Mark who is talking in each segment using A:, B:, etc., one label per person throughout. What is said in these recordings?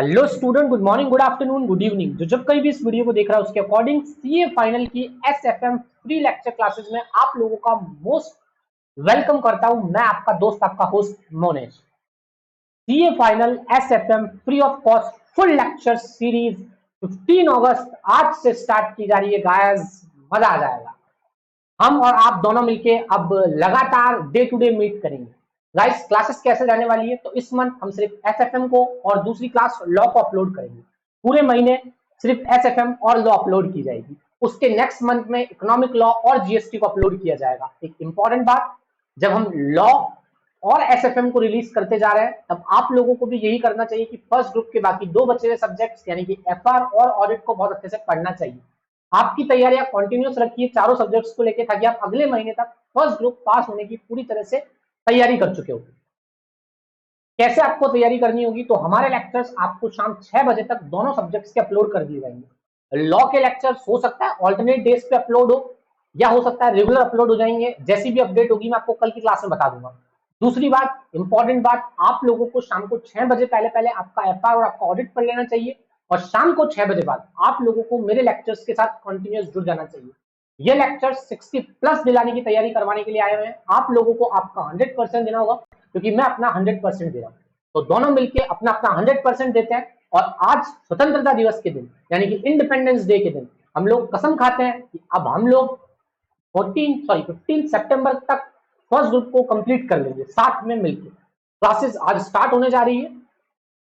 A: Hello student, good morning, good afternoon, good evening. जो जब कहीं भी इस वीडियो को देख रहा है उसके अकॉर्डिंग सीए फाइनल की एसएफएम फ्री लेक्चर क्लासेस में आप लोगों का मोस्ट वेलकम करता हूं। मैं आपका दोस्त, आपका host Monesh. CA final SFM free of cost full lecture series 15 अगस्त आज से स्टार्ट की जा रही है गाइस। मजा आ जाएगा। हम और आप दोनों मिलके अब लगातार डे टू डे मीट करेंगे। गाइस, क्लासेस कैसे जाने वाली है तो इस मंथ हम सिर्फ एसएफएम को और दूसरी क्लास लॉ को अपलोड करेंगे। पूरे महीने सिर्फ एसएफएम और लॉ अपलोड की जाएगी। उसके नेक्स्ट मंथ में इकोनॉमिक लॉ और जीएसटी को अपलोड किया जाएगा। एक इंपॉर्टेंट बात, जब हम लॉ और एसएफएम को रिलीज करते जा रहे हैं तब आप लोगों को भी यही करना चाहिए कि फर्स्ट ग्रुप के बाकी दो बचे हुए सब्जेक्ट्स यानी कि एफआर और ऑडिट को बहुत अच्छे से पढ़ना चाहिए। आपकी तैयारियां कंटिन्यूस रखिए चारों सब्जेक्ट्स को लेकर, ताकि आप अगले महीने तक फर्स्ट ग्रुप पास होने की पूरी तरह से तैयारी कर चुके हो। कैसे आपको तैयारी करनी होगी तो हमारे लेक्चर्स आपको शाम 6 बजे तक दोनों सब्जेक्ट्स के अपलोड कर दिए जाएंगे। लॉ के लेक्चर्स हो सकता है ऑल्टरनेट डेज पे अपलोड हो या हो सकता है रेगुलर अपलोड हो जाएंगे। जैसी भी अपडेट होगी मैं आपको कल की क्लास में बता दूंगा। दूसरी बात, इंपॉर्टेंट बात, आप लोगों को शाम को 6 बजे पहले पहले आपका एफआर और आपका ऑडिट पढ़ लेना चाहिए और शाम को 6 बजे बाद आप लोगों को मेरे लेक्चर्स के साथ कंटिन्यूस जुड़ जाना चाहिए। ये लेक्चर 60 प्लस दिलाने की तैयारी करवाने के लिए आए हुए हैं। आप लोगों को आपका 100% देना होगा क्योंकि मैं अपना 100% दे रहा हूँ। तो दोनों मिलके अपना अपना 100% देते हैं और आज स्वतंत्रता दिवस के दिन यानी कि इंडिपेंडेंस डे के दिन हम लोग कसम खाते हैं कि अब हम लोग 15 सितंबर तक फर्स्ट ग्रुप को कंप्लीट कर लेंगे साथ में मिलकर। क्लासेस आज स्टार्ट होने जा रही है।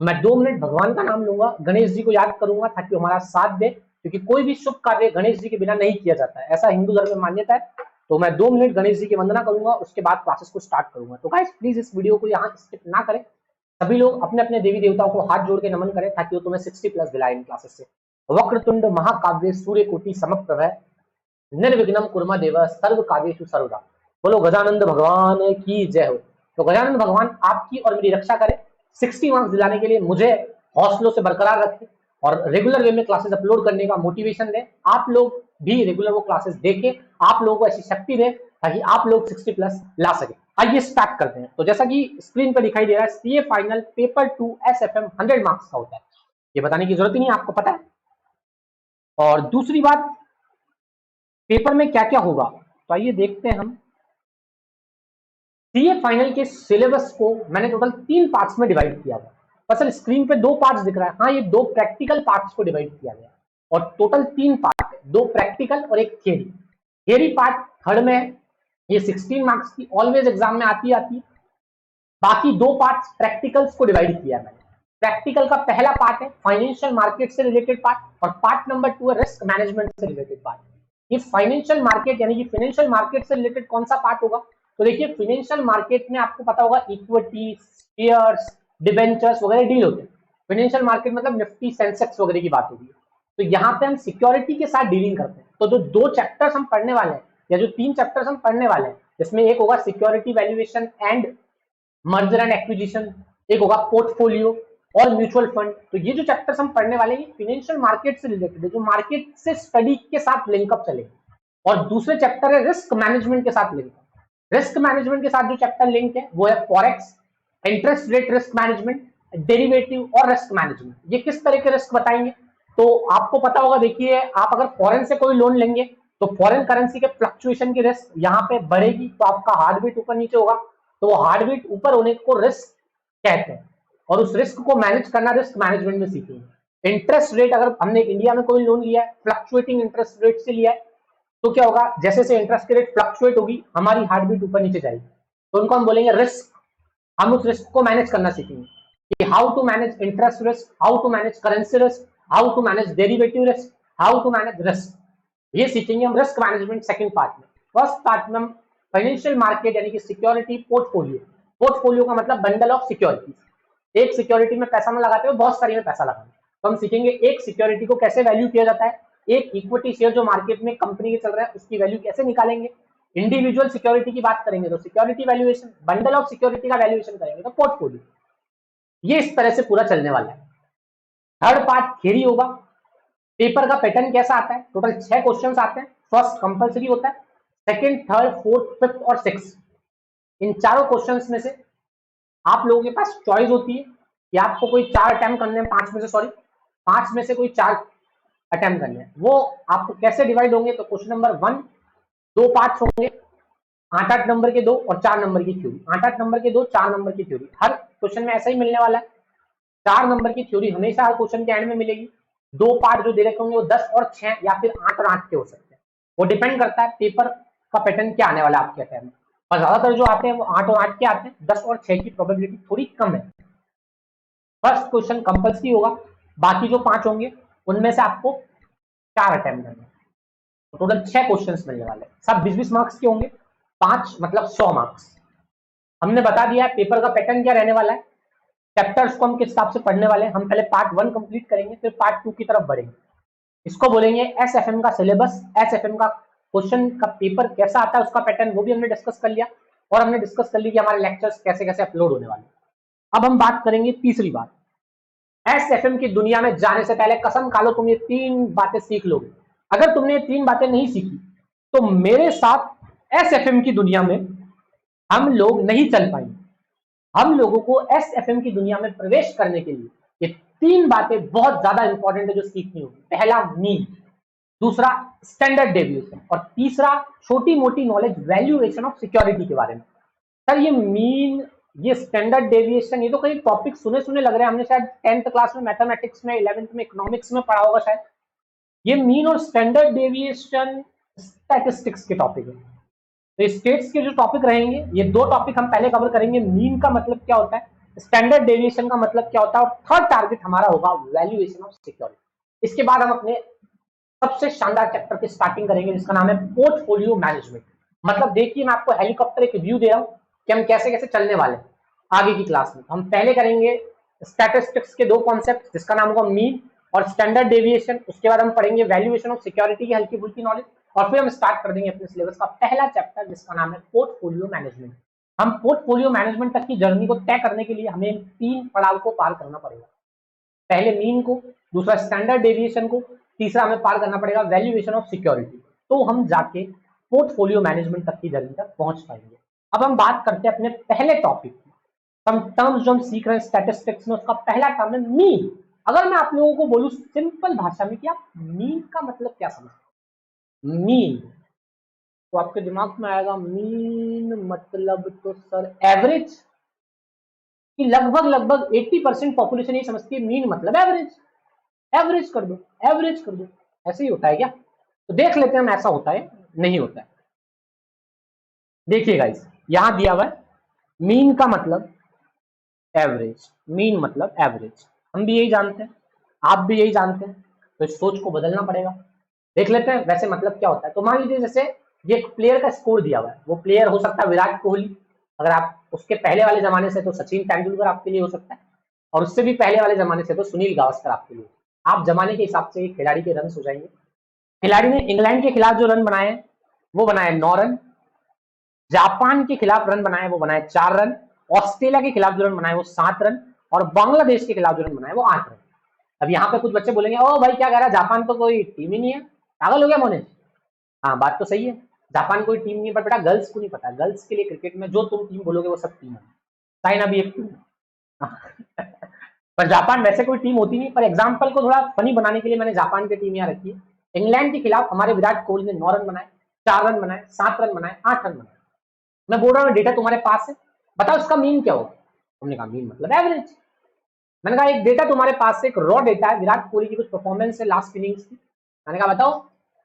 A: मैं 2 मिनट भगवान का नाम लूंगा, गणेश जी को याद करूंगा ताकि हमारा साथ दे, क्योंकि कोई भी शुभ कार्य गणेश जी के बिना नहीं किया जाता है, ऐसा हिंदू धर्म में मान्यता है। तो मैं 2 मिनट गणेश जी की वंदना करूंगा, उसके बाद क्लासेस को स्टार्ट करूंगा। तो गाइस प्लीज इस वीडियो को यहाँ स्किप ना करें। सभी लोग अपने अपने देवी देवताओं को हाथ जोड़ के नमन करें ताकि वो तुम्हें 60 प्लस दिलाए इन क्लासेस से। वक्रतुंड महाकाव्य सूर्य कोटि समप्रभ, निर्विघ्नम कुर्मा देव सर्व कार्येषु सर्वदा। बोलो गजानंद भगवान की जय हो। तो गजानंद भगवान आपकी और मेरी रक्षा करे, 60 मार्क्स दिलाने के लिए मुझे हौसलों से बरकरार रखे और रेगुलर वे में क्लासेस अपलोड करने का मोटिवेशन दे। आप लोग भी रेगुलर वो क्लासेस देखें, आप लोगों को ऐसी शक्ति दे ताकि आप लोग 60 प्लस ला सके। आइए स्टार्ट करते हैं। तो जैसा कि स्क्रीन पर दिखाई दे रहा है, CA final paper 2 SFM 100 marks का होता है। ये बताने की जरूरत ही नहीं, आपको पता है। और दूसरी बात, पेपर में क्या क्या होगा तो आइए देखते हैं हम। सीए फाइनल के सिलेबस को मैंने टोटल 3 पार्ट्स में डिवाइड किया हुआ। असल स्क्रीन पे 2 पार्ट्स दिख रहा है, हाँ ये 2 प्रैक्टिकल पार्ट्स को डिवाइड किया गया और टोटल 3 पार्ट है, 2 प्रैक्टिकल और एक थियरी। थियरी पार्ट थर्ड में है, ये 16 मार्क्स की ऑलवेज एग्जाम में आती है। बाकी 2 पार्ट्स प्रैक्टिकल्स को डिवाइड किया मैंने। प्रैक्टिकल का पहला पार्ट है फाइनेंशियल मार्केट से रिलेटेड पार्ट और पार्ट नंबर 2 है रिस्क मैनेजमेंट से रिलेटेड पार्ट। ये फाइनेंशियल मार्केट यानी कि फाइनेंशियल मार्केट से रिलेटेड कौन सा पार्ट होगा तो देखिए, फाइनेंशियल मार्केट में आपको पता होगा इक्विटी, शेयर्स, डिबेंचर्स वगैरह डील होते हैं। फाइनेंशियल मार्केट मतलब निफ्टी, सेंसेक्स वगैरह की बात होगी। तो यहाँ पे हम सिक्योरिटी के साथ डीलिंग करते हैं। तो जो 2 चैप्टर्स हम पढ़ने वाले हैं या जो 3 चैप्टर्स हम पढ़ने वाले हैं, जिसमें एक होगा security valuation and merger and acquisition, एक होगा पोर्टफोलियो और म्यूचुअल फंड। तो ये जो चैप्टर्स हम पढ़ने वाले हैं फाइनेंशियल मार्केट से रिलेटेड है, जो मार्केट से स्टडी के साथ लिंकअप चलेगा। और दूसरे चैप्टर है रिस्क मैनेजमेंट के साथ लिंक। रिस्क मैनेजमेंट के साथ जो चैप्टर लिंक है वो है forex, interest rate risk management, derivative और रिस्क मैनेजमेंट। ये किस तरह के रिस्क बताएंगे तो आपको पता होगा। देखिए, आप अगर फॉरेन से कोई लोन लेंगे तो फॉरेन करेंसी के फ्लक्चुएशन की रिस्क यहाँ पे बढ़ेगी, तो आपका हार्ट बीट ऊपर नीचे होगा, तो वो हार्ट बीट ऊपर होने को रिस्क कहते हैं और उस रिस्क को मैनेज करना रिस्क मैनेजमेंट में सीखेंगे। इंटरेस्ट रेट, अगर हमने इंडिया में कोई लोन लिया है फ्लक्चुएटिंग इंटरेस्ट रेट से लिया है तो क्या होगा, जैसे से इंटरेस्ट की रेट फ्लक्चुएट होगी हमारी हार्ट बीट ऊपर नीचे जाएगी, तो उनको हम बोलेंगे रिस्क। हम उस रिस्क को मैनेज करना सीखेंगे कि how to manage interest risk, how to manage currency risk, how to manage derivative risk, how to manage risk. ये सीखेंगे हम रिस्क मैनेजमेंट सेकंड पार्ट में। फर्स्ट पार्ट में हम फाइनेंशियल मार्केट यानी कि सिक्योरिटी, पोर्टफोलियो। पोर्टफोलियो का मतलब बंडल ऑफ सिक्योरिटीज। एक सिक्योरिटी में पैसा न लगाते हो, बहुत सारी में पैसा लगाते, तो हम सीखेंगे एक सिक्योरिटी को कैसे वैल्यू किया जाता है, एक इक्विटी शेयर जो मार्केट में कंपनी के चल रहा है उसकी वैल्यू कैसे निकालेंगे। इंडिविजुअल सिक्योरिटी की बात करेंगे तो security valuation, bundle of security का वैल्यूएशन करेंगे तो पोर्टफोलियो। ये इस तरह से पूरा चलने वाला है। थर्ड पार्ट थियरी होगा। पेपर का पैटर्न कैसा आता है, टोटल 6 क्वेश्चंस आते हैं। फर्स्ट कंपलसरी होता है, सेकंड, थर्ड, फोर्थ, फिफ्थ और सिक्स्थ। इन चारों क्वेश्चंस में से आप लोगों के पास चॉइस होती है कि आपको कोई 4 अटेम्प्ट करने हैं, 5 में से, सॉरी 5 में से कोई 4 अटेम्प्ट करने हैं, वो आपको कैसे डिवाइड होंगे? तो क्वेश्चन नंबर 1 2 पार्ट्स होंगे, 8-8 नंबर के 2 और 4 नंबर की थ्योरी, 8-8 नंबर के 2 4 नंबर की थ्योरी। हर क्वेश्चन में ऐसा ही मिलने वाला है, 4 नंबर की थ्योरी हमेशा हर क्वेश्चन के एंड में मिलेगी। 2 पार्ट जो दे रखे होंगे वो 10 और 6 या फिर 8 और 8 के हो सकते हैं, वो डिपेंड करता है पेपर का पैटर्न क्या आने वाला है आपके अटेम्प्ट में। और ज्यादातर जो आते हैं वो 8 और 8 के आते हैं, 10 और 6 की प्रोबेबिलिटी थोड़ी कम है। फर्स्ट क्वेश्चन कंपल्सरी होगा, बाकी जो 5 होंगे उनमें से आपको 4 अटेम्प्ट करना है। टोटल 6 क्वेश्चंस मिलने वाले हैं, सब 20-20 मार्क्स के होंगे, 5 मतलब 100 मार्क्स। हमने बता दिया है पेपर का पैटर्न क्या रहने वाला है, चैप्टर्स को हम किस हिसाब से पढ़ने वाले हैं। हम पहले पार्ट 1 कंप्लीट करेंगे, फिर पार्ट 2 की तरफ बढ़ेंगे। इसको बोलेंगे एसएफएम का सिलेबस, एसएफएम का क्वेश्चन का पेपर कैसा आता है, उसका पैटर्न वो भी हमने डिस्कस कर लिया, और हमने डिस्कस कर लिया कि हमारे लेक्चर्स कैसे कैसे अपलोड होने वाले। अब हम बात करेंगे तीसरी बात, एसएफएम की दुनिया में जाने से पहले कसम खा लो तुम ये 3 बातें सीख लोगे। अगर तुमने ये 3 बातें नहीं सीखी तो मेरे साथ एसएफएम की दुनिया में हम लोग नहीं चल पाएंगे। हम लोगों को एसएफएम की दुनिया में प्रवेश करने के लिए ये 3 बातें बहुत ज्यादा इंपॉर्टेंट है जो सीखनी होगी। पहला मीन, दूसरा स्टैंडर्ड डेविएशन, और तीसरा छोटी मोटी नॉलेज वैल्यूएशन ऑफ सिक्योरिटी के बारे में। सर ये मीन, ये स्टैंडर्ड डेविएशन, ये तो कई टॉपिक सुने सुने लग रहे हैं, हमने शायद 10th क्लास में मैथमेटिक्स में, 11th में इकोनॉमिक्स में पढ़ा होगा शायद। ये मीन और स्टैंडर्ड डेविएशन स्टैटिस्टिक्स के टॉपिक है। तो स्टेट्स के जो टॉपिक रहेंगे, ये 2 टॉपिक हम पहले कवर करेंगे, मीन का मतलब क्या होता है, स्टैंडर्ड डेविएशन का मतलब क्या होता है, और थर्ड टारगेट हमारा होगा वैल्यूएशन ऑफ सिक्योरिटी। इसके बाद हम अपने सबसे शानदार चैप्टर की स्टार्टिंग करेंगे जिसका नाम है पोर्टफोलियो मैनेजमेंट। मतलब देखिए मैं आपको हेलीकॉप्टर एक व्यू दे रहा हूं कि हम कैसे कैसे चलने वाले हैं आगे की क्लास में। हम पहले करेंगे स्टैटिस्टिक्स के 2 कॉन्सेप्ट जिसका नाम होगा मीन और स्टैंडर्ड डेविएशन, उसके बाद हम पढ़ेंगे वैल्यूएशन ऑफ सिक्योरिटी की हल्की फुल्की नॉलेज, और फिर हम स्टार्ट कर देंगे अपने सिलेबस का पहला चैप्टर जिसका नाम है पोर्टफोलियो मैनेजमेंट। हम पोर्टफोलियो मैनेजमेंट तक की जर्नी को तय करने के लिए हमें 3 पड़ाव को पार करना पड़ेगा। पहले मीन को, दूसरा स्टैंडर्ड डेविएशन को, तीसरा हमें पार करना पड़ेगा वैल्यूएशन ऑफ सिक्योरिटी। तो हम जाके पोर्टफोलियो मैनेजमेंट तक की जर्नी तक पहुंच पाएंगे। अब हम बात करते हैं अपने पहले टॉपिक की। हम टर्म्स जो हम सीख रहे हैं स्टैटिस्टिक्स में, उसका पहला टर्म है मीन। अगर मैं आप लोगों को बोलूं सिंपल भाषा में कि आप मीन का मतलब क्या समझते हैं, मीन, तो आपके दिमाग में आएगा मीन मतलब तो सर एवरेज, कि लगभग लगभग 80% पॉपुलेशन ये समझती है मीन मतलब एवरेज। एवरेज कर दो, एवरेज कर दो, ऐसे ही होता है क्या? तो देख लेते हैं हम ऐसा होता है नहीं होता है। देखिए गाइस यहां दिया हुआ है मीन का मतलब एवरेज, मीन मतलब एवरेज, हम भी यही जानते हैं, आप भी यही जानते हैं, तो इस सोच को बदलना पड़ेगा। देख लेते हैं वैसे मतलब क्या होता है। तो मान लीजिए जैसे ये एक प्लेयर का स्कोर दिया हुआ है, वो प्लेयर हो सकता है विराट कोहली, अगर आप उसके पहले वाले जमाने से तो सचिन तेंदुलकर आपके लिए हो सकता है, और उससे भी पहले वाले जमाने से तो सुनील गावस्कर आपके लिए। आप जमाने के हिसाब से खिलाड़ी के रन हो जाएंगे। खिलाड़ी ने इंग्लैंड के खिलाफ जो रन बनाए हैं वो बनाए 9 रन, जापान के खिलाफ रन बनाए वो बनाए 4 रन, ऑस्ट्रेलिया के खिलाफ जो रन बनाए वो 7 रन, और बांग्लादेश के खिलाफ जो रन बनाए वो 8 रन। अब यहाँ पे कुछ बच्चे बोलेंगे ओ भाई क्या कह रहा है, जापान तो कोई टीम ही नहीं है, पागल हो गया मोने। हाँ बात तो सही है, जापान कोई टीम नहीं है, पर बेटा गर्ल्स को नहीं पता, गर्ल्स के लिए क्रिकेट में जो तुम टीम बोलोगे वो सब टीम है। चाइना भी एक टीम है पर जापान वैसे कोई टीम होती नहीं, पर एग्जाम्पल को थोड़ा फनी बनाने के लिए मैंने जापान की टीम यहाँ रखी है। इंग्लैंड के खिलाफ हमारे विराट कोहली ने 9 रन बनाए, 4 रन बनाए, 7 रन बनाए, 8 रन बनाए। मैं बोल रहा हूँ डेटा तुम्हारे पास है, बताओ इसका मीन क्या होगा। हमने कहा मीन मतलब एवरेज। मैंने कहा एक डेटा तुम्हारे पास से, एक रॉ डेटा है, विराट कोहली की कुछ परफॉर्मेंस है लास्ट इनिंग्स की। मैंने कहा बताओ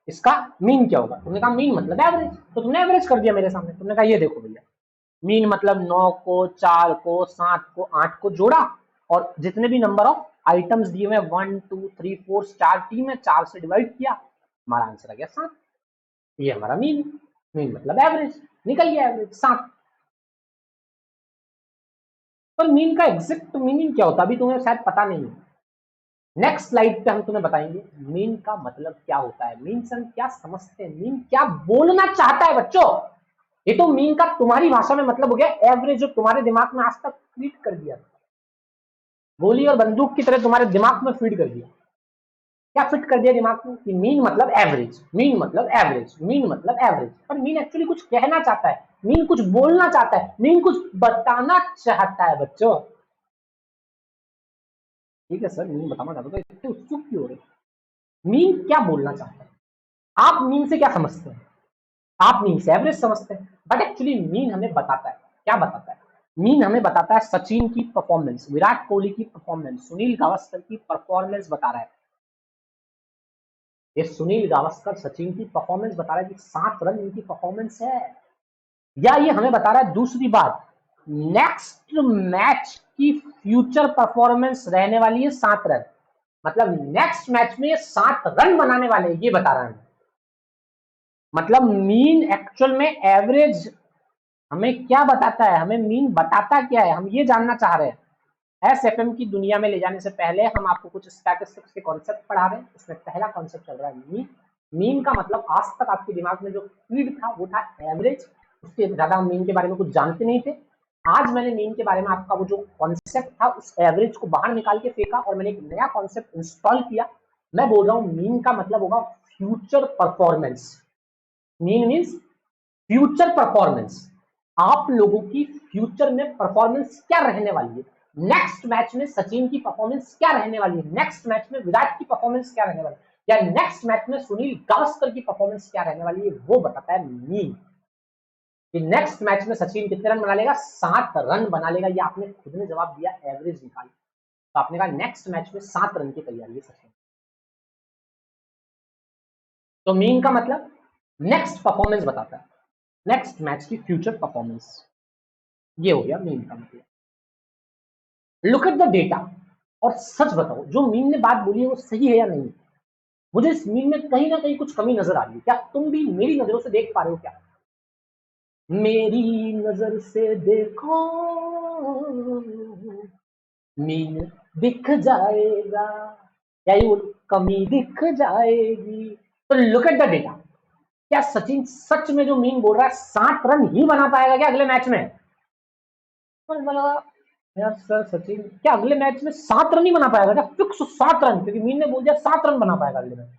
A: इसका मीन क्या होगा। तुमने कहा मीन मतलब एवरेज, तो तुमने एवरेज कर दिया मेरे सामने। तुमने कहा ये देखो भैया, मीन मतलब 9 को 4 को 7 को 8 को जोड़ा, और जितने भी नंबर ऑफ आइटम्स दिए हुए 1 2 3 4 4 टीम है, 4 से डिवाइड किया, हमारा आंसर आ गया 7। ये हमारा मीन, मीन मतलब एवरेज, निकल गया एवरेज 7। पर मीन का एग्जैक्ट मीनिंग क्या होता है अभी तुम्हें शायद पता नहीं है। नेक्स्ट स्लाइड पे हम तुम्हें बताएंगे मीन का मतलब क्या होता है, मीन से हम क्या समझते हैं, मीन क्या बोलना चाहता है बच्चों। ये तो मीन का तुम्हारी भाषा में मतलब हो गया एवरेज, जो तुम्हारे दिमाग में आज तक फीड कर दिया, गोली और बंदूक की तरह तुम्हारे दिमाग में फीड कर दिया। क्या फिट कर दिया दिमाग में कि मीन मतलब एवरेज, मीन मतलब एवरेज, मीन मतलब एवरेज। पर मीन एक्चुअली कुछ कहना चाहता है, मीन कुछ बोलना चाहता है, मीन कुछ बताना चाहता है बच्चों। ठीक है सर, मीन बताना चाहता, तो इतने उत्सुक क्यों हो रहे? मीन क्या बोलना चाहता है? आप मीन से क्या समझते हैं? आप मीन से एवरेज समझते हैं, बट एक्चुअली मीन हमें बताता है, क्या बताता है? मीन हमें बताता है सचिन की परफॉर्मेंस, विराट कोहली की परफॉर्मेंस, सुनील गावस्कर की परफॉर्मेंस बता रहा है। ये सुनील गावस्कर सचिन की परफॉर्मेंस बता रहा है कि 7 रन इनकी परफॉर्मेंस है। या ये हमें बता रहा है दूसरी बात, नेक्स्ट मैच की फ्यूचर परफॉर्मेंस रहने वाली है 7 रन, मतलब नेक्स्ट मैच में ये 7 रन बनाने वाले हैं, ये बता रहा है। मतलब मीन एक्चुअल में एवरेज हमें क्या बताता है? हमें मीन बताता क्या है, हम ये जानना चाह रहे हैं। एसएफएम की दुनिया में ले जाने से पहले हम आपको कुछ स्टैटिस्टिक्स के कॉन्सेप्ट पढ़ा रहे हैं। इसमें पहला कॉन्सेप्ट चल रहा है मीन। मीन का मतलब आज तक आपके दिमाग में जो फीड था वो था एवरेज, उसके ज्यादा हम मीन के बारे में कुछ जानते नहीं थे। आज मैंने मीन के बारे में आपका वो जो कॉन्सेप्ट था उस एवरेज को बाहर निकाल के फेंका और मैंने एक नया कॉन्सेप्ट इंस्टॉल किया। मैं बोल रहा हूँ मीन का मतलब होगा future performance. Mean means future performance, आप लोगों की फ्यूचर में परफॉर्मेंस क्या रहने वाली है, नेक्स्ट मैच में सचिन की परफॉर्मेंस क्या रहने वाली है, नेक्स्ट मैच में विराट की परफॉर्मेंस क्या रहने वाली है, या नेक्स्ट मैच में सुनील गावस्कर की परफॉर्मेंस क्या रहने वाली है, वो बताता है मीन। कि नेक्स्ट मैच में सचिन कितने रन बना लेगा? 7 रन बना लेगा। ये आपने खुद ने जवाब दिया एवरेज निकाल, तो आपने कहा नेक्स्ट मैच में 7 रन की तैयारी है सचिन। तो मीन का मतलब नेक्स्ट परफॉर्मेंस बताता है, नेक्स्ट मैच की फ्यूचर परफॉर्मेंस, ये हो गया मीन का मतलब। लुक एट द डेटा, और सच बताओ जो मीन ने बात बोली है वो सही है या नहीं? मुझे इस मीन में कहीं ना कहीं कुछ कमी नजर आ रही है, क्या तुम भी मेरी नजरों से देख पा रहे हो क्या? मेरी नजर से देखो मीन दिख जाएगा, या ये कमी दिख जाएगी। तो लुक एट द डेटा, क्या सचिन सच में जो मीन बोल रहा है 7 रन ही बना पाएगा क्या अगले मैच में? यार सर सचिन क्या अगले मैच में 7 रन ही बना पाएगा क्या? फिक्स 7 रन, क्योंकि मीन ने बोल दिया 7 रन बना पाएगा अगले मैच।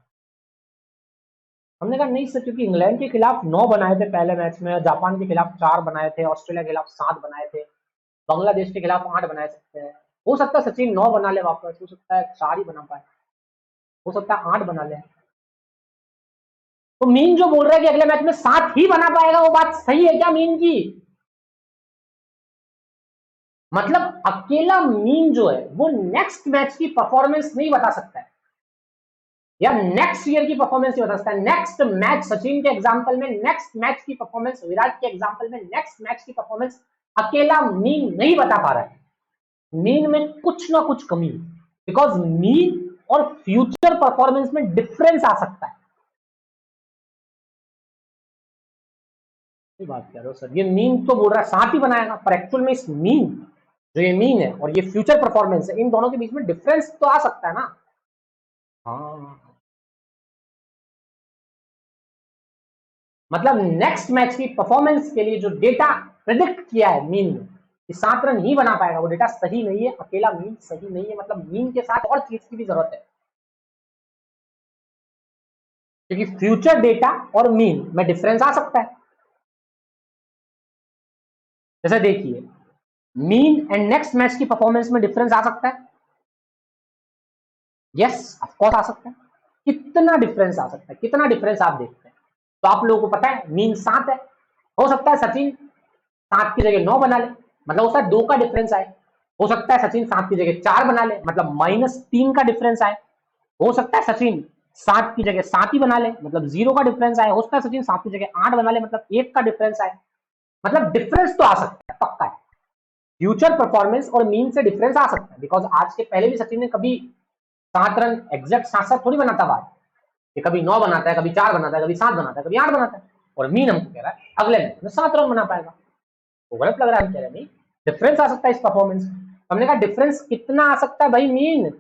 A: हमने कहा नहीं सर, क्योंकि इंग्लैंड के खिलाफ 9 बनाए थे पहले मैच में, जापान के खिलाफ 4 बनाए थे, ऑस्ट्रेलिया के खिलाफ 7 बनाए थे, बांग्लादेश के खिलाफ 8 बनाए सकते हैं। हो सकता है सचिन 9 बना ले वापस, हो सकता है 4 ही बना पाए, हो सकता है 8 बना ले। तो मीन जो बोल रहा है कि अगले मैच में 7 ही बना पाएगा, वो बात सही है क्या मीन की? मतलब अकेला मीन जो है वो नेक्स्ट मैच की परफॉर्मेंस नहीं बता सकता है, या नेक्स्ट ईयर की परफॉर्मेंस नहीं बता सकता है। नेक्स्ट मैच सचिन के एग्जांपल में नेक्स्ट मैच की परफॉर्मेंस, विराट के एग्जांपल में नेक्स्ट मैच की परफॉर्मेंस अकेला मीन नहीं बता पा रहा है। मीन में कुछ ना कुछ कमी है, बिकॉज मीन और फ्यूचर परफॉर्मेंस में डिफरेंस आ सकता है। बात कर रहे हो सर, ये मीन तो बोल रहा है 7 ही बनाएगा, पर एक्चुअल में इस मीन जो ये मीन है और ये फ्यूचर परफॉर्मेंस है, इन दोनों के बीच में डिफरेंस तो आ सकता है ना। हाँ, मतलब नेक्स्ट मैच की परफॉर्मेंस के लिए जो डेटा प्रेडिक्ट किया है मीन ने कि 7 रन ही बना पाएगा, वो डेटा सही नहीं है, अकेला मीन सही नहीं है। मतलब मीन के साथ और चीज की भी जरूरत है, क्योंकि फ्यूचर डेटा और मीन में डिफरेंस आ सकता है। जैसे देखिए, मीन एंड नेक्स्ट मैच की परफॉर्मेंस में डिफरेंस आ सकता है। यस ऑफ कोर्स आ सकता है। कितना डिफरेंस आ सकता है, कितना डिफरेंस आप देखते हैं? तो आप लोगों को पता है मीन 7 है, हो सकता है सचिन 7 की जगह 9 बना ले, मतलब हो सकता है 2 का डिफरेंस आए। हो सकता है सचिन 7 की जगह 4 बना ले, मतलब -3 का डिफरेंस आए। हो सकता है सचिन 7 की जगह 7 ही बना ले, मतलब 0 का डिफरेंस आए। हो सकता है सचिन 7 की जगह 8 बना ले, मतलब 1 का डिफरेंस आए। मतलब डिफरेंस तो आ सकता है, पक्का है। फ्यूचर परफॉर्मेंस और मीन से डिफरेंस आ सकता है, बिकॉज आज के पहले भी सचिन ने कभी 7 रन एग्जैक्ट 7-7 थोड़ी बनाता बात, ये कभी 9 बनाता है, कभी 4 बनाता है, कभी 7 बनाता है, कभी 8 बनाता है। और मीन हमको कह रहा है अगले मैच में 7 रन बना पाएगा, वो गलत लग रहा है। हम कह रहे हैं नहीं, डिफरेंस आ सकता है इस परफॉर्मेंस। हमने कहा डिफरेंस कितना आ सकता है भाई मीन,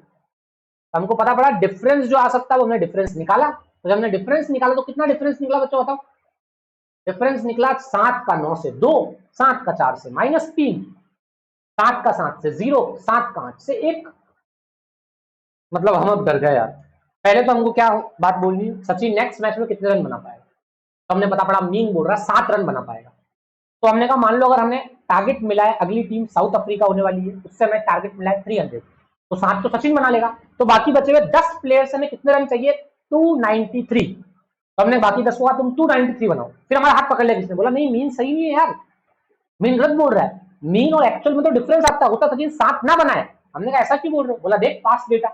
A: हमको पता पड़ा डिफरेंस जो आ सकता है वो हमने डिफरेंस निकाला। तो जब हमने डिफरेंस निकाला तो कितना डिफरेंस निकला बच्चों बताओ? डिफरेंस निकला 7 का 9 से 2, 7 का 4 से -3, 7 का 7 से 0, 7 का 8 से 1। मतलब हम अब डर गए यार। पहले तो हमको क्या बात बोलनी, सचिन नेक्स्ट मैच में कितने रन बना पाएगा, तो हमने पता पड़ा मीन बोल रहा है 7 रन बना पाएगा। तो हमने कहा मान लो अगर हमने टारगेट मिला है, अगली टीम साउथ अफ्रीका होने वाली है, उससे हमें टारगेट मिला है 300, तो 7 तो सचिन बना लेगा, तो बाकी बचे हुए 10 प्लेयर से हमें कितने रन चाहिए, 293। तो हमने बाकी 10 को कहा तुम 293 बनाओ, फिर हमारा हाथ पकड़ लिया किसने, बोला नहीं मीन सही नहीं है यार, मीन गलत बोल रहा है, मीन और एक्चुअल में तो डिफरेंस आता है, होता सचिन 7 ना बनाए। हमने कहा ऐसा क्यों बोल रहे हो, बोला देख पास्ट डेटा,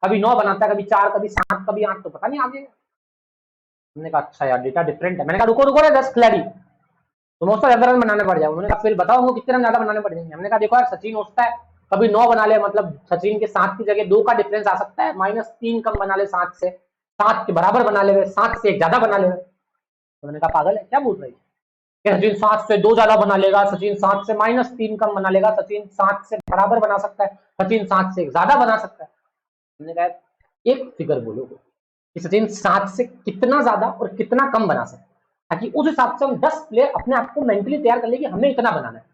A: कभी 9 बनाता है, कभी 4, कभी 7, कभी 8, तो पता नहीं आगे। हमने कहा अच्छा यार डेटा डिफरेंट है। मैंने कहा रुको रुको रे 10 खिलाड़ी, तुम उसका ज्यादा रन बनाने पड़ जाए। उन्होंने कहा फिर बताओ वो कितने रन ज्यादा बनाने पड़ जाएंगे। हमने कहा देखो यार सचिन होता है कभी 9 बना ले, मतलब सचिन के 7 की जगह 2 का डिफरेंस आ सकता है, -3 कम बना ले 7 से, 7 के बराबर बना ले, 7 से 1 ज्यादा बना ले। उन्होंने कहा पागल है क्या बोल रही है, सचिन 7 से 2 ज्यादा बना लेगा, सचिन 7 से -3 कम बना लेगा, सचिन 7 से बराबर बना सकता है, सचिन 7 से 1 ज्यादा बना सकता है। हमने कहा एक फिगर बोलो कि सचिन 7 से कितना ज्यादा और कितना कम बना सकता है, ताकि उस हिसाब से हम 10 प्लेयर अपने आप को मेंटली तैयार कर ले कि हमें इतना बनाना है,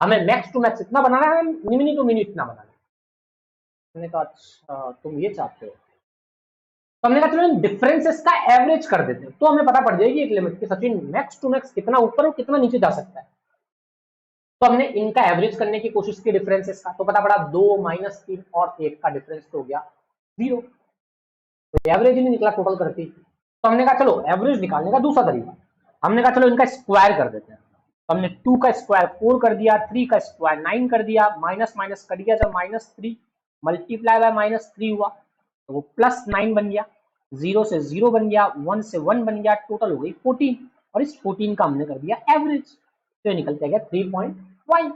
A: हमें मैक्स टू मैक्स इतना बनाना है, मिनी टू मिनी इतना बनाना है। हमने कहा अच्छा तुम ये चाहते हो, तो हमने कहा चलो डिफरेंसेस का एवरेज कर देते हैं, तो हमें पता पड़ जाएगी एक लिमिट कि सचिन मैक्स टू मैक्स कितना ऊपर और कितना नीचे जा सकता है। तो हमने इनका एवरेज करने की कोशिश की डिफरेंसेस का, तो पता पड़ा 2, -3 और 1 का डिफरेंस तो हो गया 0, तो एवरेज ही नहीं निकला टोटल करती। तो हमने कहा चलो एवरेज निकालने का दूसरा तरीका, हमने कहा चलो इनका स्क्वायर कर देते हैं। तो हमने 2 का स्क्वायर 4 कर दिया, 3 का स्क्वायर 9 कर दिया, माइनस माइनस कट गया, जब -3 मल्टीप्लाई बाय -3 हुआ तो वो +9 बन गया, 0 से 0 बन गया, 1 से 1 बन गया, टोटल हो गई 14, और इस 14 का हमने कर दिया एवरेज, तो ये निकल के गया 3.5।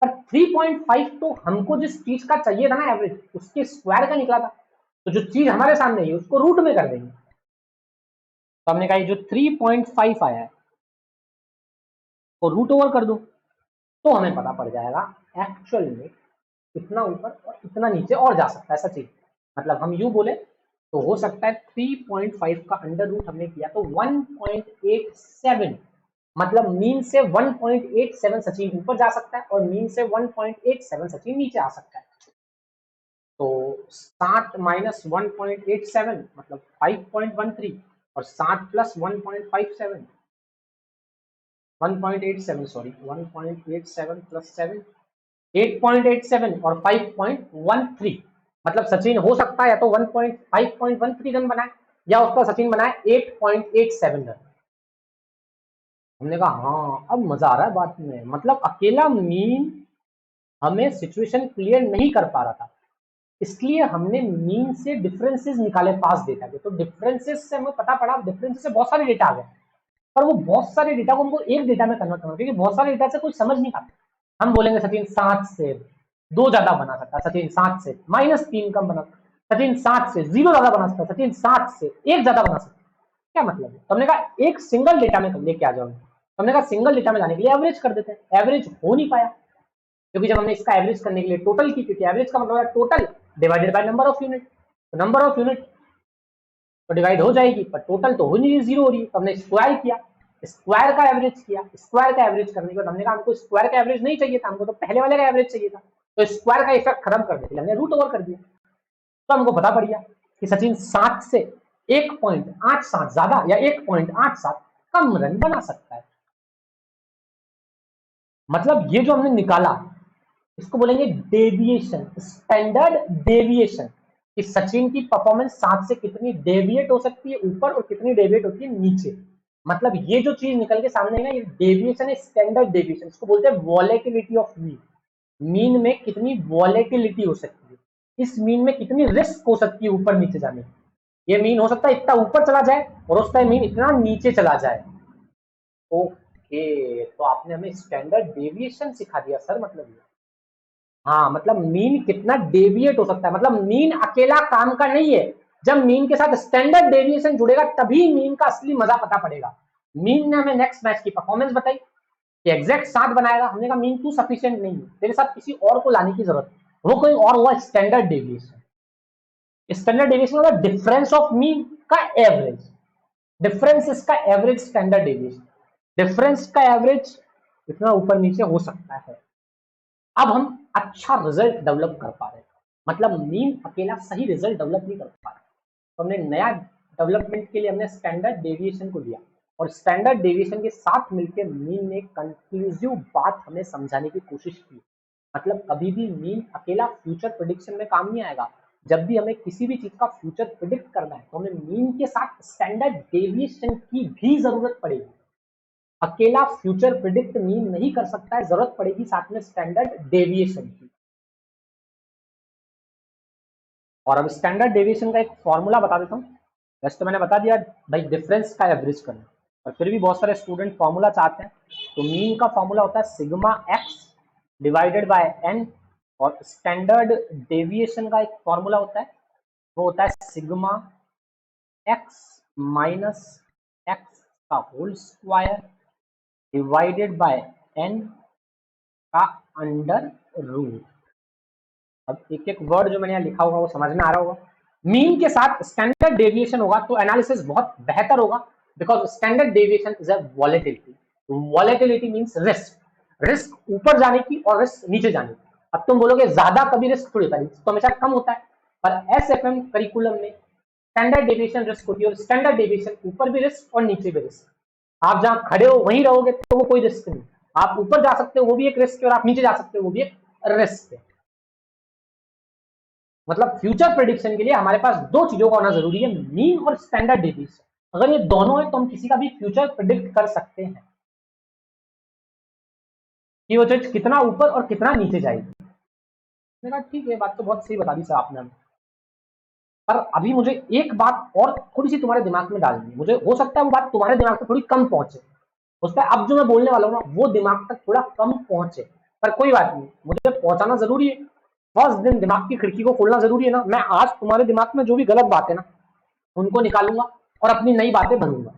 A: पर 3.5 तो हमको जिस चीज का चाहिए था ना एवरेज, उसके स्क्वायर का निकला था, तो जो चीज हमारे सामने है उसको रूट में कर देंगे। तो हमने कहा जो 3.5 आया है वो रूट ओवर कर दो, तो हमें पता पड़ जाएगा एक्चुअल में कितना ऊपर और कितना नीचे और जा सकता है सचिन। मतलब हम यू बोले तो हो सकता है 3.5 का अंडर रूट हमने किया तो 1.87, मतलब मीन से 1.87 सचिन ऊपर जा सकता है और मीन से 1.87 सचिन नीचे आ सकता है। तो 60 माइनस 1.87 मतलब 5.13, और 60 प्लस 1.57 1.87 सॉरी 1.87 प्लस 7 8.87 और 5.13, मतलब सचिन हो सकता है या तो 5.13 रन बनाए या उसका सचिन बनाए 8.87 रन। हमने कहा हाँ अब मजा आ रहा है बात में, मतलब अकेला मीन हमें सिचुएशन क्लियर नहीं कर पा रहा था, इसलिए हमने मीन से डिफरेंसेस निकाले पास डेटा के। तो डिफरेंसेस से हमें पता पड़ा, डिफरेंसेस से बहुत सारे डेटा आ गए, पर वो बहुत सारे डेटा को हमको एक डेटा में कन्वर्ट करना, क्योंकि बहुत सारे डेटा से कुछ समझ नहीं आता। हम बोलेंगे सचिन 7 से 2 ज्यादा बना सकता है, सचिन 7 से -3 कम बना सकता है, सचिन 7 से 0 ज्यादा बना सकता है, सचिन 7 से 1 ज्यादा बना सकता है, क्या मतलब है। तो हमने कहा एक सिंगल डेटा में लेके आ जाओ, हमने कहा सिंगल डेटा में लाने के लिए एवरेज कर देते हैं, एवरेज हो नहीं पाया, क्योंकि जब हमने इसका एवरेज करने के लिए टोटल की, क्योंकि एवरेज का मतलब है total divided by number of unit, तो नंबर ऑफ यूनिट तो डिवाइड हो जाएगी पर टोटल तो हो नहीं रही, 0 हो रही है, तो हमने स्क्वायर किया, स्क्वायर का एवरेज किया, स्क्वायर का एवरेज करने के बाद हमने कहा हमको स्क्वायर का एवरेज नहीं चाहिए था, हमको तो पहले वाले का एवरेज चाहिए था, तो स्क्वायर का इफेक्ट खत्म करने के लिए हमने रूट ओवर कर दिया। तो हमको पता पड़ गया कि सचिन 7 से 1.87 ज्यादा या 1.87 कम रन बना सकता है। मतलब ये जो हमने निकाला इसको बोलेंगे डेविएशन, स्टैंडर्ड डेविएशन, कि सचिन की परफॉर्मेंस 7 से कितनी डेविएट हो सकती है ऊपर और कितनी डेविएट होती है नीचे। मतलब ये जो चीज निकल के सामने है ना, ये डेविएशन है, स्टैंडर्ड डेविएशन, इसको बोलते हैं वॉलेटिलिटी ऑफ मीन। मीन में कितनी वॉलेटिलिटी हो सकती है, इस मीन में कितनी रिस्क हो सकती है ऊपर नीचे जाने की। ये मीन हो सकता है इतना ऊपर चला जाए और उस टाइम मीन इतना नीचे चला जाए। ओके, तो आपने हमें स्टैंडर्ड डेविएशन सिखा दिया सर, मतलब ये हाँ, मतलब मीन कितना डेविएट हो सकता है, मतलब मीन अकेला काम का नहीं है, जब मीन के साथ स्टैंडर्ड डेविएशन जुड़ेगा तभी मीन का असली मजा पता पड़ेगा। मीन ने हमें नेक्स्ट मैच की परफॉर्मेंस बताई कि एग्जैक्ट 7 बनाएगा, हमने कहा मीन तू सफिशिएंट नहीं है, तेरे साथ किसी और को लाने की जरूरत है, वो कोई और हुआ स्टैंडर्ड डेविएशन। स्टैंडर्ड डेविएशन मतलब डिफरेंस ऑफ मीन का एवरेज, डिफरेंस इसका एवरेज स्टैंडर्ड डेविएशन, डिफरेंस का एवरेज इतना ऊपर नीचे हो सकता है। अब हम अच्छा रिजल्ट डेवलप कर पा रहे हैं, मतलब मीन अकेला सही रिजल्ट डेवलप नहीं कर पा रहे, तो हमने नया डेवलपमेंट के लिए हमने स्टैंडर्ड डेविएशन को लिया, और स्टैंडर्ड डेविएशन के साथ मिलकर मीन ने कंक्लूसिव बात हमें समझाने की कोशिश की मतलब कभी भी मीन अकेला फ्यूचर प्रिडिक्शन में काम नहीं आएगा। जब भी हमें किसी भी चीज का फ्यूचर प्रिडिक्ट करना है तो हमें मीन के साथ स्टैंडर्ड डेविएशन की भी जरूरत पड़ेगी। अकेला फ्यूचर प्रिडिक्ट मीन नहीं कर सकता है, जरूरत पड़ेगी साथ में स्टैंडर्ड डेविएशन की। और अब स्टैंडर्ड डेविएशन का एक फॉर्मूला बता देता हूँ। वैसे तो मैंने बता दिया भाई डिफरेंस का एवरेज करना, और फिर भी बहुत सारे स्टूडेंट फॉर्मूला चाहते हैं। तो मीन का फॉर्मूला होता है sigma x divided by n, और स्टैंडर्ड डेविएशन का एक फॉर्मूला होता है, वो होता है सिग्मा एक्स माइनस एक्स का whole square divided by n का अंडर रूट। अब एक एक वर्ड जो मैंने यहाँ लिखा होगा वो समझ में आ रहा होगा। मीन के साथ स्टैंडर्ड डेविएशन होगा तो एनालिसिस बहुत बेहतर होगा, because standard deviation is a volatility. Volatility means risk, risk ऊपर जाने की और रिस्क नीचे जाने की। अब तुम बोलोगे ज्यादा कभी रिस्क थोड़ी होता है, तो हमेशा कम होता है, पर एसएफएम करिकुलम में स्टैंडर्ड डेविएशन रिस्क होती है, और स्टैंडर्ड डेविएशन ऊपर भी रिस्क और नीचे भी रिस्क। आप जहां खड़े हो वहीं रहोगे तो वो कोई रिस्क नहीं, आप ऊपर जा सकते हो वो भी एक रिस्क है, और आप नीचे जा सकते हो वो भी एक रिस्क है। मतलब फ्यूचर प्रेडिक्शन के लिए हमारे पास दो चीजों का होना जरूरी है, मीन और स्टैंडर्ड डेविएशन। अगर ये दोनों है तो हम किसी का भी फ्यूचर प्रिडिक्ट कर सकते हैं कि वो चीज कितना ऊपर और कितना नीचे जाएगी। मैंने कहा ठीक है, बात तो बहुत सही बता दी सर आपने, पर अभी मुझे एक बात और थोड़ी सी तुम्हारे दिमाग में डालनी है। मुझे हो सकता है वो बात तुम्हारे दिमाग में थोड़ी कम पहुंचे, उसका अब जो मैं बोलने वाला हूँ ना वो दिमाग तक थोड़ा कम पहुंचे, पर कोई बात नहीं, मुझे पहुंचाना जरूरी है। फर्स्ट दिन दिमाग की खिड़की को खोलना जरूरी है ना। मैं आज तुम्हारे दिमाग में जो भी गलत बात है ना उनको निकालूंगा और अपनी नई बातें भरूंगा।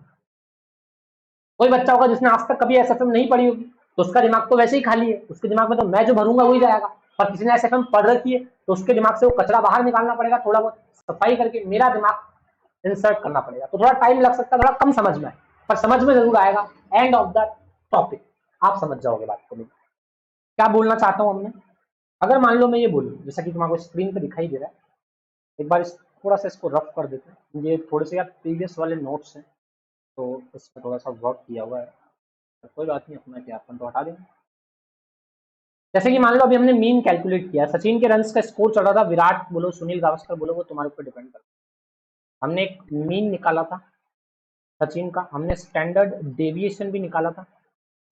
A: कोई बच्चा होगा जिसने आज तक कभी एसएफएम नहीं पढ़ी होगी तो उसका दिमाग तो वैसे ही खाली है, उसके दिमाग में तो मैं जो भरूंगा वही जाएगा। पर किसी ने एसएफएम पढ़ रखी है तो उसके दिमाग से वो कचरा बाहर निकालना पड़ेगा, थोड़ा बहुत सफाई करके मेरा दिमाग इंसर्ट करना पड़ेगा, तो थोड़ा टाइम लग सकता है, थोड़ा कम समझ में आए, पर समझ में जरूर आएगा। एंड ऑफ द टॉपिक आप समझ जाओगे बात को। क्या बोलना चाहता हूँ हमने, अगर मान लो मैं ये बोलूँ जैसा कि तुम्हारे स्क्रीन पर दिखाई दे रहा है, एक बार थोड़ा सा इसको रफ कर देते हैं। ये थोड़े से यार प्रीवियस वाले नोट्स हैं तो इसमें थोड़ा सा वर्क किया हुआ है, तो कोई बात नहीं, अपना क्या अपन तो हटा देंगे। जैसे कि मान लो अभी हमने मीन कैलकुलेट किया, सचिन के रन्स का स्कोर चल रहा था, विराट बोलो सुनील गावस्कर बोलो वो तुम्हारे ऊपर डिपेंड करता है। हमने एक मीन निकाला था सचिन का, हमने स्टैंडर्ड डेविएशन भी निकाला था,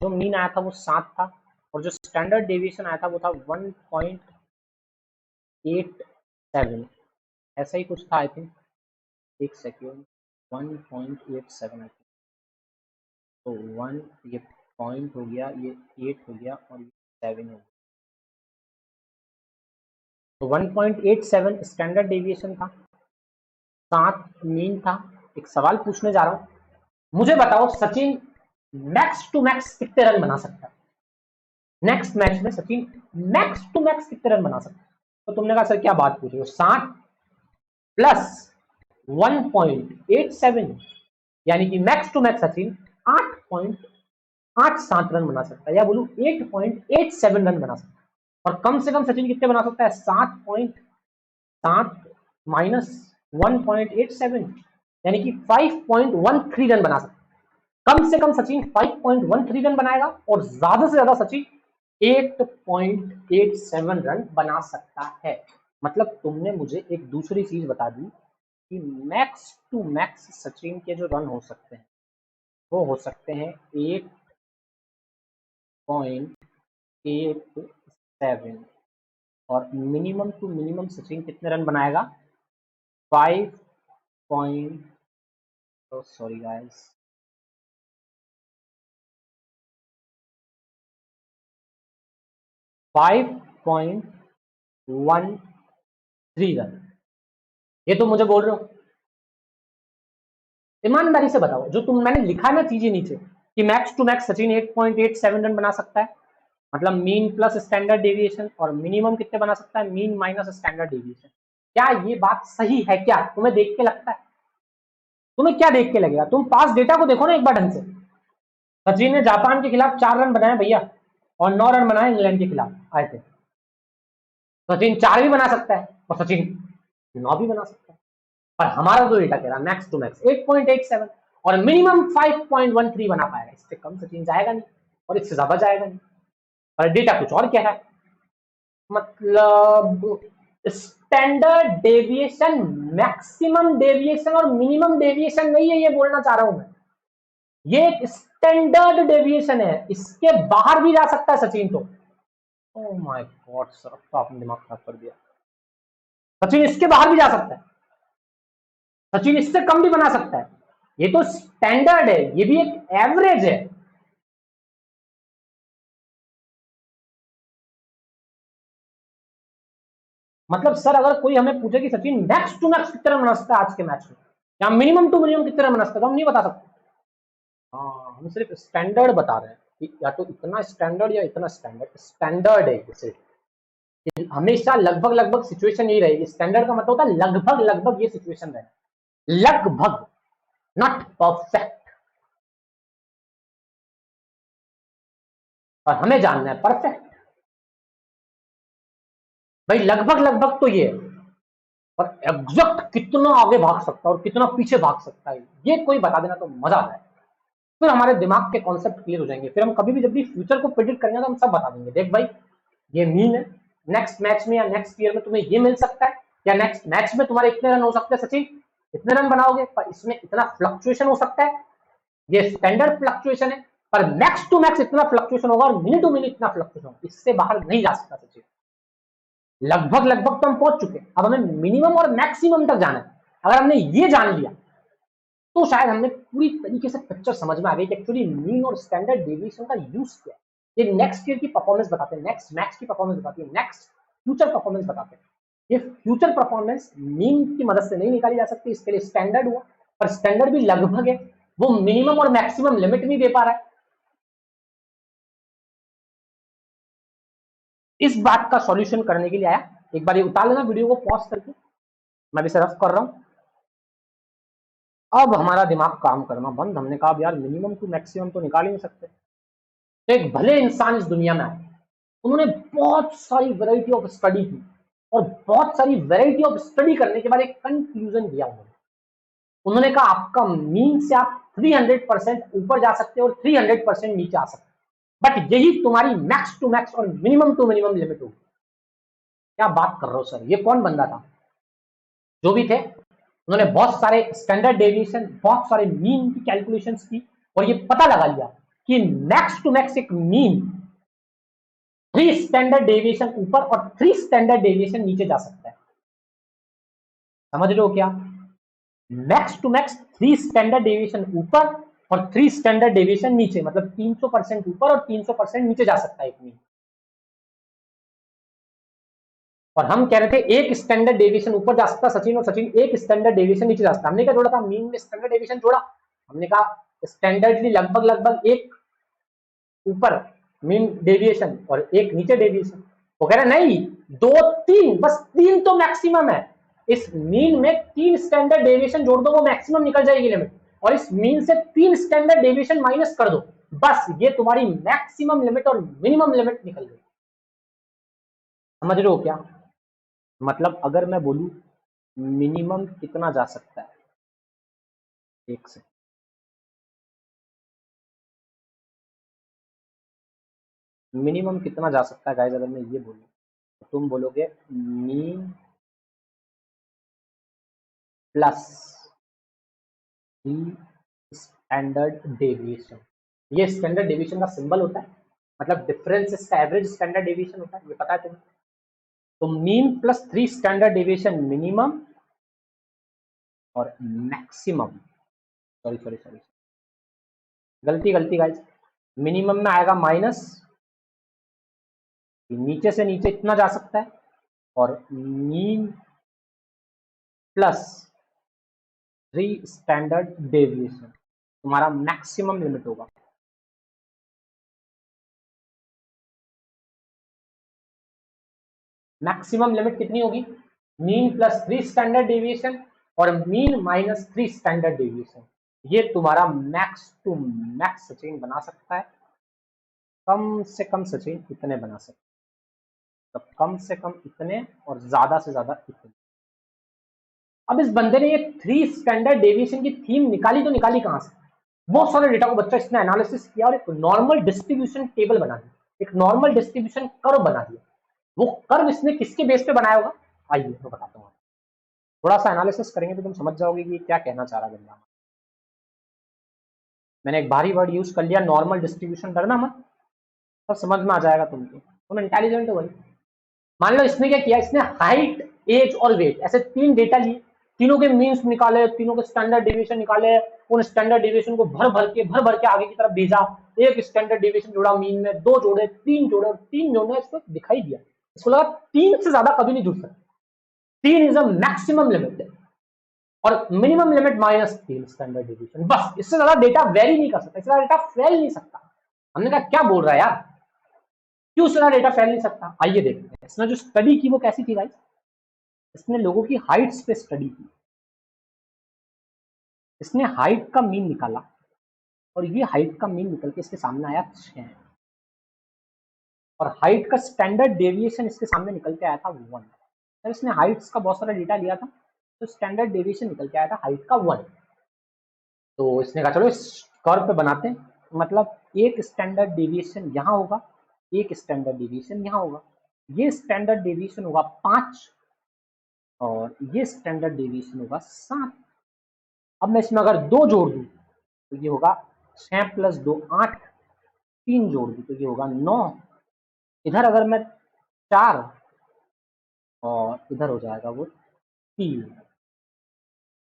A: जो मीन आया था वो 7 था, और जो स्टैंडर्ड डेविएशन आया था वो था 1.87, ऐसा ही कुछ था आई थिंक, एक सेकेंड, 1.87 आई थिंक। तो 1 ये पॉइंट हो गया, ये 8 हो गया और ये 7 हो गया, तो 1.87 स्टैंडर्ड डेविएशन था, 7 मीन था। एक सवाल पूछने जा रहा हूं, मुझे बताओ सचिन मैक्स टू मैक्स कितने रन बना सकता है? नेक्स्ट मैच में सचिन मैक्स टू मैक्स कितने रन बना सकता है? तो तुमने कहा सर क्या बात पूछ रहे हो, 60 प्लस 1.87, यानी कि max to max Sachin 8.87 run बना सकता है, या बोलूं 8.87 रन बना सकता है। और कम से कम सचिन कितने बना सकता है? 7.7 माइनस 1.87, यानी कि 5.13 रन बना सकता है। कम से कम सचिन 5.13 रन बनाएगा और ज्यादा से ज्यादा सचिन 8.87 रन बना सकता है। मतलब तुमने मुझे एक दूसरी चीज बता दी कि मैक्स टू मैक्स सचिन के जो रन हो सकते हैं वो हो सकते हैं 8.87, और मिनिमम टू मिनिमम सचिन कितने रन बनाएगा? 5 पॉइंट, सॉरी गाइस, 5.13 रन। ये तो मुझे बोल रहे हो, ईमानदारी से बताओ, जो तुम मैंने लिखा ना चीजें नीचे कि max to max Sachin 8.87 run बना सकता है, मतलब मीन प्लस स्टैंडर्ड डेविएशन, और मिनिमम कितने बना सकता है? Mean minus standard deviation. क्या ये बात सही है? क्या तुम्हें देख के लगता है? तुम्हें क्या देख के लगेगा? तुम पास डेटा को देखो ना एक बार ढंग से। सचिन ने जापान के खिलाफ 4 रन बनाए भैया, और 9 रन बनाए इंग्लैंड के खिलाफ आए थे। सचिन 4 भी बना सकता है और सचिन 9 भी बना सकता है, पर हमारा तो डेटा कह रहा है मैक्स टू मैक्स 8.87 और मिनिमम 5.13 बना पाएगा। इससे कम सचिन जाएगा नहीं और इससे ज्यादा जाएगा नहीं, पर डेटा कुछ और कह रहा है। मतलब स्टैंडर्ड डेविएशन, मैक्सिमम डेविएशन और मिनिमम डेविएशन नहीं है, ये बोलना चाह रहा हूं मैं। ये एक स्टैंडर्ड डेविएशन है, इसके बाहर भी जा सकता है सचिन। तो ओह माय गॉड सर, अब तो आपने दिमाग खराब कर दिया। सचिन इसके बाहर भी जा सकता है, सचिन इससे कम भी बना सकता है। ये तो स्टैंडर्ड है, ये भी एक एवरेज है। मतलब सर अगर कोई हमें पूछे कि सचिन मैक्स टू मैक्स कितना बना सकता है आज के मैच में, या मिनिमम टू मिनिमम कितना बना सकता है, तो हम नहीं बता सकते। हाँ, हम सिर्फ स्टैंडर्ड बता रहे हैं कि या तो इतना स्टैंडर्ड या इतना स्टैंडर्ड। स्टैंडर्ड है जैसे हमेशा लगभग लगभग सिचुएशन यही रहेगी। स्टैंडर्ड का मतलब होता है लगभग लगभग ये सिचुएशन रहे, लगभग, नॉट परफेक्ट। और हमें जानना है परफेक्ट। भाई लगभग लगभग तो ये है, और एग्जैक्ट कितना आगे भाग सकता है और कितना पीछे भाग सकता है, ये कोई बता देना तो मजा आता है। फिर हमारे दिमाग के कॉन्सेप्ट क्लियर हो जाएंगे। फिर हम कभी भी जब भी फ्यूचर को प्रेडिक्ट करेंगे तो हम सब बता देंगे, देख भाई ये मीन है, नेक्स्ट मैच में या नेक्स्ट ईयर में तुम्हें ये मिल सकता है, या नेक्स्ट मैच में तुम्हारे इतने रन हो सकते हैं सचिन, इतने रन बनाओगे, पर इसमें इतना फ्लक्चुएशन हो सकता है। ये स्टैंडर्ड फ्लक्चुएशन है, पर मैक्स टू मैक्स इतना फ्लक्चुएशन होगा और मिनट टू मिनट इतना फ्लक्चुएशन होगा, इससे बाहर नहीं जा सकता सचिन। लगभग लगभग तो हम पहुंच चुके, अब हमें मिनिमम और मैक्सिमम तक जाना है। अगर हमने ये जान लिया तो शायद हमने पूरी तरीके से पिक्चर समझ में आ गई कि एक्चुअली मीन और स्टैंडर्ड डेविएशन का यूज क्या है। ये नेक्स्ट ईयर की परफॉर्मेंस बताते हैं, नेक्स्ट मैच की परफॉर्मेंस बताती है, नेक्स्ट फ्यूचर परफॉर्मेंस बताते हैं। ये फ्यूचर परफॉर्मेंस मीन की मदद से नहीं निकाली जा सकती, इसके लिए स्टैंडर्ड हुआ, पर स्टैंडर्ड भी लगभग है, वो मिनिमम और मैक्सिमम लिमिट नहीं दे पा रहा है। इस बात का सॉल्यूशन करने के लिए आया। एक बार ये उतार लेना वीडियो को पॉज करके, मैं भी रफ कर रहा हूं। अब हमारा दिमाग काम करना बंद, हमने कहा यार मिनिमम टू मैक्सिमम तो निकाल ही नहीं सकते। तो एक भले इंसान इस दुनिया में आए, उन्होंने बहुत सारी वैरायटी ऑफ स्टडी की, और बहुत सारी वैरायटी ऑफ स्टडी करने के बाद एक कंक्लूजन दिया उन्होंने कहा आपका मीन से आप 300% ऊपर जा सकते हो और 300% नीचे आ सकते हो, बट यही तुम्हारी मैक्स टू मैक्स और मिनिमम टू मिनिमम लिमिट होगी। क्या बात कर रहे हो सर, ये कौन बंदा था? जो भी थे, उन्होंने बहुत सारे स्टैंडर्ड डेविएशन, बहुत सारे मीन की कैलकुलेशंस की, और ये पता लगा लिया कि मैक्स टू मैक्स एक मीन 3 स्टैंडर्ड डेविएशन ऊपर और 3 स्टैंडर्ड डेविएशन नीचे जा सकता है। समझ रहे हो क्या? Max to max 3 standard deviation ऊपर और 3 स्टैंडर्ड डेविएशन नीचे, मतलब 300% ऊपर और 300% नीचे जा सकता है एक मीन। और हम कह रहे थे एक स्टैंडर्ड डेविएशन ऊपर जा सकता सचिन, और सचिन एक स्टैंडर्ड डेविएशन नीचे जा सकता। हमने क्या जोड़ा था? मीन में स्टैंडर्ड डेविएशन जोड़ा। हमने कहा स्टैंडर्डली लगभग लगभग एक ऊपर मीन डेविएशन और एक नीचे डेविएशन। वो कह रहे नहीं, 2 3, बस 3 तो मैक्सिमम है। इस मीन में 3 स्टैंडर्ड डेविएशन जोड़ दो, वो मैक्सिमम निकल जाएगी लिमिट, और इस मीन से 3 स्टैंडर्ड डेविएशन माइनस कर दो, बस ये तुम्हारी मैक्सिमम लिमिट और मिनिमम लिमिट निकल गई। समझ रहे हो क्या? मतलब अगर मैं बोलूं मिनिमम कितना जा सकता है, एक से मिनिमम कितना जा सकता है गाइस, अगर मैं ये बोलूं तो तुम बोलोगे मीन प्लस स्टैंडर्ड डेविएशन। ये स्टैंडर्ड डेविएशन का सिंबल होता है, मतलब डिफरेंस इसका एवरेज स्टैंडर्ड डेविएशन होता है, ये पता है तुम्हें। तो mean plus 3 standard deviation minimum और मैक्सिमम, सॉरी सॉरी सॉरी, गलती गलती गाइस, मिनिमम में आएगा माइनस, नीचे से नीचे इतना जा सकता है, और मीन प्लस 3 स्टैंडर्ड डेविएशन तुम्हारा मैक्सिमम लिमिट होगा। मैक्सिमम लिमिट कितनी होगी? मीन प्लस 3 स्टैंडर्ड डेविएशन और मीन माइनस 3 स्टैंडर्ड डेविएशन, ये तुम्हारा मैक्स टू मैक्स सचिन बना सकता है। कम से कम सचिन इतने बना सकता है, तो कम से कम इतने और ज्यादा से ज्यादा इतने। अब इस बंदे ने ये 3 स्टैंडर्ड डेविएशन की थीम निकाली, तो निकाली कहां से? बहुत सारे डेटा को बच्चा इसने एनालिसिस किया और एक नॉर्मल डिस्ट्रीब्यूशन टेबल बना दिया, एक नॉर्मल डिस्ट्रीब्यूशन कर्व बना दिया। वो कर्व इसने किसके बेस पे बनाया होगा, आइए मैं बताता हूँ। थोड़ा सा एनालिसिस करेंगे तो तुम समझ जाओगे कि क्या कहना चाह रहा बंदा। मैंने एक भारी वर्ड यूज कर लिया, नॉर्मल डिस्ट्रीब्यूशन, डरना मत, सब समझ में आ जाएगा तुमको, तुम इंटेलिजेंट हो भाई। मान लो इसने क्या किया, इसने हाइट, एज और वेट ऐसे 3 डेटा लिए, तीनों के मीन्स निकाले, तीनों के स्टैंडर्ड डेविएशन निकाले, उन स्टैंडर्ड डेविएशन को भर भर के आगे की तरफ भेजा, एक स्टैंडर्ड डेविएशन जोड़ा मीन में, 2 जोड़े, 3 जोड़े और 3 जोड़े इसको दिखाई दिया। इसको लगा 3 से ज्यादा कभी नहीं जुड़ सकते, 3 इज अ मैक्सिमम लिमिट और मिनिमम लिमिट -3 स्टैंडर्ड डेविएशन, बस इससे ज्यादा डेटा वेरी नहीं कर सकता, इससे ज्यादा डेटा फैल नहीं सकता। हमने कहा क्या बोल रहा है यार, क्यों इससे ज्यादा डेटा फैल नहीं सकता। आइए देखते हैं इसने जो स्टडी की वो कैसी थी भाई, इसने लोगों की हाइट्स पे स्टडी की, इसने हाइट का मीन निकाला और ये हाइट का मीन निकल के इसके सामने आया 6 और हाइट का स्टैंडर्ड डेविएशन इसके सामने निकल के आया था 1। जब इसने हाइट्स का बहुत सारा डेटा लिया था तो स्टैंडर्ड डेविएशन निकल के आया था हाइट का 1। तो इसने कहा चलो इस कर्व पे बनाते हैं, मतलब एक स्टैंडर्ड डेविएशन यहाँ होगा, एक स्टैंडर्ड डेविएशन यहाँ होगा, ये स्टैंडर्ड डेविएशन होगा 5 और ये स्टैंडर्ड डेविएशन होगा 7। अब मैं इसमें अगर 2 जोड़ दूं तो ये होगा 6 + 2 8, 3 जोड़ दूं तो ये होगा 9, इधर अगर मैं 4 और इधर हो जाएगा वो 3।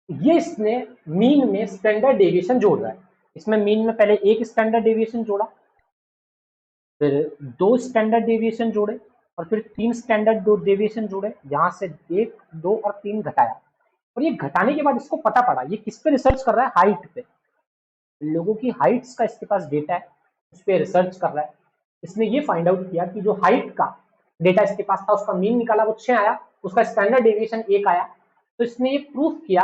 A: ये इसने मीन में स्टैंडर्ड डेविएशन जोड़ रहा है, इसमें मीन में पहले एक स्टैंडर्ड डेविएशन जोड़ा, फिर 2 स्टैंडर्ड डेविएशन जोड़े और फिर 3 स्टैंडर्ड डेविएशन जोड़े, यहाँ से 1 2 और 3 घटाया और ये घटाने के बाद इसको पता पड़ा ये किस पे रिसर्च कर रहा है, हाइट पे, लोगों की हाइट्स का इसके पास डेटा है, उस पर रिसर्च कर रहा है। इसने ये फाइंड आउट किया कि जो हाइट का डेटा इसके पास था उसका मीन निकाला वो 6 आया, उसका स्टैंडर्ड डेविएशन 1 आया। तो इसने ये प्रूफ किया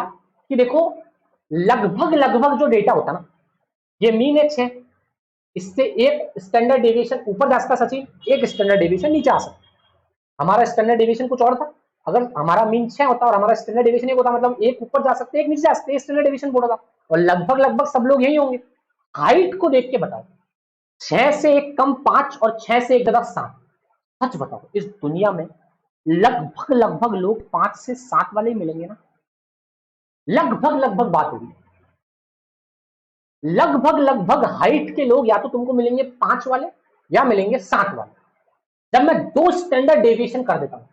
A: कि देखो लगभग लगभग जो डेटा होता ना, ये मीन है 6, इससे एक स्टैंडर्ड डेविएशन ऊपर जा सकता सचिन, एक स्टैंडर्ड डेविएशन नीचे आ सकता। हमारा स्टैंडर्ड डेविएशन कुछ और था, अगर हमारा मीन 6 होता और हमारा स्टैंडर्ड डेविएशन 1 होता, मतलब एक ऊपर जा सकते एक नीचे जा सकते, स्टैंडर्ड डेविएशन बोला था और लगभग लगभग सब लोग यही होंगे। हाइट को देख के बताओ, 6 से 1 कम 5 और 6 से 1 ज्यादा 7, सच बताओ इस दुनिया में लगभग लगभग लोग 5 से 7 वाले ही मिलेंगे ना, लगभग लगभग बात होगी, लगभग लगभग हाइट के लोग या तो तुमको मिलेंगे 5 वाले या मिलेंगे 7 वाले। जब मैं 2 स्टैंडर्ड डेविएशन कर देता हूं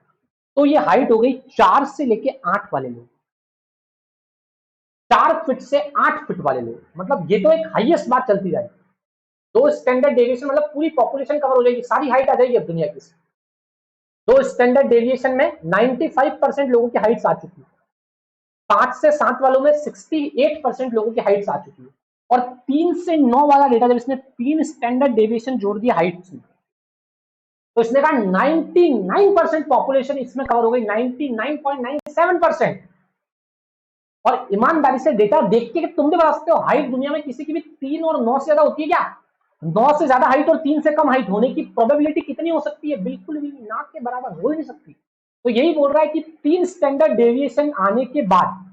A: तो ये हाइट हो गई 4 से लेके 8 वाले लोग, 4 फीट से 8 फीट वाले लोग, मतलब ये तो एक हाईएस्ट बात चलती जाएगी। 2 स्टैंडर्ड डेविएशन मतलब पूरी पॉपुलेशन कवर हो जाएगी, सारी हाइट आ जाएगी अब दुनिया की। 2 स्टैंडर्ड डेविएशन में 95% लोगों की हाइट्स आ चुकी है, 5 से 7 वालों में 68% लोगों की हाइट्स आ चुकी है और 3 से 9 वाला डेटा जब इसने 3 स्टैंडर्ड डेविएशन जोड़ दिया हाइट्स में तो इसने कहा 99% पॉपुलेशन इसमें कवर हो गई, 99.97%। और ईमानदारी से डेटा देख के तुम भी बता सकते हो हाइट दुनिया में किसी की भी 3 और 9 से ज्यादा होती है क्या, 9 से ज्यादा हाइट और 3 से कम हाइट होने की प्रोबेबिलिटी कितनी हो सकती है, बिल्कुल भी ना के बराबर हो ही नहीं सकती। तो यही बोल रहा है कि 3 स्टैंडर्ड डेविएशन आने के बाद,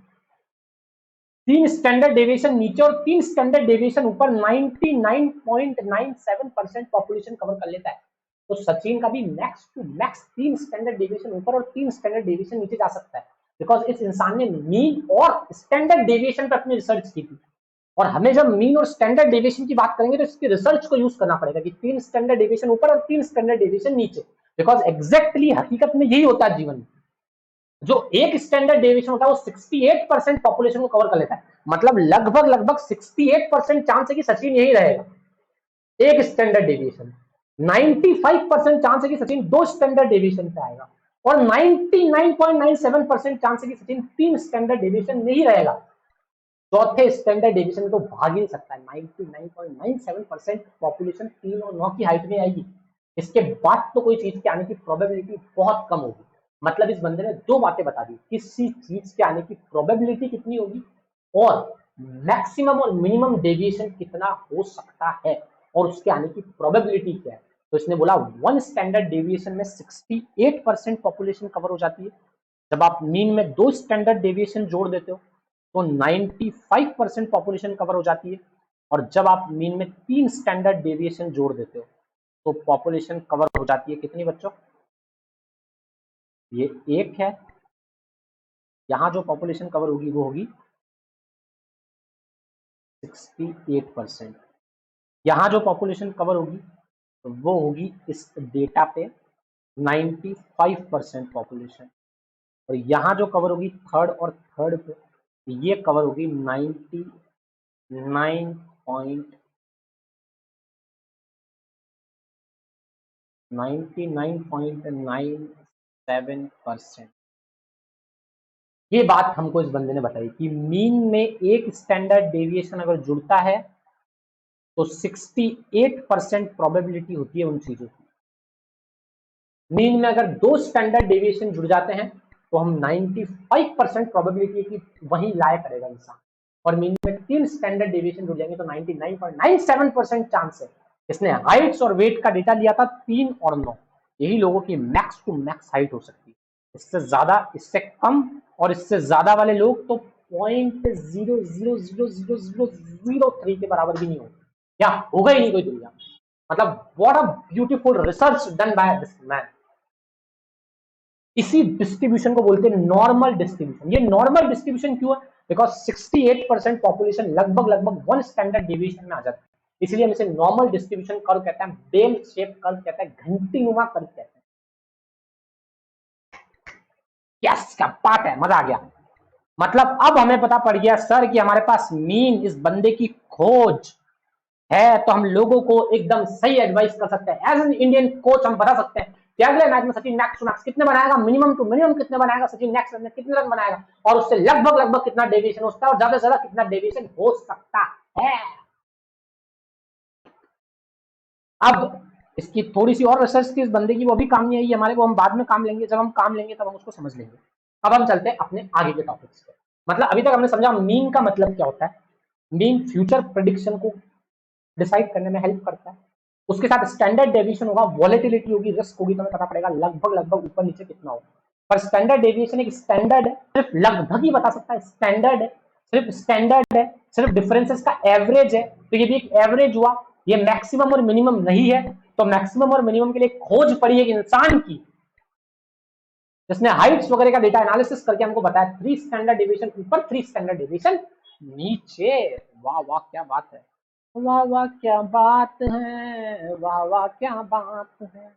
A: 3 स्टैंडर्ड डेविएशन नीचे और 3 स्टैंडर्ड डेविएशन ऊपर 99.97% पॉपुलेशन कवर कर लेता है। तो सचिन का भी max to max 3 standard deviation ऊपर और 3 स्टैंडर्ड डेविएशन नीचे जा सकता है, बिकॉज इस इंसान ने मीन और स्टैंडर्ड डेविएशन पर अपनी रिसर्च की थी। और हमें जब मीन और स्टैंडर्ड डेविएशन की बात करेंगे तो इसकी रिसर्च को यूज करना पड़ेगा कि 3 स्टैंडर्ड डेविएशन ऊपर और 3 स्टैंडर्ड डेविएशन नीचे, बिकॉज एग्जैक्टली हकीकत में यही होता है जीवन में। जो एक स्टैंडर्ड डेविएशन होता है वो 68% पॉपुलेशन को कवर कर लेता है, मतलब लगभग लगभग 68% चांस है कि सचिन यही रहेगा एक स्टैंडर्ड डेविएशन, 95% चांस है कि सचिन 2 स्टैंडर्ड डेविएशन पे आएगा और 99.97% चांस है कि सचिन 3 स्टैंडर्ड डेविएशन में ही रहेगा, चौथे स्टैंडर्ड डेविएशन में तो भाग ही नहीं सकता है। 99.97% पॉपुलेशन 3 और 9 की हाइट में आएगी, इसके बाद तो कोई चीज के आने की प्रोबेबिलिटी बहुत कम होगी। मतलब इस बंदे ने 2 बातें बता दी, किसी चीज के आने की प्रोबेबिलिटी कितनी होगी और मैक्सिमम और मिनिमम डेविएशन कितना हो सकता है और उसके आने की प्रोबेबिलिटी क्या है। तो इसने बोला 1 स्टैंडर्ड डेविएशन में 68% पॉपुलेशन कवर हो जाती है, जब आप मीन में 2 स्टैंडर्ड डेविएशन जोड़ देते हो तो 95% पॉपुलेशन कवर हो जाती है और जब आप मीन में 3 स्टैंडर्ड डेविएशन जोड़ देते हो तो पॉपुलेशन कवर हो जाती है कितनी बच्चों, ये 1 है, यहां जो पॉपुलेशन कवर होगी वो होगी 68%, यहां जो पॉपुलेशन कवर होगी तो वो होगी इस डेटा पे 95% पॉपुलेशन, और यहाँ जो कवर होगी थर्ड और थर्ड पे, ये कवर होगी 99.97%। ये बात हमको इस बंदे ने बताई कि मीन में एक स्टैंडर्ड डेविएशन अगर जुड़ता है तो 68% प्रोबेबिलिटी होती है उन चीजों की। मीन में अगर 2 स्टैंडर्ड डेविएशन जुड़ जाते हैं तो हम 95% प्रोबेबिलिटी है कि वही लाया करेगा इंसान, और मीन में 3 स्टैंडर्ड डेविएशन जुड़ जाएंगे तो 99.97% चांस है। इसने हाइट्स और वेट का डेटा लिया था 3 और 9, यही लोगों की मैक्स टू मैक्स हाइट हो सकती है। इससे ज्यादा, इससे कम और इससे ज्यादा वाले लोग तो 0.0000003 के बराबर भी नहीं होगा, या होगा ही नहीं कोई दुनिया। मतलब what a beautiful research done by this man. इसी डिस्ट्रीब्यूशन को बोलते हैं नॉर्मल डिस्ट्रीब्यूशन। ये नॉर्मल डिस्ट्रीब्यूशन क्यों है? बिकॉज 68% पॉपुलेशन लगभग 1 स्टैंडर्ड डेविएशन में आ जाती है, इसलिए हम इसे नॉर्मल डिस्ट्रीब्यूशन कर्व कहते हैं, बेल शेप कर्व कहते हैं, घंटीनुमा कर्व कहते हैं। यस, क्या बात है, मजा आ गया। मतलब अब हमें पता पड़ गया सर कि हमारे पास मीन इस बंदे की खोज है, तो हम लोगों को एकदम सही एडवाइस कर सकते हैं। एज एन इंडियन कोच हम बता सकते हैं कि अगले मैच में सचिन मैक्स टू मैक्स कितने बनाएगा, मिनिमम टू मिनिमम कितने बनाएगा सचिन, नेक्स्ट में कितने रन बनाएगा, और उससे लगभग कितना डेविएशन होता है, और ज्यादा से ज्यादा कितना डेविएशन हो सकता है। अब इसकी थोड़ी सी और रिसर्च थी इस बंदे की, वो भी काम नहीं आई हमारे, वो हम बाद में काम लेंगे, जब हम काम लेंगे तब हम उसको समझ लेंगे। अब हम चलते हैं अपने आगे के टॉपिक्स पे। मतलब अभी तक हमने समझा मीन का मतलब क्या होता है। मीन फ्यूचर प्रेडिक्शन को डिसाइड करने में हेल्प करता है, उसके साथ स्टैंडर्ड डेविएशन होगा, वॉलेटिलिटी होगी, रिस्क होगी, तो हमें पता पड़ेगा लगभग ऊपर नीचे कितना होगा। पर स्टैंडर्ड डेविएशन एक स्टैंडर्ड है, सिर्फ लगभग ही बता सकता है, स्टैंडर्ड है, सिर्फ स्टैंडर्ड है, सिर्फ डिफरेंसेस का एवरेज है, तो ये भी एक एवरेज हुआ, ये मैक्सिमम और मिनिमम नहीं है। तो मैक्सिमम और मिनिमम के लिए खोज पड़ी एक इंसान की, जिसने हाइट्स वगैरह का डेटा एनालिसिस करके हमको बताया 3 स्टैंडर्ड डेविएशन ऊपर, 3 स्टैंडर्ड डेविएशन नीचे। वाह वाह क्या बात है, वाह वाह क्या बात है, वाह वाह क्या बात है।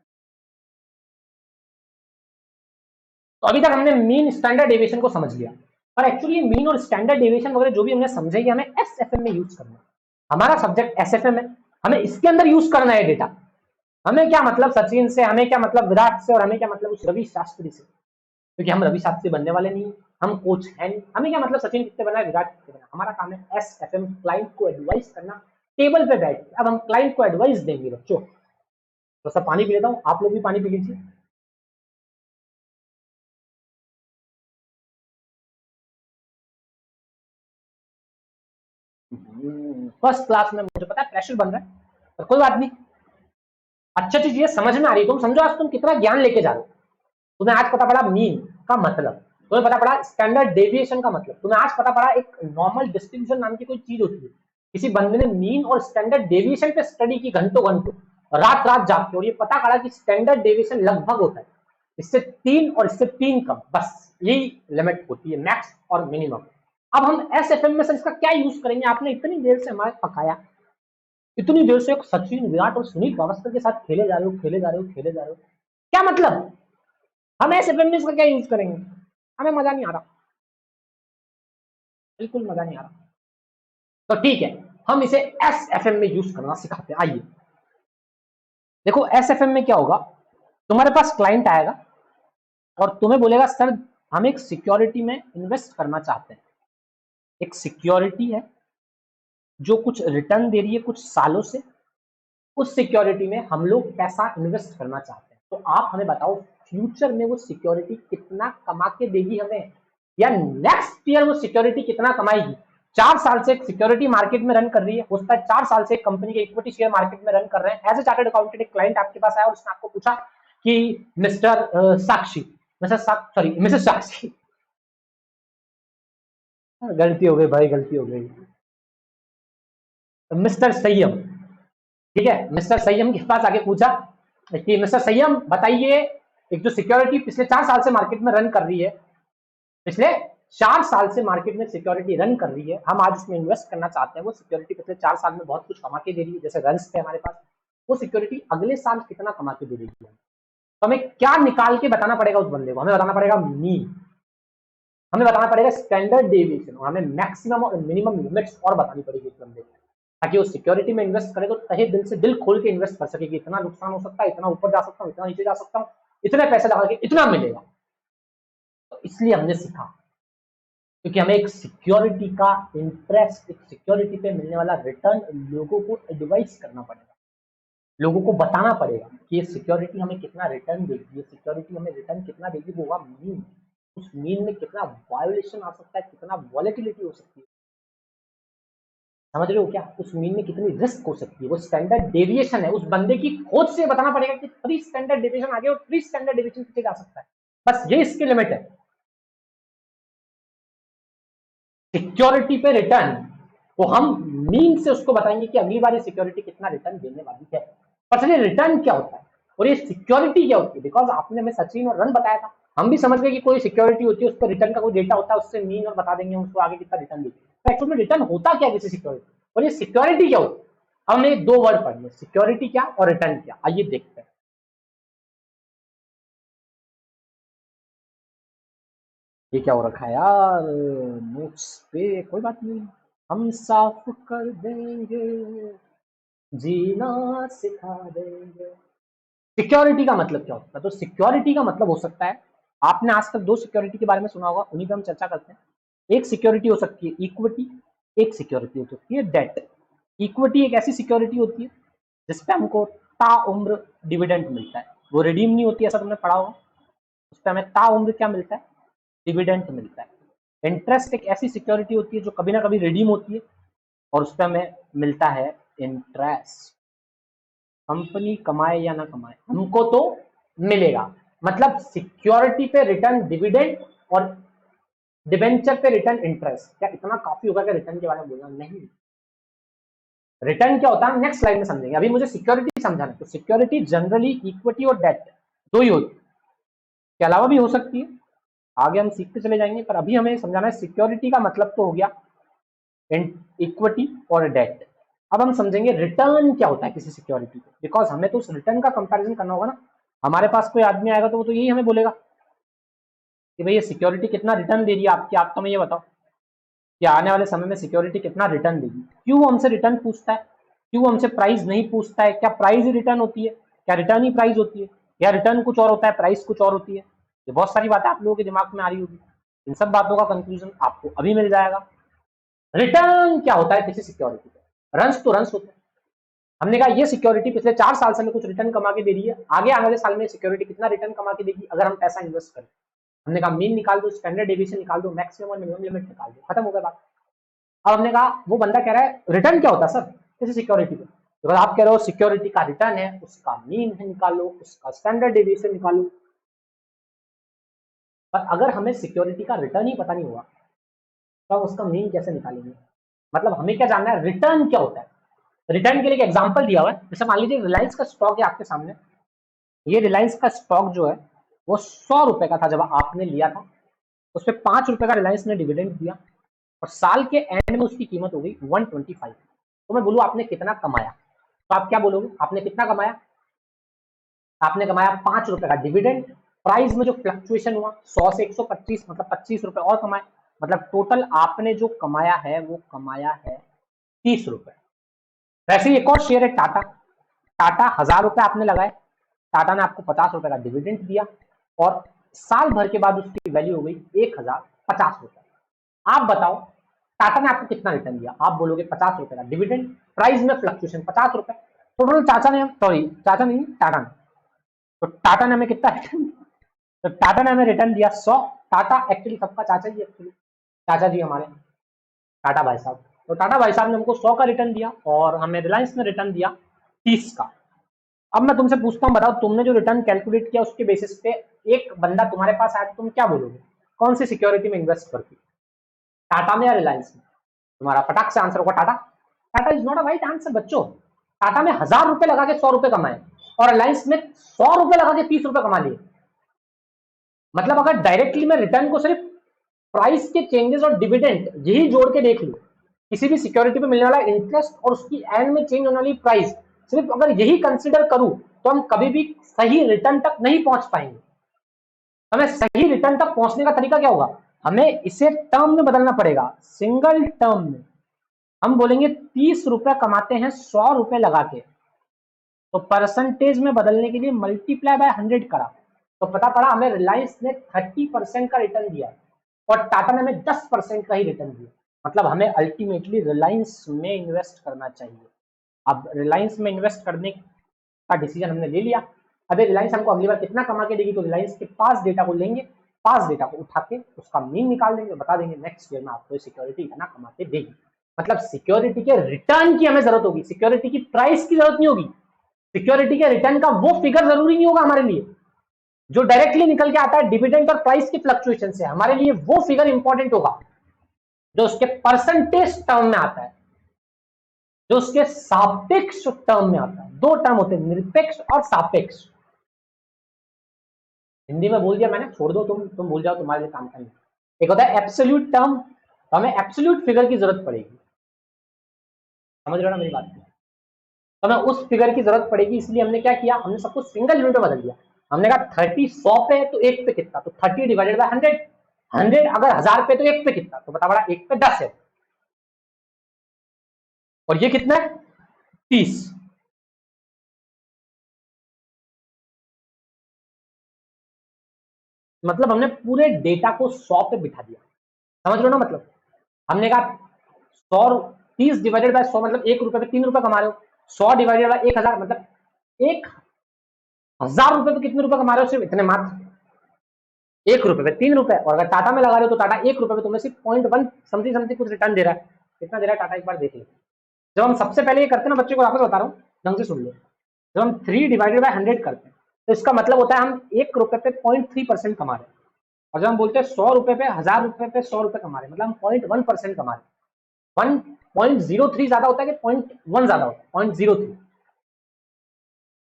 A: तो अभी तक हमने मीन स्टैंडर्ड डेविएशन को समझ लिया, पर एक्चुअली मीन और स्टैंडर्ड डेविएशन वगैरह जो भी हमने समझे कि हमें एसएफएम में यूज करना है। हमारा सब्जेक्ट एसएफएम है, हमें इसके अंदर यूज करना है डेटा। हमें क्या मतलब सचिन से, हमें क्या मतलब विराट से, और हमें क्या मतलब उस रवि शास्त्री से, क्योंकि हम रवि शास्त्री बनने वाले नहीं, हम कोच हैं नहीं। हमें क्या मतलब सचिन कितने बना है, विराट कितने बना। हमारा काम है एसएफएम, क्लाइंट को एडवाइस करना, टेबल पे बैठ के। अब हम क्लाइंट को एडवाइस देंगे बच्चों। तो सब पानी पी लेता हूँ, आप लोग भी पानी पी लीजिए। फर्स्ट क्लास में, मुझे पता है प्रेशर बन रहा है, पर कोई बात नहीं। अच्छा चीज ये समझ में आ रही है, तुम समझो आज तुम कितना ज्ञान लेके जा रहे हो। तुम्हें आज पता पड़ा मीन का मतलब, तुम्हें पता पड़ा स्टैंडर्ड डेविएशन का मतलब, तुम्हें आज पता पड़ा एक नॉर्मल डिस्ट्रीब्यूशन नाम की कोई चीज होती है। किसी बंदे ने मीन और स्टैंडर्ड डेविएशन पे स्टडी की घंटों घंटों, रात रात जाग के, और ये पता पड़ा कि स्टैंडर्ड डेविएशन लगभग होता है इससे 3 और इससे 3 कम, बस यही लिमिट होती है, मैक्स और मिनिमम। अब हम एसएफएम में सर इसका क्या यूज करेंगे? आपने इतनी देर से हमारे पकाया, इतनी देर से एक सचिन, विराट और सुनील गावस्कर के साथ खेले जा रहे हो, खेले जा रहे हो, खेले जा रहे हो, क्या मतलब? हम एसएफएम में इसका क्या यूज करेंगे? हमें मजा नहीं आ रहा, बिल्कुल मजा नहीं आ रहा। तो ठीक है, हम इसे एसएफएम में यूज करना सिखाते हैं। आइए देखो, एसएफएम में क्या होगा, तुम्हारे पास क्लाइंट आएगा और तुम्हें बोलेगा सर हम एक सिक्योरिटी में इन्वेस्ट करना चाहते हैं। एक सिक्योरिटी है जो कुछ रिटर्न दे रही है कुछ सालों से, उस सिक्योरिटी में हम लोग पैसा इन्वेस्ट करना चाहते हैं। तो आप हमें बताओ फ्यूचर में वो सिक्योरिटी कितना कमा के देगी हमें, या नेक्स्ट ईयर वो सिक्योरिटी कितना कमाएगी। 4 साल से एक सिक्योरिटी मार्केट में रन कर रही है, हो सकता है 4 साल से एक कंपनी के इक्विटी शेयर मार्केट में रन कर रहे हैं। एज ए चार्टर्ड अकाउंटेंट एक क्लाइंट आपके पास आया और उसने आपको पूछा कि मिस्टर साक्षी, सॉरी मिसेस साक्षी, गलती हो गई भाई, गलती हो गई, मिस्टर संयम, ठीक है, मिस्टर संयम के पास आके पूछा कि मिस्टर संयम बताइए एक जो सिक्योरिटी पिछले 4 साल से मार्केट में रन कर रही है, पिछले 4 साल से मार्केट में सिक्योरिटी रन कर रही है, हम आज उसमें इन्वेस्ट करना चाहते हैं। वो सिक्योरिटी पिछले 4 साल में बहुत कुछ कमा के दे रही है, जैसे रन्स थे हमारे पास, वो सिक्योरिटी अगले साल कितना कमा के दे रही है। तो हमें क्या निकाल के बताना पड़ेगा उस बंदे को, हमें बताना पड़ेगा मीन, हमें बताना पड़ेगा स्टैंडर्ड डेविएशन, और हमें मैक्सिमम और मिनिमम लिमिट्स और बतानी पड़ेगी उस बंदे को, ताकि वो सिक्योरिटी में इन्वेस्ट करे तो तहे दिल से, दिल खोल के इन्वेस्ट कर सके कि इतना नुकसान हो सकता है, इतना ऊपर जा सकता हूँ, इतना नीचे जा सकता हूँ, इतने पैसे लगा के इतना मिलेगा। तो इसलिए हमने सीखा, क्योंकि हमें एक सिक्योरिटी का इंटरेस्ट, एक सिक्योरिटी पे मिलने वाला रिटर्न लोगों को एडवाइस करना पड़ेगा, लोगों को बताना पड़ेगा कि ये सिक्योरिटी हमें कितना रिटर्न देगी, ये सिक्योरिटी हमें रिटर्न कितना देगी, वो होगा मीन। उस मीन में कितना वायोलेशन आ सकता है, कितना वॉलेटिलिटी हो सकती है, समझ रहे हो क्या? उस मीन में कितनी रिस्क हो सकती है, वो स्टैंडर्ड डेविएशन है। उस बंदे की खोज से बताना पड़ेगा कि 3 स्टैंडर्ड डेविएशन आगे और 3 स्टैंडर्ड डेविएशन पीछे जा सकता है, बस ये इसकी लिमिट है। सिक्योरिटी पे रिटर्न वो हम मीन से उसको बताएंगे कि अगली बार ये सिक्योरिटी कितना रिटर्न देने वाली है। पर चलिए रिटर्न क्या होता है और ये सिक्योरिटी क्या होती है, बिकॉज आपने हमें सचिन और रन बताया था, हम भी समझ गए कि कोई सिक्योरिटी होती है, उस पर रिटर्न का कोई डेटा होता है, उससे मीन और बता देंगे उसको आगे कितना रिटर्न देगी। तो एक्चुअल में रिटर्न होता क्या किसी सिक्योरिटी, और ये सिक्योरिटी क्या होती है। हमने 2 वर्ड पढ़े, सिक्योरिटी क्या और रिटर्न क्या, आइए देखते हैं। ये क्या हो रखा है यार नोट्स पे, कोई बात नहीं, हम साफ कर देंगे, जीना सिखा देंगे। सिक्योरिटी का मतलब क्या होता है, तो सिक्योरिटी का मतलब हो सकता है, आपने आज तक 2 सिक्योरिटी के बारे में सुना होगा, उन्हीं पे हम चर्चा करते हैं। एक सिक्योरिटी हो सकती है इक्विटी, एक सिक्योरिटी हो सकती है डेट। इक्विटी एक ऐसी सिक्योरिटी होती है जिसपे हमको ताउम्र डिविडेंड मिलता है, वो रिडीम नहीं होती, ऐसा तुमने पढ़ा होगा। उस पर हमें ताउम्र क्या मिलता है, डिविडेंड मिलता है। इंटरेस्ट एक ऐसी सिक्योरिटी होती है जो कभी ना कभी रिडीम होती है और उस पर हमें मिलता है इंटरेस्ट। कंपनी कमाए या ना कमाए हमको तो मिलेगा, मतलब सिक्योरिटी पे रिटर्न डिविडेंड और डिवेंचर पे रिटर्न इंटरेस्ट। क्या इतना काफी होगा क्या रिटर्न के बारे में बोलना? नहीं, रिटर्न क्या होता है नेक्स्ट स्लाइड में समझेंगे, अभी मुझे सिक्योरिटी समझाना। तो सिक्योरिटी जनरली इक्विटी और डेट 2 ही होती है, के अलावा भी हो सकती है, आगे हम सीखते चले जाएंगे, पर अभी हमें समझाना है सिक्योरिटी का मतलब तो हो गया इक्विटी और डेट। अब हम समझेंगे रिटर्न क्या होता है किसी सिक्योरिटी को, बिकॉज हमें तो उस रिटर्न का कंपैरिजन करना होगा ना। हमारे पास कोई आदमी आएगा तो वो तो यही हमें बोलेगा कि भाई ये सिक्योरिटी कितना रिटर्न दे रही है आपकी, आप तो हमें ये बताओ कि आने वाले समय में सिक्योरिटी कितना रिटर्न देगी। क्यों हमसे रिटर्न पूछता है, क्यों हमसे प्राइस नहीं पूछता है? क्या प्राइस ही रिटर्न होती है, क्या रिटर्न ही प्राइस होती है, या रिटर्न कुछ और होता है प्राइस कुछ और होती है? ये बहुत सारी बातें आप लोगों के दिमाग में आ रही होगी, इन सब बातों का कंक्लूजन आपको अभी मिल जाएगा। रिटर्न क्या होता है किसी सिक्योरिटी पे? रंस तो रंस होते हैं। हमने कहा ये सिक्योरिटी पिछले 4 साल से हमें कुछ रिटर्न कमा के दे रही है, आगे आने वाले साल में सिक्योरिटी कितना रिटर्न कमा के देगी अगर हम पैसा इन्वेस्ट करें। हमने कहा मीन निकाल दो, स्टैंडर्ड डेविएशन निकाल दो, मैक्सिमम और मिनिमम लिमिट निकाल दो, खत्म हो गया बात। अब हमने कहा, वो बंदा कह रहा है रिटर्न क्या होता है सर किसी सिक्योरिटी पे, तो आप कह रहे हो सिक्योरिटी का रिटर्न है, उसका मीन है निकालो, उसका स्टैंडर्ड डेविएशन निकालो। पर अगर हमें सिक्योरिटी का रिटर्न ही पता नहीं हुआ तो हम उसका मीन कैसे निकालेंगे? मतलब हमें क्या जानना है रिटर्न क्या होता है। रिटर्न के लिए एक एग्जांपल दिया हुआ है, जैसे मान लीजिए रिलायंस का स्टॉक है आपके सामने, ये रिलायंस का स्टॉक जो है वो 100 रुपए का था जब आपने लिया था, उस पर 5 रुपए का रिलायंस ने डिविडेंड दिया और साल के एंड में उसकी कीमत हो गई 125। तो मैं बोलूँ आपने कितना कमाया, तो आप क्या बोलोगे आपने कितना कमाया? आपने कमाया 5 रुपए का डिविडेंड, प्राइस में जो फ्लक्चुएशन हुआ 100 से 125 मतलब 25 रुपए और कमाए, मतलब टोटल आपने जो कमाया है वो कमाया है 30 रुपए। वैसे ही एक और शेयर है टाटा, टाटा 1000 रुपए आपने लगाए, टाटा ने आपको 50 रुपए का डिविडेंड दिया और साल भर के बाद उसकी वैल्यू हो गई 1050 रुपए। आप बताओ टाटा ने आपको कितना रिटर्न दिया? आप बोलोगे 50 रुपए का डिविडेंड, प्राइस में फ्लक्चुएशन 50 रुपए, टोटल चाचा ने, सॉरी चाचा नहीं टाटा ने, तो टाटा ने हमें कितना रिटर्न, तो टाटा ने हमें रिटर्न दिया 100। टाटा एक्चुअली सबका चाचा ही, एक्चुअली चाचा जी हमारे टाटा भाई साहब, तो टाटा भाई साहब ने हमको 100 का रिटर्न दिया और हमें रिलायंस ने रिटर्न दिया 30 का। अब मैं तुमसे पूछता हूँ, बताओ तुमने जो रिटर्न कैलकुलेट किया उसके बेसिस पे एक बंदा तुम्हारे पास आया तो तुम क्या बोलोगे? कौन सी सिक्योरिटी में इन्वेस्ट करती, टाटा में या रिलायंस में? तुम्हारा फटाक से आंसर होगा Tata. Tata is not a right answer बच्चों। टाटा में 1000 रुपए लगा के 100 रुपए कमाए और रिलायंस में 100 रुपए लगा के 30 रुपए कमा लिए। मतलब अगर डायरेक्टली मैं रिटर्न को सिर्फ प्राइस के चेंजेस और डिविडेंड यही जोड़ के देख लूं, किसी भी सिक्योरिटी पे मिलने वाला इंटरेस्ट और उसकी एंड में चेंज होने वाली प्राइस, सिर्फ अगर यही कंसिडर करूं तो हम कभी भी सही रिटर्न तक नहीं पहुंच पाएंगे। हमें सही रिटर्न तक पहुंचने का तरीका क्या होगा, हमें इसे टर्म में बदलना पड़ेगा। सिंगल टर्म में हम बोलेंगे 30 रुपए कमाते हैं 100 रुपए लगा के, तो परसेंटेज में बदलने के लिए मल्टीप्लाई बाय 100 करा, तो पता पड़ा हमें रिलायंस ने 30% का रिटर्न दिया और टाटा ने हमें 10% का ही रिटर्न दिया। मतलब हमें अल्टीमेटली रिलायंस में इन्वेस्ट करना चाहिए। अब रिलायंस में इन्वेस्ट करने का डिसीजन हमने ले लिया। अबे रिलायंस हमको अगली बार कितना कमा के देगी, तो रिलायंस के पास डेटा को लेंगे, पास डेटा को उठा के उसका मीन निकाल देंगे, बता देंगे नेक्स्ट ईयर में आपको सिक्योरिटी इतना कमा के देगी। मतलब सिक्योरिटी के रिटर्न की हमें जरूरत होगी, सिक्योरिटी की प्राइस की जरूरत नहीं होगी। सिक्योरिटी के रिटर्न का वो फिगर जरूरी नहीं होगा हमारे लिए जो डायरेक्टली निकल के आता है डिविडेंड और प्राइस की फ्लक्चुएशन से। हमारे लिए वो फिगर इंपॉर्टेंट होगा जो उसके परसेंटेज टर्म में आता है, जो उसके सापेक्ष टर्म में आता है। दो टर्म होते हैं, निरपेक्ष और सापेक्ष। हिंदी में बोल दिया मैंने, छोड़ दो, तुम भूल जाओ, तुम्हारे लिए काम का नहीं। एक होता है एब्सोल्यूट टर्म, तो हमें एब्सोल्यूट फिगर की जरूरत पड़ेगी, समझ रहे हो ना मेरी बात। तो हमें उस फिगर की जरूरत पड़ेगी, इसलिए हमने क्या किया, हमने सब कुछ सिंगल यूनिट में बदल दिया। हमने कहा 30 100 पे तो एक पे कितना, तो 30 डिवाइडेड बाय 100, 100 अगर 1000 पे तो एक पे कितना, तो बता बड़ा एक पे 10 है, और ये कितना है 30। मतलब हमने पूरे डेटा को 100 पे बिठा दिया, समझ लो ना। मतलब हमने कहा 100, 30 डिवाइडेड बाय 100 मतलब 1 रुपए पे 3 रुपए कमा रहे हो, 100 डिवाइडेड बाय 1000 मतलब 1000 रुपए पे कितने रुपए कमा रहे हो, सिर्फ इतने मात्र 1 रुपए पे 3 रुपए। और अगर टाटा में लगा रहे हो तो टाटा 1 रुपए पे तुम्हें सिर्फ 0.1 समथिंग समथिंग कुछ रिटर्न दे रहा है। कितना दे रहा है टाटा, एक बार देख लो। जब हम सबसे पहले ये करते हैं ना, बच्चों को वापस बता रहा हूँ, ढंग से सुन लो। जब हम 3 डिवाइडेड बाय 100 करते हैं तो इसका मतलब होता है हम 1 रुपए पे 0.3% कमा रहे हैं। और जब हम बोलते हैं 100 रुपए पे 1000 रुपए पे 100 रुपए कमा रहे हैं, मतलब हम 0.1% कमा रहे हैं। 1.03 ज्यादा होता है कि 0.1 ज्यादा होता है, 0.03।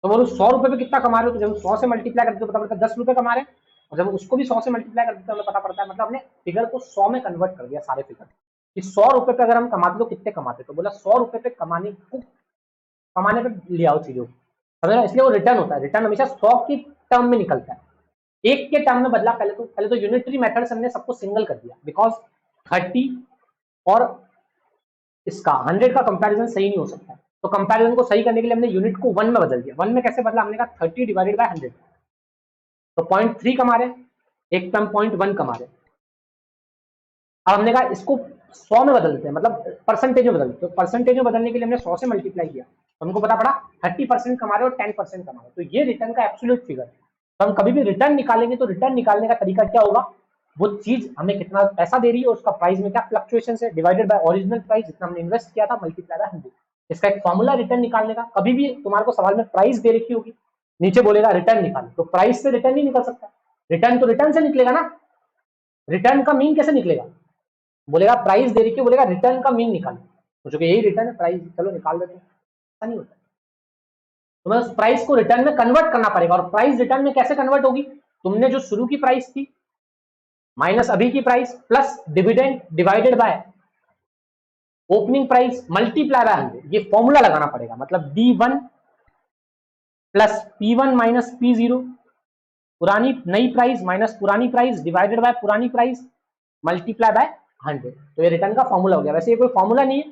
A: तो बोलो 100 रुपए पे कितना कमा रहे हो, तो जब 100 से मल्टीप्लाई करते हो पता पड़ता है 10 रुपए कमा रहे हैं, और जब उसको भी 100 से मल्टीप्लाई करते हैं पता पड़ता है, मतलब हमने फिगर को 100 में कन्वर्ट कर दिया सारे फिगर कि 100 रुपए पे अगर हम कमाते तो कितने कमाते, तो बोला 100 रुपए पे कमाने पे ले आओ चीजों, समझ, इसलिए वो रिटर्न होता है। रिटर्न हमेशा 100 की टर्म में निकलता है, एक के टर्म में बदला। पहले तो यूनिटरी मेथड से हमने सबको सिंगल कर दिया, बिकॉज 30 और इसका 100 का कंपैरिजन सही नहीं हो सकता है। तो कंपैरिजन को सही करने के लिए हमने यूनिट को 1 में बदल दिया। 1 में कैसे बदला, हमने कहा 30 डिवाइडेड बाय 100, तो 0.3 कमा रहे, एक पे हम 0.1 कमा रहे। अब हमने कहा इसको 100 में बदलते हैं, मतलब परसेंटेज में बदलते, तो परसेंटेज में बदलने के लिए हमने 100 से मल्टीप्लाई किया, तो हमको पता पड़ा 30% कमा रहे और 10% कमा रहे, तो ये रिटर्न का एब्सोल्यूट फिगर। तो हम कभी भी रिटर्न निकालेंगे तो रिटर्न निकालने का तरीका क्या होगा, वो चीज हमें कितना पैसा दे रही है, उसका प्राइस में क्या फ्लक्चुएशन है, डिवाइडेड बाय ओरिजिनल प्राइस जितना हमने इन्वेस्ट किया था, मल्टीप्लाई बाय 100। इसका एक फॉर्मूला रिटर्न निकालने का। कभी भी तुम्हारे को सवाल में प्राइस दे रखी होगी, नीचे बोलेगा रिटर्न निकाल, तो प्राइस से रिटर्न नहीं निकल सकता, रिटर्न तो रिटर्न से निकलेगा ना। रिटर्न का मीन कैसे निकलेगा, बोलेगा प्राइस दे रखी है, बोलेगा रिटर्न का मीन निकाल, सोचो कि यही रिटर्न है, प्राइस चलो निकाल देते हैं, ऐसा नहीं होता। तुम्हें उस प्राइस को रिटर्न में कन्वर्ट करना पड़ेगा, और प्राइस रिटर्न में कैसे कन्वर्ट होगी, तुमने जो शुरू की प्राइस थी माइनस अभी की price plus dividend divided by opening price multiply by 100, ये फॉर्मूला लगाना पड़ेगा। मतलब D1 plus P1 minus P0, पुरानी नई प्राइस माइनस पुरानी प्राइस डिवाइडेड बाय पुरानी प्राइस मल्टीप्लाई बाय 100, तो ये रिटर्न का फॉर्मूला हो गया। वैसे ये कोई फॉर्मूला नहीं है,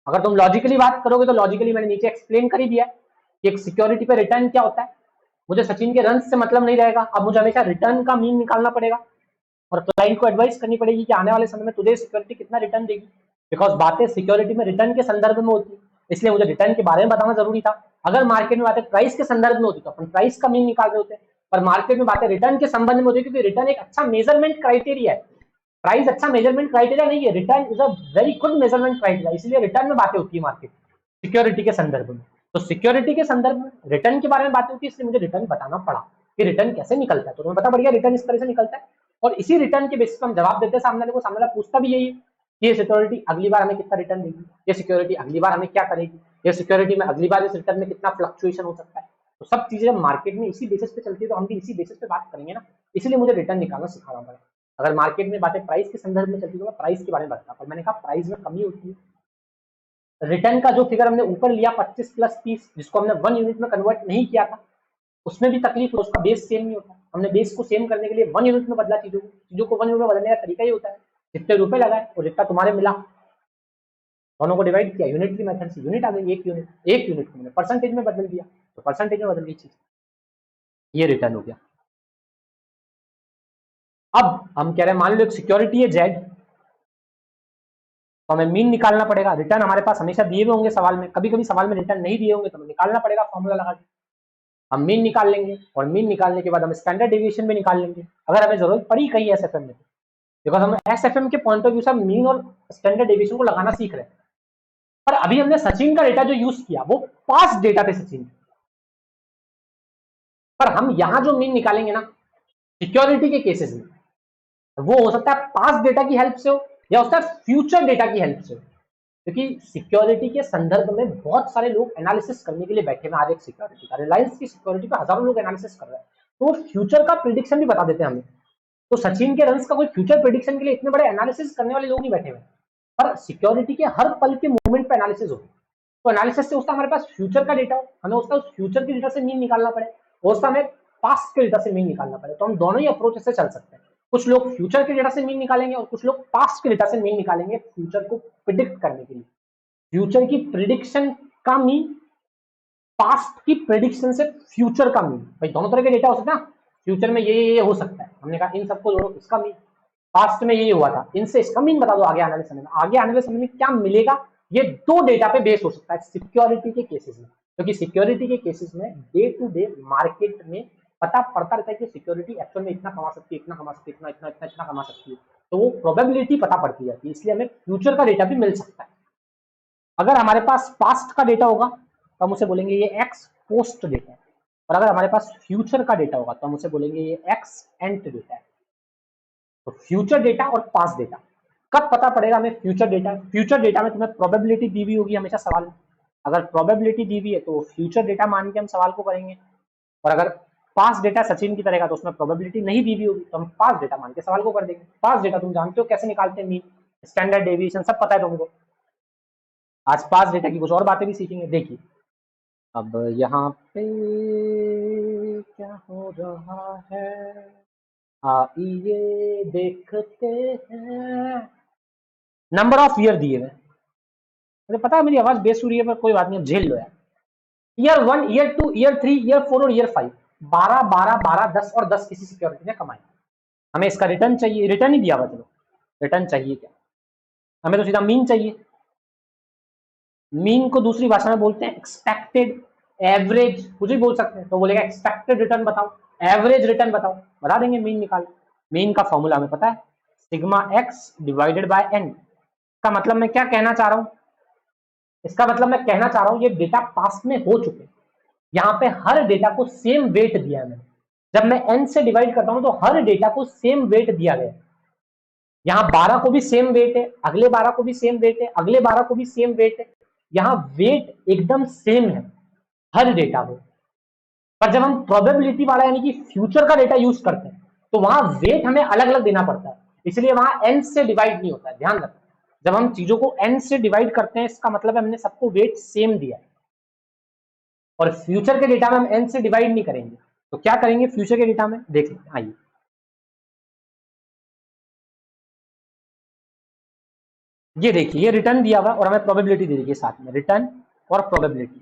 A: अगर तुम लॉजिकली बात करोगे तो लॉजिकली मैंने नीचे एक्सप्लेन कर ही दिया है कि एक सिक्योरिटी पे रिटर्न क्या होता है। मुझे सचिन के रन से मतलब नहीं रहेगा, अब मुझे हमेशा रिटर्न का मीन निकालना पड़ेगा, और क्लाइंट को एडवाइस करनी पड़ेगी कि आने वाले समय में तुझे सिक्योरिटी कितना रिटर्न देगी, बिकॉज बातें सिक्योरिटी में रिटर्न के संदर्भ में होती है, इसलिए मुझे रिटर्न के बारे में बताना जरूरी था। अगर मार्केट में बातें प्राइस के संदर्भ में होती तो अपन प्राइस का मीन निकाल रहे होते, पर मार्केट में बातें रिटर्न के संबंध में होती है, क्योंकि रिटर्न एक अच्छा मेजरमेंट क्राइटेरिया है। प्राइस अच्छा मेजरमेंट क्राइटेरिया नहीं है, return is a very good measurement criteria, इसलिए रिटर्न में बातें होती है मार्केट सिक्योरिटी के संदर्भ में। तो सिक्योरिटी के संदर्भ में रिटर्न के बारे में बातें होती है, इसलिए मुझे रिटर्न बताना पड़ा कि रिटर्न कैसे निकलता है। तो तुम्हें पता पड़ गया रिटर्न इस तरह से निकलता है, और इसी रिटर्न के बेसिस पर हम जवाब देते हैं सामने वाले को। सामने वाला पूछता भी यही है कि ये सिक्योरिटी अगली बार हमें कितना रिटर्न देगी, ये सिक्योरिटी अगली बार हमें क्या करेगी, ये सिक्योरिटी में अगली बार इस रिटर्न में कितना फ्लक्चुएशन हो सकता है। तो सब चीजें मार्केट में इसी बेसिस पे चलती है, तो हम भी इसी बेसिस पे बात करेंगे ना। इसलिए मुझे रिटर्न निकालना सिखाना पड़ा। अगर मार्केट में बातें प्राइस के संदर्भ में चलती तो मैं प्राइस के बारे में बताता, पर मैंने कहा प्राइस में कमी होती है। रिटर्न का जो फिगर हमने ऊपर लिया 25 + 30, जिसको हमने 1 यूनिट में कन्वर्ट नहीं किया था, उसमें भी तकलीफ है, उसका बेस सेम नहीं होता। हमने बेस को सेम करने के लिए 1 यूनिट में बदला चीजों को 1 यूनिट में बदलने का तरीका ही होता है, जितने रुपए लगाए और जितना तुम्हारे मिला दोनों को डिवाइड किया, यूनिट की मेथड से यूनिट आ गई, एक यूनिट को मैंने परसेंटेज में बदल दिया तो परसेंटेज में बदल गई चीज, ये रिटर्न हो गया। अब हम कह रहे हैं मान लो एक सिक्योरिटी है जेड, तो हमें मीन निकालना पड़ेगा। रिटर्न हमारे पास हमेशा दिए हुए होंगे सवाल में, कभी कभी सवाल में रिटर्न नहीं दिए होंगे तो हमें निकालना पड़ेगा फॉर्मूला लगा के। हम मीन निकाल लेंगे और मीन निकालने के बाद हम स्टैंडर्ड डेविएशन भी निकाल लेंगे अगर हमें जरूरत पड़ी कहीं एसएफएम में, बिकॉज हम एसएफएम के पॉइंट ऑफ व्यू से मीन और स्टैंडर्ड डेविएशन को लगाना सीख रहे हैं। पर अभी हमने सचिन का डेटा जो यूज किया वो पास्ट डेटा थे सचिन, पर हम यहां जो मीन निकालेंगे ना सिक्योरिटी के केसेस में, वो हो सकता है पास्ट डेटा की हेल्प से हो या हो सकता है फ्यूचर डेटा की हेल्प से हो, क्योंकि सिक्योरिटी के संदर्भ में बहुत सारे लोग एनालिसिस करने के लिए बैठे हैं। आज एक सिक्योरिटी का, रिलायंस की सिक्योरिटी का हजारों लोग एनालिसिस कर रहे हैं, तो वो फ्यूचर का प्रिडिक्शन भी बता देते हैं हमें। तो सचिन के रन्स का कोई फ्यूचर प्रिडिक्शन के लिए इतने बड़े एनालिसिस करने वाले लोग नहीं बैठे हुए, पर सिक्योरिटी के हर पल के मूवमेंट पे एनालिसिस होती है। तो एनालिसिस से उसका हमारे पास फ्यूचर का डेटा हो, हमें उसका फ्यूचर के डेटा से मीन निकालना पड़े और उसका हमें पास्ट के डेटा से मीन निकालना पड़े, तो हम दोनों ही अप्रोच से चल सकते हैं। कुछ लोग फ्यूचर के डेटा से मीन निकालेंगे और कुछ लोग पास्ट के डेटा से मीन निकालेंगे फ्यूचर को प्रिडिक्ट करने के लिए। फ्यूचर की प्रिडिक्शन का मीन, पास्ट की प्रिडिक्शन से फ्यूचर का मीन, भाई दोनों तरह के डेटा हो सकता है। फ्यूचर में ये हो सकता है, हमने कहा इन सबको जोड़ो, इसका मीन पास्ट में ये हुआ था, इनसे इसका मीन बता दो आगे आने वाले समय में, आगे आने वाले समय में क्या मिलेगा, ये दो डेटा पे बेस हो सकता है सिक्योरिटी के केसेस में। क्योंकि सिक्योरिटी के केसेस में डे टू डे मार्केट में पता पड़ता रहता है कि सिक्योरिटी एक्चुअल में इतना कमा सकती है, इतना कमा सकती है, इतना इतना इतना इतना कमा सकती है, तो वो प्रोबेबिलिटी पता पड़ती जाती है, इसलिए हमें फ्यूचर का डेटा भी मिल सकता है। अगर हमारे पास पास्ट का डेटा होगा तो हम उसे बोलेंगे ये एक्स पोस्ट डेटा है, और अगर हमारे पास फ्यूचर का डेटा होगा तो हम उसे बोलेंगे ये एक्स एंट डेटा है। तो फ्यूचर डेटा और पास्ट डेटा कब पता पड़ेगा हमें फ्यूचर डेटा? फ्यूचर डेटा में तुम्हें प्रोबेबिलिटी दी हुई होगी हमेशा सवाल में, अगर प्रोबेबिलिटी दी हुई है तो फ्यूचर डेटा मान के हम सवाल को करेंगे, और अगर पास्ट डेटा सचिन की तरह का तो उसमें प्रोबेबिलिटी नहीं दी हुई होगी तो हम पास्ट डेटा मान के सवाल को कर देंगे। पास्ट डेटा तुम जानते हो कैसे निकालते हैं, मीन, स्टैंडर्ड डेविएशन सब पता है तुमको। आज पास्ट डेटा की कुछ और बातें भी सीखेंगे। देखिए अब यहाँ पे क्या हो रहा है, आइए देखते हैं। नंबर ऑफ ईयर दिए हुए, मुझे पता है मेरी आवाज बेस हो रही है पर कोई बात नहीं, झेल लो यार। ईयर 1, ईयर 2, ईयर 3, ईयर 4 और ईयर 5, 12 12 12 10 और 10 किसी सिक्योरिटी ने कमाई। हमें इसका रिटर्न चाहिए, रिटर्न ही दिया हुआ, चलो रिटर्न चाहिए क्या, हमें तो सीधा मीन चाहिए। मीन को दूसरी भाषा में बोलते हैं एक्सपेक्टेड एवरेज, कुछ भी बोल सकते हैं, तो बोलेगा एक्सपेक्टेड रिटर्न बताओ, एवरेज रिटर्न बताओ, बता देंगे मीन निकाल। मीन का फॉर्मूला हमें पता है, sigma x divided by n. का मतलब मैं क्या कहना चाह रहा हूं, इसका मतलब मैं कहना चाह रहा हूं ये डेटा पास्ट में हो चुके, यहाँ पे हर डेटा को सेम वेट दिया है मैंने। जब मैं n से डिवाइड करता हूं तो हर डेटा को सेम वेट दिया गया, यहाँ 12 को भी सेम वेट है, अगले 12 को भी सेम वेट है, अगले 12 को भी सेम वेट है, यहाँ वेट एकदम सेम है हर डेटा को। पर जब हम प्रोबेबिलिटी वाला यानी कि फ्यूचर का डेटा यूज करते हैं तो वहां वेट हमें अलग अलग देना पड़ता है, इसलिए वहां n से डिवाइड नहीं होता है, ध्यान रखना। जब हम चीजों को n से डिवाइड करते हैं इसका मतलब है हमने सबको वेट सेम दिया है, और फ्यूचर के डेटा में हम n से डिवाइड नहीं करेंगे। तो क्या करेंगे फ्यूचर के डेटा में, देख लेते हैं, आइए। ये देखिए ये रिटर्न दिया हुआ और हमें प्रोबेबिलिटी दे दी है साथ में, रिटर्न और प्रोबेबिलिटी।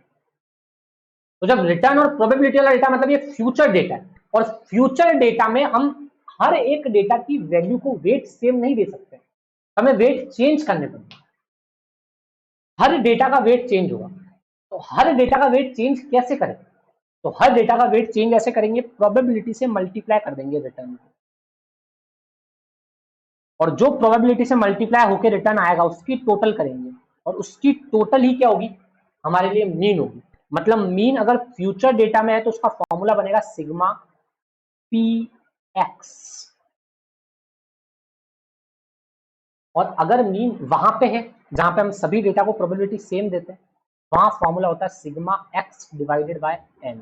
A: तो जब रिटर्न और प्रोबेबिलिटी वाला डेटा मतलब ये फ्यूचर डेटा है, और फ्यूचर डेटा में हम हर एक डेटा की वैल्यू को वेट सेम नहीं दे सकते, हमें वेट चेंज करने पड़ेंगे, हर डेटा का वेट चेंज होगा। तो हर डेटा का वेट चेंज कैसे करें, तो हर डेटा का वेट चेंज ऐसे करेंगे, प्रोबेबिलिटी से मल्टीप्लाई कर देंगे रिटर्न को, और जो प्रोबेबिलिटी से मल्टीप्लाई होकर रिटर्न आएगा उसकी टोटल करेंगे, और उसकी टोटल ही क्या होगी, हमारे लिए मीन होगी। मतलब मीन अगर फ्यूचर डेटा में है तो उसका फॉर्मूला बनेगा सिग्मा पी एक्स, और अगर मीन वहां पे है जहां पे हम सभी डेटा को प्रोबेबिलिटी सेम देते हैं, वहां फॉर्मूला होता है sigma x divided by n.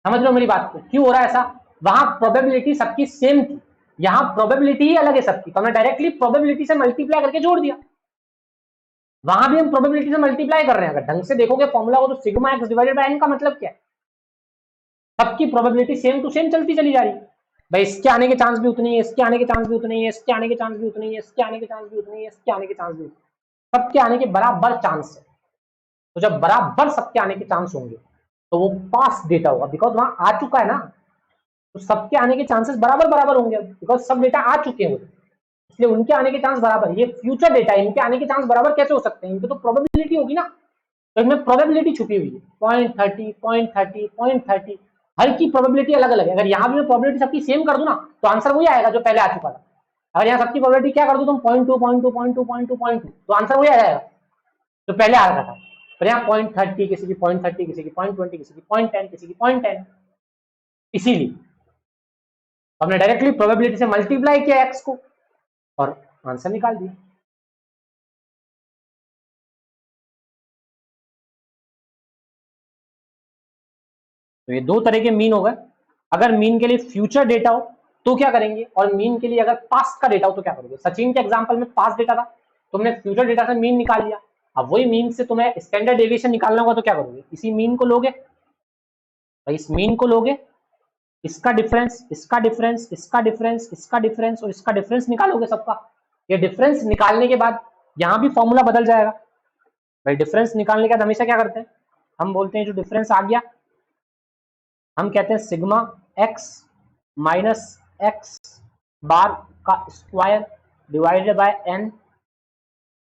A: समझ लो मेरी बात को, क्यों हो रहा है ऐसा? वहां प्रोबेबिलिटी सबकी सेम थी, यहाँ प्रोबेबिलिटी ही अलग है सबकी, तो हमने डायरेक्टली प्रोबेबिलिटी से मल्टीप्लाई करके जोड़ दिया। वहां भी हम प्रोबेबिलिटी से मल्टीप्लाई कर रहे हैं, अगर ढंग से देखोगे फॉर्मूला को तो sigma x divided by n का मतलब क्या है? सबकी प्रोबेबिलिटी सेम टू सेम चलती चली जा रही है। भाई इसके आने के चांस भी उतनी है, इसके आने के चांस भी उतनी है, इसके आने के चांस भी उतनी है, इसके आने के चांस भी उतनी है, इसके आने के चांस भी, सबके आने के बराबर चांस है। तो जब बराबर सबके आने के चांस होंगे तो वो पास डेटा होगा, बिकॉज वहां आ चुका है ना, तो सबके आने के चांसेस बराबर बराबर होंगे, बिकॉज सब डेटा आ चुके हैं, इसलिए उनके आने के चांस बराबर। ये फ्यूचर डेटा है, इनके आने के चांस बराबर कैसे हो सकते हैं? इनकी तो प्रोबेबिलिटी होगी ना, तो इनमें प्रोबेबिलिटी छुपी हुई है, 0.30, 0.30, 0.30, हर की प्रोबेबिलिटी अलग अलग है। अगर यहाँ भी मैं प्रोबेबिलिटी सबकी सेम कर दूं ना, तो आंसर वही आएगा जो पहले आ चुका था। अगर यहाँ सबकी प्रोबेबिलिटी क्या कर दो तुम 0.2, 0.2, 0.2, 0.2, 0.2, तो आंसर वही आ जाएगा जो पहले आ रहा था। पर यहाँ 0.30, किसी की 0.30, किसी की 0.20, किसी की 0.10, किसी की 0.10, इसीलिए हमने डायरेक्टली प्रोबेबिलिटी से मल्टीप्लाई किया एक्स को और आंसर निकाल दिया। तो ये दो तरह के मीन हो गए। अगर मीन के लिए फ्यूचर डेटा हो तो क्या करेंगे, और मीन के लिए अगर पास्ट का डेटा हो तो क्या करोगे? सचिन के एग्जांपल में पास्ट डेटा था, तुमने फ्यूचर डेटा से मीन निकाल लिया, अब वही मीन से तुम्हें स्टैंडर्ड डेविएशन निकालना होगा तो क्या करोगे? इसी मीन को लोगे, भाई इस मीन को लोगे, इसका डिफरेंस, इसका डिफरेंस, इसका डिफरेंस, इसका डिफरेंस और इसका डिफरेंस निकालोगे सबका। ये डिफरेंस निकालने के बाद यहाँ भी फॉर्मूला बदल जाएगा। भाई डिफरेंस निकालने के बाद हमेशा क्या करते हैं, हम बोलते हैं जो डिफरेंस आ गया हम कहते हैं sigma x minus x bar का स्क्वायर डिवाइडेड बाय एन,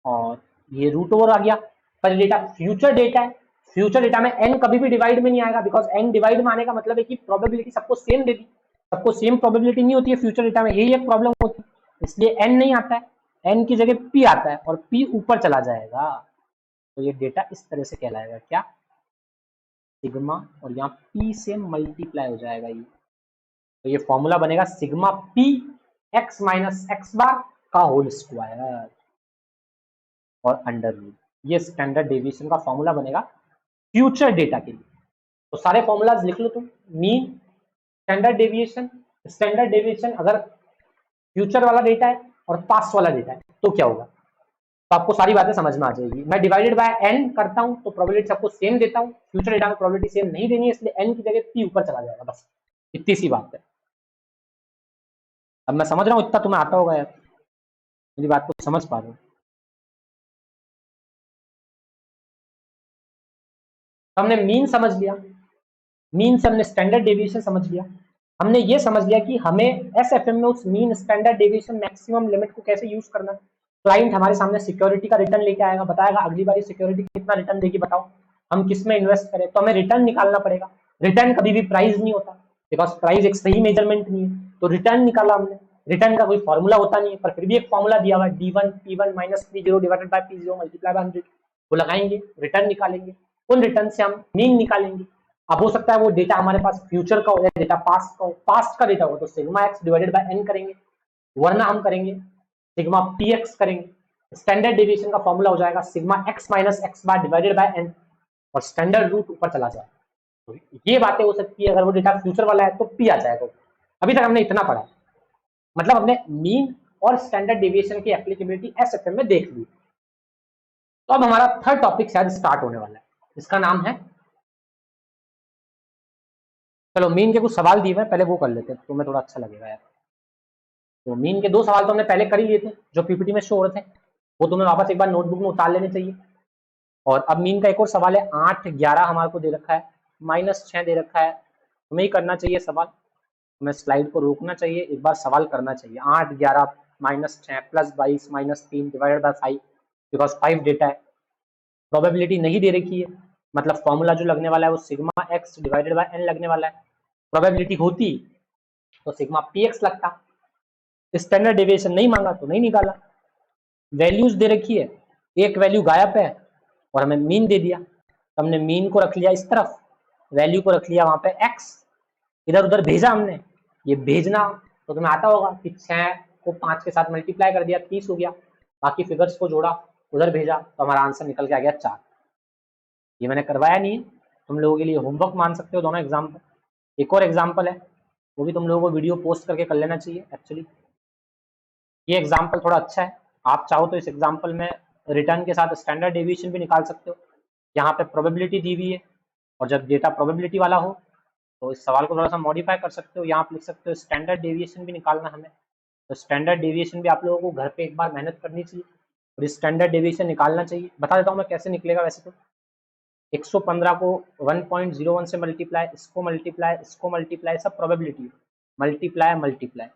A: और ये रूट ओवर आ गया। पर डेटा फ्यूचर डेटा है, फ्यूचर डेटा में एन कभी भी डिवाइड में नहीं आएगा, बिकॉज एन डिवाइड में आने का मतलब है कि प्रोबेबिलिटी सबको सेम दे दी, सबको सेम प्रोबेबिलिटी नहीं होती है फ्यूचर डेटा में, यही एक प्रॉब्लम होती है, इसलिए एन नहीं आता है, एन की जगह पी आता है और पी ऊपर चला जाएगा, तो ये डेटा इस तरह से कहलाएगा क्या, सिग्मा, और यहाँ पी से मल्टीप्लाई हो जाएगा ये, तो ये फॉर्मूला बनेगा sigma P X minus x bar का होल स्क्वायर और अंडर रूट, ये स्टैंडर्ड डेविएशन का फॉर्मूला बनेगा फ्यूचर डेटा के लिए। तो सारे फॉर्मूलाज लिख लो तुम, mean, standard deviation, standard deviation अगर फ्यूचर वाला डेटा है और पास्ट वाला डेटा है तो क्या होगा, तो आपको सारी बातें समझ में आ जाएगी। मैं डिवाइडेड बाय एन करता हूं तो प्रोबेबिलिटी सबको सेम देता हूं, फ्यूचर डेटा में प्रोबेबिलिटी सेम नहीं देनी है, इसलिए एन की जगह पी ऊपर चला जाएगा, बस इतनी सी बात है। अब मैं समझ रहा हूँ इतना तुम्हें आता होगा यार, मेरी बात को समझ पा रहे हो? तो हमने मीन समझ लिया, मीन से हमने स्टैंडर्ड डेविएशन समझ लिया, हमने ये समझ लिया कि हमें एसएफएम में उस mean standard deviation maximum limit को कैसे यूज करना है। क्लाइंट हमारे सामने सिक्योरिटी का रिटर्न लेके आएगा, बताएगा अगली बार सिक्योरिटी कितना रिटर्न देगी बताओ, हम किस में इन्वेस्ट करें, तो हमें रिटर्न निकालना पड़ेगा। रिटर्न कभी भी प्राइस नहीं होता, बिकॉज प्राइस एक सही मेजरमेंट नहीं है, तो रिटर्न निकाला हमने, रिटर्न का कोई फॉर्मूला होता नहीं है, पर फिर भी एक फॉर्मूला दिया हुआ है D1 P1 minus P0 divided by P0 multiply by 100, वो लगाएंगे, रिटर्न निकालेंगे, उन रिटर्न से हम मीन निकालेंगे। अब हो सकता है वो डेटा हमारे पास फ्यूचर का हो या डेटा पास्ट का हो, पास्ट का डेटा हो तो sigma x divided by n करेंगे, वरना हम करेंगे सिग्मा पी एक्स करेंगे। स्टैंडर्ड डेविएशन का फॉर्मूला हो जाएगा sigma x minus x bar divided by n, और स्टैंडर्ड रूट ऊपर चला जाएगा। तो ये बातें हो सकती है, अगर वो डेटा फ्यूचर वाला है तो पी आ जाएगा। अभी तक हमने इतना पढ़ा, मतलब हमने मीन और स्टैंडर्ड डेविएशन की एप्लीकेबिलिटी एसएफएम में देख ली। तो अब हमारा थर्ड टॉपिक शायद स्टार्ट होने वाला है, इसका नाम है, चलो मीन के कुछ सवाल दिए हुए पहले वो कर लेते हैं, तुम्हें थोड़ा अच्छा लगेगा यार। तो मीन के दो सवाल तो हमने पहले कर ही लिए थे जो पीपीटी में शो हो रहे थे, वो तुम्हें वापस एक बार नोटबुक में उतार लेने चाहिए। और अब मीन का एक और सवाल है, 8 11 हमारे को दे रखा है, -6 दे रखा है, तुम्हें ही करना चाहिए सवाल, तुम्हें स्लाइड को रोकना चाहिए, एक बार सवाल करना चाहिए। 8 11 -6 +22 -3 डिवाइडेड बाय 5, बिकॉज 5 डेटा है, प्रोबेबिलिटी नहीं दे रखी है, मतलब फॉर्मूला जो लगने वाला है वो sigma x divided by n लगने वाला है, प्रोबेबिलिटी होती तो सिग्मा पी एक्स लगता, स्टैंडर्ड डेविएशन नहीं मांगा तो नहीं निकाला। वैल्यूज दे रखी है, एक वैल्यू गायब है और हमें मीन दे दिया, तो हमने मीन को रख लिया इस तरफ, वैल्यू को रख लिया वहां पे एक्स, इधर उधर भेजा हमने, ये भेजना तो तुम्हें आता होगा कि 6 को 5 के साथ मल्टीप्लाई कर दिया 30 हो गया, बाकी फिगर्स को जोड़ा उधर भेजा तो हमारा आंसर निकल के आ गया 4। ये मैंने करवाया नहीं है, तुम लोगों के लिए होमवर्क मान सकते हो दोनों एग्जाम पर, एक और एग्जाम्पल है, वो भी तुम लोगों को वीडियो पोस्ट करके कर लेना चाहिए। एक्चुअली ये एग्जाम्पल थोड़ा अच्छा है, आप चाहो तो इस एग्जाम्पल में रिटर्न के साथ स्टैंडर्ड डेविएशन भी निकाल सकते हो। यहाँ पे प्रोबेबिलिटी दी हुई है, और जब डेटा प्रोबेबिलिटी वाला हो तो इस सवाल को थोड़ा सा मॉडिफाई कर सकते हो। यहाँ आप लिख सकते हो स्टैंडर्ड डेविएशन भी निकालना हमें, तो स्टैंडर्ड डेविएशन भी आप लोगों को घर पे एक बार मेहनत करनी चाहिए और स्टैंडर्ड डेविएशन निकालना चाहिए। बता देता हूँ मैं कैसे निकलेगा। वैसे तो 115 को 1.01 से मल्टीप्लाई, इसको मल्टीप्लाई, इसको मल्टीप्लाई, सब प्रोबेबिलिटी, मल्टीप्लाई मल्टीप्लाई,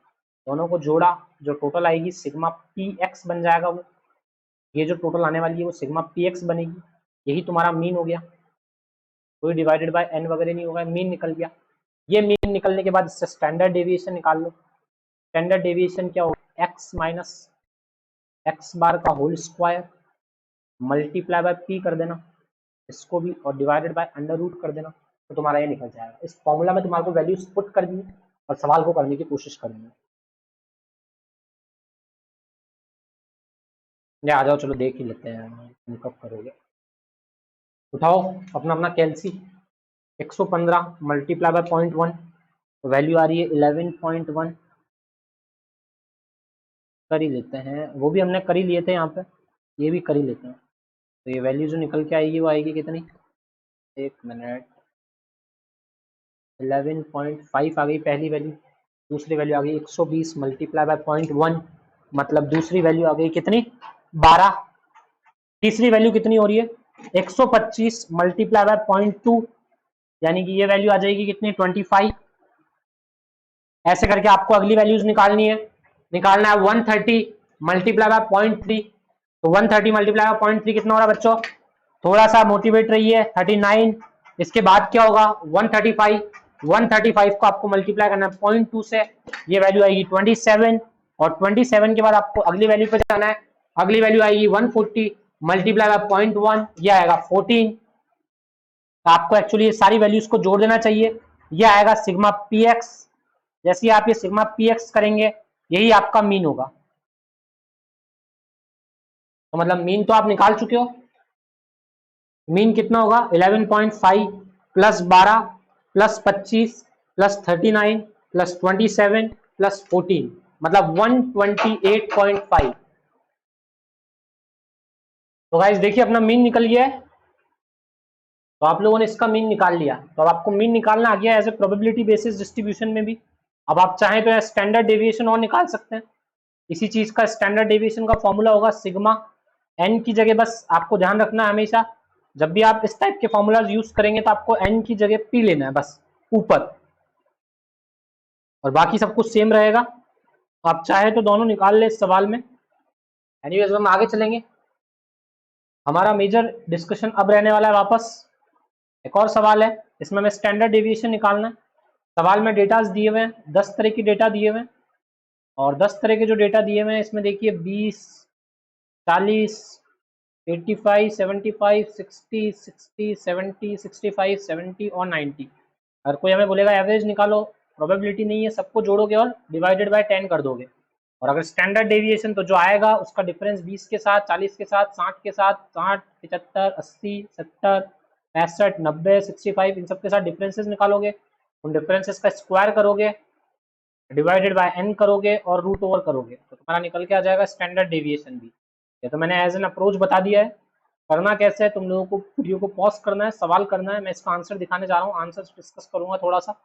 A: दोनों को जोड़ा, जो टोटल आएगी सिग्मा पी एक्स बन जाएगा। वो ये जो टोटल आने वाली है वो सिग्मा पी एक्स बनेगी, यही तुम्हारा मीन हो गया। कोई डिवाइडेड बाय एन वगैरह नहीं होगा, मीन निकल गया। ये मीन निकलने के बाद इससे स्टैंडर्ड डेविएशन निकाल लो। स्टैंडर्ड डेविएशन क्या होगा, एक्स माइनस एक्स बार का whole square multiply by p कर देना, इसको भी, और डिवाइडेड बाय अंडर रूट कर देना, तो तुम्हारा ये निकल जाएगा। इस फॉर्मूला में तुम्हारे को वैल्यूज पुट करनी है और सवाल को करने की कोशिश करनी है। या आ जाओ, चलो देख ही लेते हैं तुम कब करोगे। उठाओ अपना अपना कैलसी। 115 मल्टीप्लाई बाय 0.1, तो वैल्यू आ रही है 11.1। कर ही लेते हैं, वो भी हमने कर ही लिए थे यहाँ पे, ये भी कर ही लेते हैं। तो ये वैल्यू जो निकल के आएगी वो आएगी कितनी, एक मिनट, 11.5 आ गई पहली वैल्यू। दूसरी वैल्यू आ गई 120 मल्टीप्लाई बाय 0.1, मतलब दूसरी वैल्यू आ गई कितनी, 12। तीसरी वैल्यू कितनी हो रही है, 125 मल्टीप्लाई बाय 0.2, यानी कि ये वैल्यू आ जाएगी कितनी, 25। ऐसे करके आपको अगली वैल्यूज निकालनी है। निकालना है 130 मल्टीप्लाई बाय 0.3, तो 130 मल्टीप्लाई बाय 0.3 कितना हो रहा है बच्चों, थोड़ा सा मोटिवेट रहिए, 39। इसके बाद क्या होगा, 135, 135 को आपको मल्टीप्लाई करना है 0.2 से, ये वैल्यू आएगी 27, और 27 के बाद आपको अगली वैल्यू पे जाना है। अगली वैल्यू आएगी 140 मल्टीप्लाई बाय 0.1, ये आएगा 14। आपको एक्चुअली ये सारी वैल्यूज को जोड़ देना चाहिए, ये आएगा सिग्मा पी एक्स। जैसे आप ये सिग्मा पी एक्स करेंगे, यही आपका मीन होगा। तो मतलब मीन तो आप निकाल चुके हो। मीन कितना होगा, 11.5 plus 12 plus 25 plus 39 plus 27 plus 14, मतलब 128.5। तो गाइस देखिए अपना मीन निकल गया है। तो आप लोगों ने इसका मीन निकाल लिया, तो अब आपको मीन निकालना आ गया as a probability basis distribution में भी। अब आप चाहें तो स्टैंडर्ड डेविएशन और निकाल सकते हैं। इसी चीज का स्टैंडर्ड डेविएशन का फॉर्मूला होगा सिग्मा, एन की जगह बस आपको ध्यान रखना है हमेशा, जब भी आप इस टाइप के फॉर्मूलाज यूज करेंगे तो आपको एन की जगह पी लेना है बस ऊपर, और बाकी सब कुछ सेम रहेगा। आप चाहे तो दोनों निकाल ले इस सवाल में। एनीवेज हम आगे चलेंगे। हमारा मेजर डिस्कशन अब रहने वाला है वापस एक और सवाल है, इसमें हमें स्टैंडर्ड डेविएशन निकालना है। सवाल में डेटाज दिए हुए हैं, 10 तरह की डेटा दिए हुए हैं, और 10 तरह के जो डेटा दिए हुए हैं इसमें देखिए 20, 40, 85, 75, 60, 60, 70, 65, 70 और 90। अगर कोई हमें बोलेगा एवरेज निकालो, प्रोबेबिलिटी नहीं है, सबको जोड़ोगे और डिवाइडेड बाय 10 कर दोगे। और अगर स्टैंडर्ड डेविएशन तो जो आएगा उसका डिफरेंस 20 के साथ, 40 के साथ, 60 के साथ, 60, 75, 80, 70, 65, 90, 65, इन सब के साथ डिफरेंसेस निकालोगे। उन डिफरेंसेस का स्क्वायर करोगे, डिवाइडेड बाय n करोगे और रूट ओवर करोगे, तो तुम्हारा निकल के आ जाएगा स्टैंडर्ड डेविएशन भी। ये तो मैंने एज एन अप्रोच बता दिया है। करना कैसे है, तुम लोगों को वीडियो को पॉज करना है, सवाल करना है, मैं इसका आंसर दिखाने जा रहा हूँ, आंसर डिस्कस करूंगा थोड़ा सा।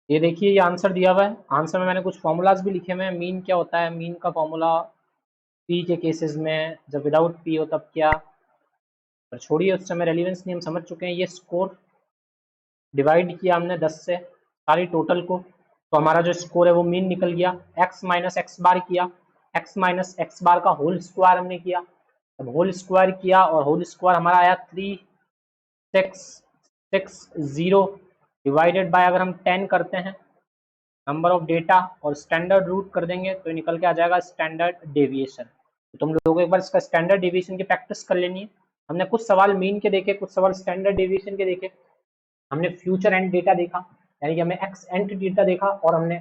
A: ये देखिए ये आंसर दिया हुआ है, आंसर में मैंने कुछ फॉर्मूलाज भी लिखे हुए हैं। मीन क्या होता है, मीन का फॉर्मूला पी के केसेस में, जब विदाउट पी हो तब क्या, पर छोड़िए उस समय रेलिवेंस नहीं, हम समझ चुके हैं। ये स्कोर डिवाइड किया हमने 10 से सारी टोटल को, तो हमारा जो स्कोर है वो मीन निकल गया। x माइनस एक्स बार किया, x माइनस एक्स बार का होल स्क्वायर हमने किया, अब होल स्क्वायर किया और होल स्क्वायर हमारा आया 3660, डिवाइडेड बाय अगर हम 10 करते हैं नंबर ऑफ डेटा और स्टैंडर्ड रूट कर देंगे तो निकल के आ जाएगा स्टैंडर्ड डेविएशन। तो तुम लोगों को एक बार इसका स्टैंडर्ड डेविएशन की प्रैक्टिस कर लेनी है। हमने कुछ सवाल मीन के देखे, कुछ सवाल स्टैंडर्ड डेविएशन के देखे, हमने फ्यूचर एंड डेटा देखा, यानी कि हमने एक्स एंड डेटा देखा और हमने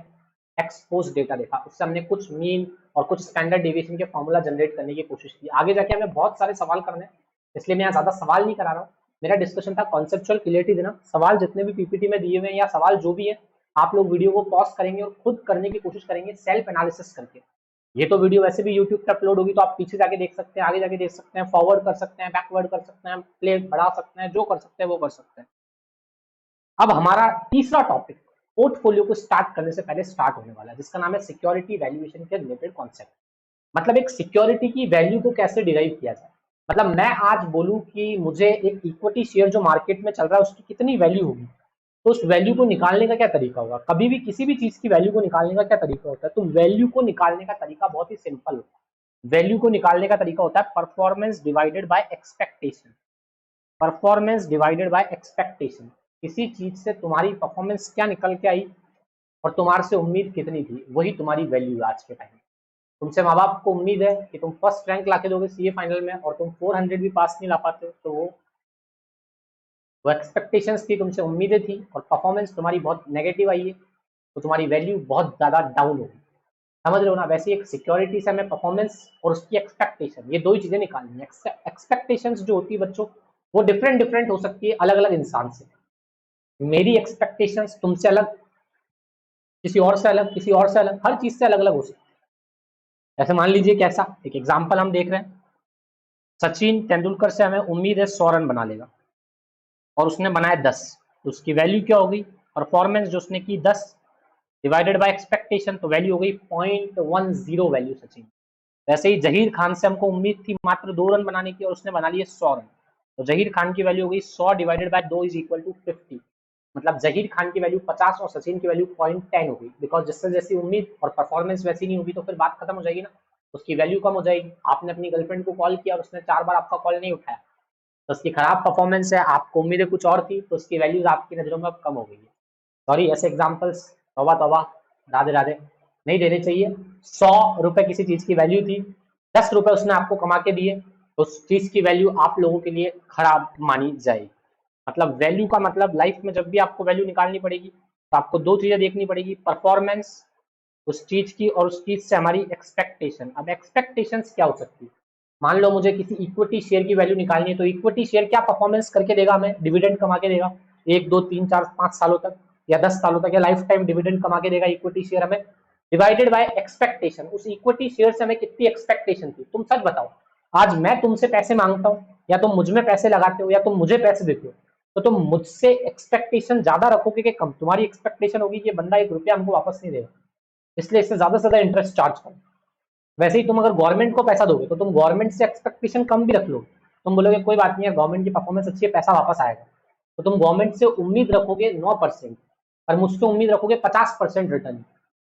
A: एक्स पोस्ट डेटा देखा। उससे हमने कुछ मीन और कुछ स्टैंडर्ड डेविएशन के फॉर्मूला जनरेट करने की कोशिश की। आगे जाके हमें बहुत सारे सवाल करने हैं, इसलिए मैं यहाँ ज्यादा सवाल नहीं करा रहा हूँ, मेरा डिस्कशन था कॉन्सेप्चुअल क्लियरिटी देना। सवाल जितने भी पीपीटी में दिए हुए हैं या सवाल जो भी है, आप लोग वीडियो को पॉज करेंगे और खुद करने की कोशिश करेंगे सेल्फ एनालिसिस करके। ये तो वीडियो वैसे भी यूट्यूब पे अपलोड होगी, तो आप पीछे जाके देख सकते हैं, आगे जाके देख सकते हैं, फॉरवर्ड कर सकते हैं, बैकवर्ड कर सकते हैं, प्ले बढ़ा सकते हैं, जो कर सकते हैं वो कर सकते हैं। अब हमारा तीसरा टॉपिक पोर्टफोलियो को स्टार्ट करने से पहले स्टार्ट होने वाला है, जिसका नाम है सिक्योरिटी वैल्यूएशन के रिलेटेड कॉन्सेप्ट। मतलब एक सिक्योरिटी की वैल्यू को कैसे डिराइव किया जाए। मतलब मैं आज बोलूं कि मुझे एक इक्विटी शेयर जो मार्केट में चल रहा है उसकी कितनी वैल्यू होगी, तो उस वैल्यू को निकालने का क्या तरीका होगा। कभी भी किसी भी चीज की वैल्यू को निकालने का क्या तरीका होता है, तो वैल्यू को निकालने का तरीका बहुत ही सिंपल होता है। वैल्यू को निकालने का तरीका होता है performance divided by expectation. Performance divided by expectation, किसी चीज से तुम्हारी परफॉर्मेंस क्या निकल के आई और तुम्हारे से उम्मीद कितनी थी, वही तुम्हारी वैल्यू है आज के टाइम में। तुमसे माँ बाप को उम्मीद है कि तुम फर्स्ट रैंक लाके दोगे सीए फाइनल में और तुम 400 भी पास नहीं ला पाते, तो वो एक्सपेक्टेशंस थी, तुमसे उम्मीदें थी और परफॉर्मेंस तुम्हारी बहुत नेगेटिव आई है, तो तुम्हारी वैल्यू बहुत ज्यादा डाउन होगी। समझ रहे हो ना। वैसे एक सिक्योरिटी से हमें परफॉर्मेंस और उसकी एक्सपेक्टेशन, ये दो ही चीजें निकालनी है। एक्सपेक्टेशंस जो होती है बच्चों, वो डिफरेंट डिफरेंट हो सकती है अलग अलग इंसान से। मेरी एक्सपेक्टेशंस तुमसे अलग, किसी और से अलग, किसी और से अलग, हर चीज से अलग अलग हो सकती है। ऐसे मान लीजिए कैसा एक एग्जाम्पल हम देख रहे हैं, सचिन तेंदुलकर से हमें उम्मीद है 100 रन बना लेगा और उसने बनाए 10, तो उसकी वैल्यू क्या होगी, परफॉर्मेंस जो उसने की 10 डिवाइडेड बाय एक्सपेक्टेशन, तो वैल्यू हो गई 0.10 वैल्यू सचिन। वैसे ही जहीर खान से हमको उम्मीद थी मात्र 2 रन बनाने की और उसने बना लिए 100 रन, तो जहीर खान की वैल्यू हो गई 100 divided by 2 is equal to 50। मतलब जहीर खान की वैल्यू 50 और सचिन की वैल्यू 0.10 होगी, बिकॉज जिससे जैसी उम्मीद और परफॉर्मेंस वैसी नहीं होगी तो फिर बात खत्म हो जाएगी ना, उसकी वैल्यू कम हो जाएगी। आपने अपनी गर्लफ्रेंड को कॉल किया और उसने 4 बार आपका कॉल नहीं उठाया, तो उसकी खराब परफॉर्मेंस है, आपको उम्मीदें कुछ और थी, तो उसकी वैल्यूज आपकी नजरों में अब कम हो गई है। सॉरी, ऐसे एग्जाम्पल्स तौबा तौबा, राधे राधे, नहीं देने चाहिए। 100 रुपए किसी चीज की वैल्यू थी, 10 रुपए उसने आपको कमा के दिए, तो उस चीज की वैल्यू आप लोगों के लिए खराब मानी जाएगी। मतलब वैल्यू का मतलब लाइफ में जब भी आपको वैल्यू निकालनी पड़ेगी तो आपको दो चीजें देखनी पड़ेगी, परफॉर्मेंस उस चीज की और उस चीज से हमारी एक्सपेक्टेशन। अब एक्सपेक्टेशंस क्या हो सकती है, मान लो मुझे किसी इक्विटी शेयर की वैल्यू निकालनी है, तो इक्विटी शेयर क्या परफॉर्मेंस करके देगा, हमें डिविडेंड कमा के देगा 1 2 3 4 5 सालों तक या 10 सालों तक या लाइफ टाइम डिविडेंड कमा के देगा इक्विटी शेयर हमें, डिवाइडेड बाय एक्सपेक्टेशन। उस इक्विटी शेयर से हमें कितनी एक्सपेक्टेशन थी। तुम सच बताओ, आज मैं तुमसे पैसे मांगता हूँ या तुम मुझ में पैसे लगाते हो या तुम मुझे पैसे देते हो, तो तुम मुझसे एक्सपेक्टेशन ज्यादा रखोगे कि कम। तुम्हारी एक्सपेक्टेशन होगी कि बंदा 1 रुपया हमको वापस नहीं देगा, इसलिए इससे ज्यादा से ज्यादा इंटरेस्ट चार्ज करो। वैसे ही तुम अगर गवर्नमेंट को पैसा दोगे तो तुम गवर्नमेंट से एक्सपेक्टेशन कम भी रख लो, तुम बोलोगे कोई बात नहीं है, गवर्नमेंट की परफॉर्मेंस अच्छी है, पैसा वापस आएगा, तो तुम गवर्नमेंट से उम्मीद रखोगे 9% और मुझसे उम्मीद रखोगे 50% रिटर्न,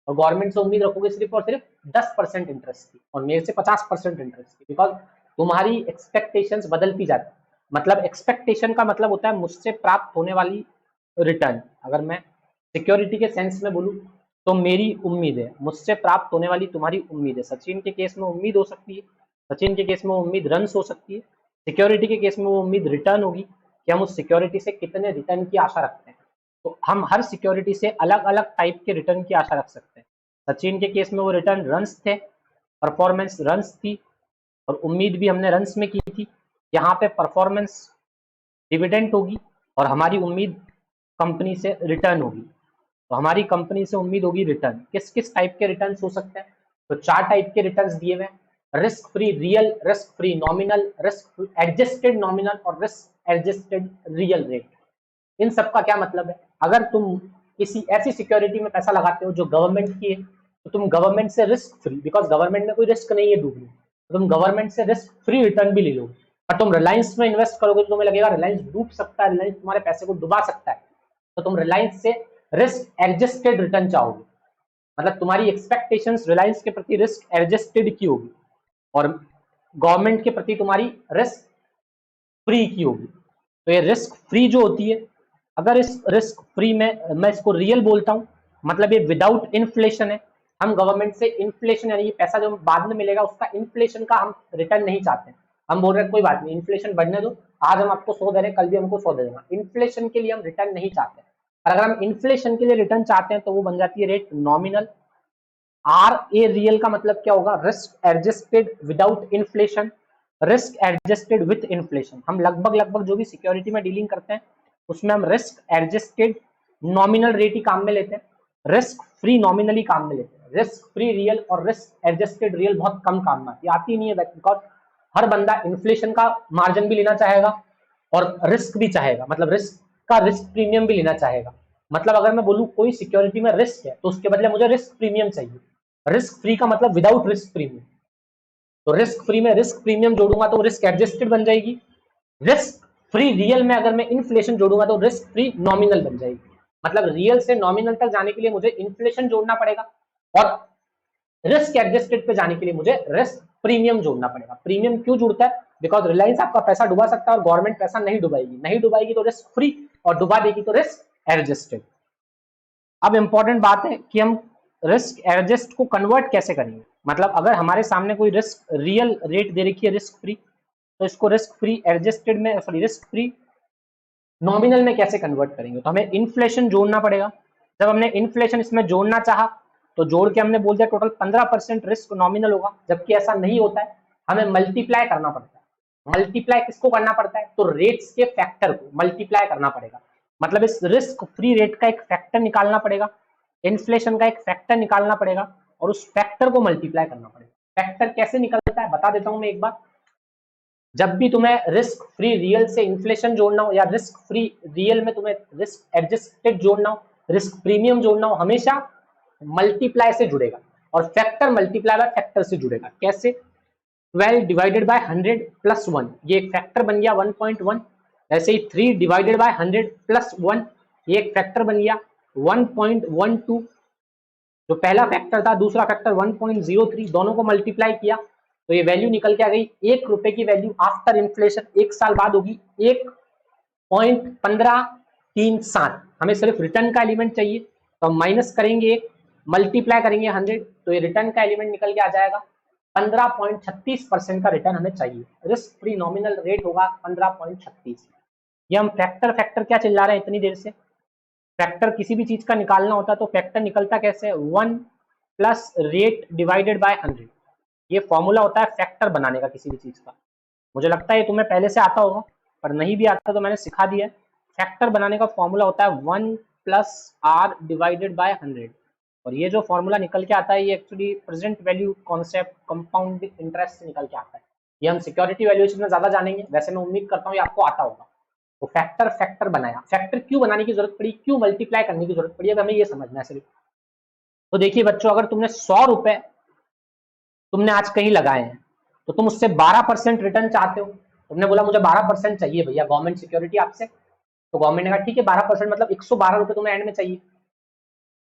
A: और गवर्नमेंट से उम्मीद रखोगे सिर्फ और सिर्फ 10% इंटरेस्ट की और मेरे से 50% इंटरेस्ट की, बिकॉज तुम्हारी एक्सपेक्टेशंस बदलती जाती। मतलब एक्सपेक्टेशन का मतलब होता है मुझसे प्राप्त होने वाली रिटर्न। अगर मैं सिक्योरिटी के सेंस में बोलूँ तो मेरी उम्मीद है, मुझसे प्राप्त होने वाली तुम्हारी उम्मीद है। सचिन के केस में उम्मीद हो सकती है, सचिन के केस में उम्मीद रन हो सकती है, सिक्योरिटी के केस में वो उम्मीद रिटर्न होगी कि हम उस सिक्योरिटी से कितने रिटर्न की आशा रखते हैं। तो हम हर सिक्योरिटी से अलग अलग टाइप के रिटर्न की आशा रख सकते हैं। सचिन के केस में वो रिटर्न रन्स थे, परफॉर्मेंस रन्स थी और उम्मीद भी हमने रन्स में की थी। यहाँ पे परफॉर्मेंस डिविडेंड होगी और हमारी उम्मीद कंपनी से रिटर्न होगी, तो हमारी कंपनी से उम्मीद होगी रिटर्न। किस किस टाइप के रिटर्न हो सकते हैं, तो 4 टाइप के रिटर्न दिए हुए हैं, risk free, real risk free, nominal risk, adjusted nominal और रिस्क एडजस्टेड रियल रेट। इन सब का क्या मतलब है, अगर तुम किसी ऐसी सिक्योरिटी में पैसा लगाते हो जो गवर्नमेंट की है, तो तुम गवर्नमेंट से रिस्क फ्री, बिकॉज गवर्नमेंट में कोई रिस्क नहीं है डूबने, तो तुम गवर्नमेंट से रिस्क फ्री रिटर्न भी ले लोगे। और तुम रिलायंस में इन्वेस्ट करोगे तो तुम्हें लगेगा रिलायंस डूब सकता है, रिलायंस तुम्हारे पैसे को डुबा सकता है, तो तुम रिलायंस से रिस्क एडजस्टेड रिटर्न चाहोगे। मतलब तुम्हारी एक्सपेक्टेशंस रिलायंस के प्रति रिस्क एडजस्टेड की होगी और गवर्नमेंट के प्रति तुम्हारी रिस्क फ्री की होगी। तो ये रिस्क फ्री जो होती है, अगर इस रिस्क फ्री में मैं इसको रियल बोलता हूँ, मतलब ये विदाउट इन्फ्लेशन है। हम गवर्नमेंट से इन्फ्लेशन यानी पैसा जो बाद में मिलेगा उसका इन्फ्लेशन का हम रिटर्न नहीं चाहते। हम बोल रहे हैं कोई बात नहीं, इन्फ्लेशन बढ़ने दो, आज हम आपको 100 दे रहे हैं, कल भी हमको 100 दे देना। इन्फ्लेशन के लिए हम रिटर्न नहीं चाहते, और अगर हम इन्फ्लेशन के लिए रिटर्न चाहते हैं तो वो बन जाती है rate nominal. R A real का मतलब क्या होगा, risk adjusted without inflation. Risk adjusted with inflation. हम लगभग जो भी सिक्योरिटी में डीलिंग करते हैं उसमें हम रिस्क एडजस्टेड नॉमिनल रेट ही काम में लेते हैं, रिस्क फ्री नॉमिनली काम में लेते हैं। रिस्क फ्री रियल और रिस्क एडजस्टेड रियल बहुत कम काम में आती नहीं है, बिकॉज हर बंदा इन्फ्लेशन का मार्जिन भी लेना चाहेगा और रिस्क भी चाहेगा, मतलब रिस्क का रिस्क प्रीमियम भी लेना चाहेगा। मतलब अगर मैं बोलूं कोई सिक्योरिटी में रिस्क है तो उसके बदले मुझे रिस्क प्रीमियम चाहिए। रिस्क फ्री का मतलब विदाउट रिस्क प्रीमियम। तो रिस्क फ्री में रिस्क प्रीमियम जोड़ूंगा तो रिस्क एडजस्टेड बन जाएगी। रिस्क फ्री रियल में अगर मैं इन्फ्लेशन जोड़ूंगा तो रिस्क फ्री नॉमिनल बन जाएगी। मतलब रियल से नॉमिनल तक जाने के लिए मुझे इन्फ्लेशन जोड़ना पड़ेगा और रिस्क एडजस्टेड पे जाने के लिए मुझे रिस्क प्रीमियम जोड़ना पड़ेगा। प्रीमियम क्यों जुड़ता है? बिकॉज रिलायंस आपका पैसा डुबा सकता है और गवर्नमेंट पैसा नहीं डुबाएगी, नहीं डुबाएगी तो रिस्क फ्री और डुबा देगी तो रिस्क एडजस्टेड। अब इंपॉर्टेंट बात है कि हम रिस्क एडजस्ट को कन्वर्ट कैसे करेंगे। मतलब अगर हमारे सामने कोई रिस्क रियल रेट दे रखी है रिस्क फ्री, तो इसको रिस्क फ्री एडजस्टेड में सॉरी रिस्क फ्री नॉमिनल में कैसे कन्वर्ट करेंगे? तो हमें इन्फ्लेशन जोड़ना पड़ेगा। जब हमने इन्फ्लेशन इसमें जोड़ना चाहा तो जोड़ के हमने बोल दिया टोटल 15% रिस्क नॉमिनल होगा, जबकि ऐसा नहीं होता है, हमें मल्टीप्लाई करना पड़ता है। मल्टीप्लाई किसको करना पड़ता है? तो रेट्स के फैक्टर को मल्टीप्लाई करना पड़ेगा। मतलब इस रिस्क फ्री रेट का एक फैक्टर निकालना पड़ेगा, इन्फ्लेशन का एक फैक्टर निकालना पड़ेगा और उस फैक्टर को मल्टीप्लाई करना पड़ेगा। फैक्टर कैसे निकलता है बता देता हूं मैं एक बार। जब भी तुम्हें रिस्क फ्री रियल से इन्फ्लेशन जोड़ना हो या रिस्क फ्री रियल में तुम्हें रिस्क एडजस्टेड जोड़ना हो, रिस्क प्रीमियम जोड़ना हो, हमेशा मल्टीप्लाई से जुड़ेगा और फैक्टर मल्टीप्लाई बाय फैक्टर से जुड़ेगा। कैसे? 12 डिवाइडेड बाय 100 प्लस 1, ये एक फैक्टर बन गया 1.1। ऐसे ही 3 डिवाइडेड बाय 100 प्लस 1, ये एक फैक्टर बन गया 1.12। जो पहला फैक्टर था दूसरा फैक्टर 1.03, दोनों को मल्टीप्लाई किया तो ये वैल्यू निकल के आ गई। 1 रुपए की वैल्यू आफ्टर इन्फ्लेशन 1 साल बाद होगी 1.1537। हमें सिर्फ रिटर्न का एलिमेंट चाहिए तो हम माइनस करेंगे, मल्टीप्लाई करेंगे 100 तो ये रिटर्न का एलिमेंट निकल के आ जाएगा 15.36% का रिटर्न हमें चाहिए। रिस्क फ्री नॉमिनल रेट होगा 15.36। ये हम फैक्टर फैक्टर क्या चिल्ला रहे हैं इतनी देर से? फैक्टर किसी भी चीज का निकालना होता है तो फैक्टर निकलता कैसे है? 1 प्लस रेट डिवाइडेड बाय 100। ये फॉर्मूला होता है फैक्टर बनाने का किसी भी चीज का। मुझे लगता है ये तुम्हें पहले से आता होगा, पर नहीं भी आता तो मैंने सिखा दिया है। फैक्टर बनाने का फॉर्मूला होता है 1 प्लस आर डिवाइडेड बाय 100 और ये जो फॉर्मूला निकल के आता है ये actually present value concept compound interest से निकल के आता है। ये हम सिक्योरिटी वैल्यूएशन में ज्यादा जानेंगे, वैसे मैं उम्मीद करता हूँ ये आपको आता होगा। तो फैक्टर फैक्टर बनाया, फैक्टर क्यों बनाने की जरूरत पड़ी, क्यों मल्टीप्लाई करने की जरूरत पड़ी, अब हमें ये समझना है सिर्फ। तो देखिए बच्चों, अगर तुमने 100 रुपए तुमने आज कहीं लगाए हैं तो तुम उससे 12% रिटर्न चाहते हो। तुमने बोला मुझे 12% चाहिए भैया गवर्नमेंट सिक्योरिटी आपसे, तो गवर्नमेंट ने कहा ठीक है 12% मतलब 112 रुपए तुम्हें एंड में चाहिए।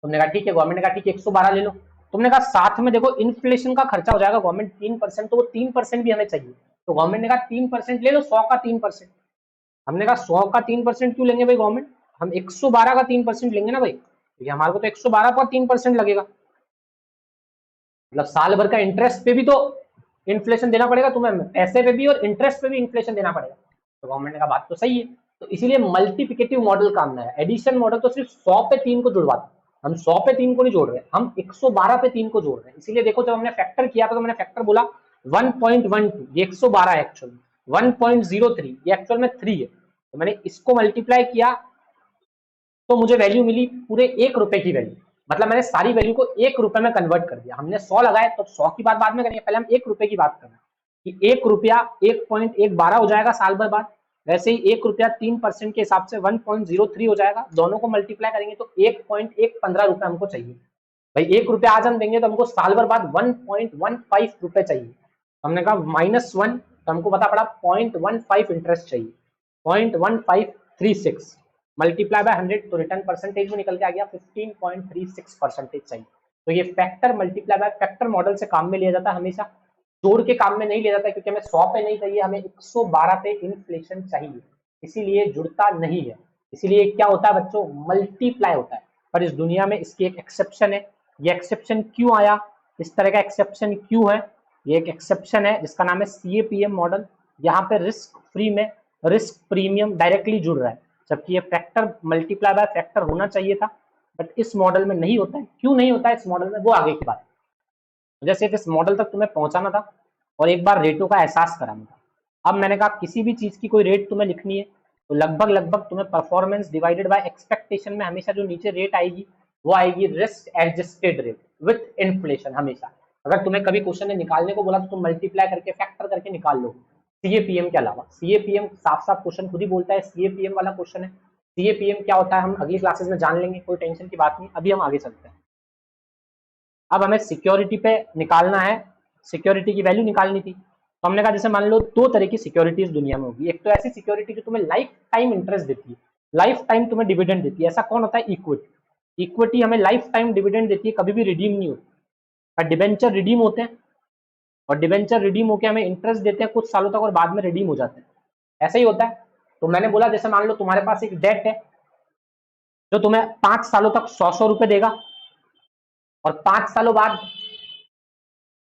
A: तुमने कहा ठीक है, गवर्नमेंट ने कहा ठीक है 112 ले लो। तुमने कहा साथ में देखो इन्फ्लेशन का खर्चा हो जाएगा गवर्नमेंट 3%, तो वो 3% भी हमें चाहिए। तो गवर्नमेंट ने कहा 3% ले लो, 100 का 3%। हमने कहा 100 का 3% क्यों लेंगे भाई गवर्नमेंट, हम 112 का 3% लेंगे ना भाई, क्योंकि हमारे को तो 112 का 3% लगेगा। मतलब साल भर का इंटरेस्ट पे भी तो इन्फ्लेशन देना पड़ेगा तुम्हें, पैसे पे भी और इंटरेस्ट पे भी इन्फ्लेशन देना पड़ेगा। तो गवर्नमेंट ने कहा बात तो सही है, तो इसीलिए मल्टीप्लिकेटिव मॉडल काम में है। एडिशन मॉडल तो सिर्फ 100 पे 3 को जुड़वाता, हम 100 पे 3 को नहीं जोड़ रहे, हम 112 पे 3 को जोड़ रहे हैं। इसीलिए देखो जब हमने फैक्टर किया था तो मैंने फैक्टर बोला 1.12, ये 112 है एक्चुअल में, 1.03 ये एक्चुअल में 3 है। तो मैंने इसको मल्टीप्लाई किया तो मुझे वैल्यू मिली पूरे 1 रुपए की वैल्यू। मतलब मैंने सारी वैल्यू को 1 रुपए में कन्वर्ट कर दिया। हमने 100 लगाए तो 100 की बात बाद में करेंगे, पहले हम 1 रुपए की बात कर रहे हैं कि 1 रुपया 1.112 हो जाएगा साल भर बाद। वैसे ही 1 रुपया 3% के हिसाब से 1.03 हो जाएगा। दोनों को मल्टीप्लाई करेंगे तो 1.115 रुपए हमको चाहिए। भाई 1 रुपया आज हम देंगे तो हमको साल भर बाद 1.15 रुपए चाहिए। हमने कहा -1 तो हमको पता पड़ा 0.15 इंटरेस्ट चाहिए, 0.1536 मल्टीप्लाई बाय 100 तो रिटर्न परसेंटेज में निकल के आ गया 15.36% चाहिए। तो ये factor multiply by factor model से काम में लिया जाता है, हमेशा जोड़ के काम में नहीं लिया जाता, क्योंकि हमें 100 पे नहीं चाहिए, हमें 112 पे इन्फ्लेशन चाहिए, इसीलिए जुड़ता नहीं है। इसीलिए क्या होता है बच्चों, मल्टीप्लाई होता है। पर इस दुनिया में इसकी एक एक्सेप्शन है। ये एक्सेप्शन क्यों आया, इस तरह का एक्सेप्शन क्यों है? ये एक एक्सेप्शन है जिसका नाम है CAPM मॉडल। यहाँ पे रिस्क फ्री में रिस्क प्रीमियम डायरेक्टली जुड़ रहा है, जबकि ये फैक्टर मल्टीप्लाई बाय फैक्टर होना चाहिए था, बट इस मॉडल में नहीं होता है। क्यों नहीं होता है इस मॉडल में, वो आगे की बात। मुझे सिर्फ इस मॉडल तक तुम्हें पहुंचाना था और एक बार रेटो का एहसास कराना था। अब मैंने कहा किसी भी चीज की कोई रेट तुम्हें लिखनी है तो लगभग लगभग तुम्हें परफॉर्मेंस डिवाइडेड बाय एक्सपेक्टेशन में हमेशा जो नीचे रेट आएगी वो आएगी risk adjusted rate with inflation. हमेशा अगर तुम्हें कभी क्वेश्चन ने निकालने को बोला तो तुम मल्टीप्लाई करके फैक्टर करके निकाल लो सीएपीएम के अलावा। सीएपीएम साफ साफ क्वेश्चन खुद ही बोलता है, सीएपीएम वाला क्वेश्चन है। सीएपीएम क्या होता है हम अगली क्लासेस में जान लेंगे, कोई टेंशन की बात नहीं। अभी हम आगे चलते हैं। अब हमें सिक्योरिटी पे निकालना है, सिक्योरिटी की वैल्यू निकालनी थी। तो हमने कहा जैसे मान लो दो तरह की सिक्योरिटीज दुनिया में होगी। एक तो ऐसी सिक्योरिटी जो तुम्हें लाइफ टाइम इंटरेस्ट देती है, लाइफ टाइम तुम्हें डिविडेंड देती है। ऐसा कौन होता है? इक्विटी। इक्विटी हमें लाइफ टाइम डिविडेंड देती है, कभी भी रिडीम नहीं होती। और डिबेंचर रिडीम होते हैं और डिबेंचर रिडीम होकर हमें इंटरेस्ट देते हैं कुछ सालों तक और बाद में रिडीम हो जाते हैं। ऐसा ही होता है। तो मैंने बोला जैसे मान लो तुम्हारे पास एक डेट है जो तुम्हें 5 सालों तक 100 रुपए देगा और 5 सालों बाद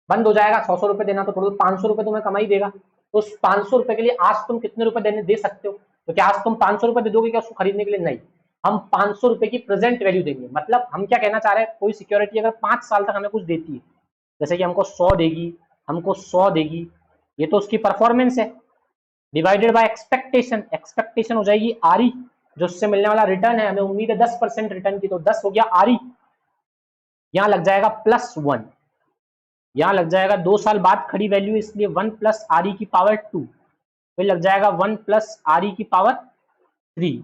A: बंद हो जाएगा 100 रुपए देना, तो थोड़ा 500 रुपए तुम्हें कमाई देगा। तो उस 500 रुपए के लिए आज तुम कितने रुपए देने दे सकते हो? तो क्या आज तुम 500 रुपए दे दोगे क्या उसको खरीदने के लिए? नहीं, हम 500 रुपए की प्रेजेंट वैल्यू देंगे। मतलब हम क्या कहना चाह रहे हैं, कोई सिक्योरिटी अगर 5 साल तक हमें कुछ देती है, जैसे कि हमको 100 देगी, हमको 100 देगी, ये तो उसकी परफॉर्मेंस है डिवाइडेड बाय एक्सपेक्टेशन। एक्सपेक्टेशन हो जाएगी आरई, जो उससे मिलने वाला रिटर्न है। हमें उम्मीद है 10% रिटर्न की, तो 10 हो गया आरई। यहां लग जाएगा +1, यहां लग जाएगा 2 साल बाद खड़ी वैल्यू, इसलिए 1 प्लस आरई की पावर 2, फिर लग जाएगा 1 प्लस आरई की पावर 3।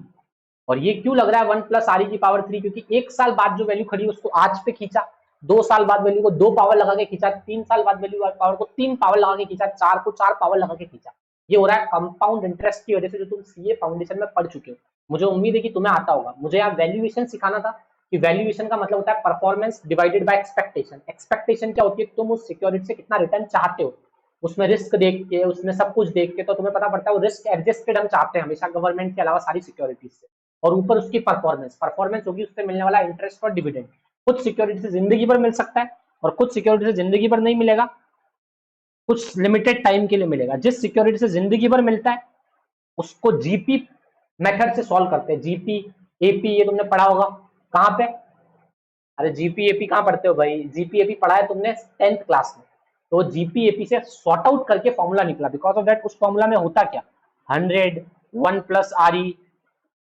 A: और ये क्यों लग रहा है 1 प्लस आरई की पावर 3? क्योंकि 1 साल बाद जो वैल्यू खड़ी उसको आज पे खींचा, 2 साल बाद वैल्यू को 2 पावर लगा के खींचा, 3 साल बाद वैल्यू पावर को 3 पावर लगा के खींचा, 4 को 4 पावर लगा के खींचा। ये हो रहा है कंपाउंड इंटरेस्ट की वजह से, जो तुम सीए फाउंडेशन में पढ़ चुके हो। मुझे उम्मीद है कि तुम्हें आता होगा। मुझे यहाँ वैल्यूएशन सिखाना था कि वैल्यूएशन का मतलब होता है performance divided by expectation. Expectation क्या होती है? तुम उस सिक्योरिटी से कितना रिटर्न चाहते हो, उसमें रिस्क देख के, उसमें सब कुछ देख के, तो तुम्हें पता पड़ता है वो रिस्क एडजस्टेड हम चाहते हैं हमेशा गवर्नमेंट के अलावा सारी सिक्योरिटीज से। और ऊपर उसकी परफॉर्मेंस, परफॉर्मेंस होगी उससे मिलने वाला इंटरेस्ट और डिविडेंड। कुछ सिक्योरिटी से जिंदगी भर मिल सकता है और कुछ सिक्योरिटी से जिंदगी भर नहीं मिलेगा, कुछ लिमिटेड टाइम के लिए मिलेगा। जिस सिक्योरिटी से जिंदगी भर मिलता है उसको जीपी मेथड से सॉल्व करते हैं। जीपी एपी ये तुमने पढ़ा होगा कहां पे? अरे जीपी एपी कहां पढ़ते हो भाई? जीपी एपी पढ़ा है तुमने 10th क्लास में। तो जीपी एपी से सॉर्ट आउट करके फॉर्मूला निकला। बिकॉज ऑफ दैट उस फॉर्मूला में होता क्या, 100 1 प्लस आरई,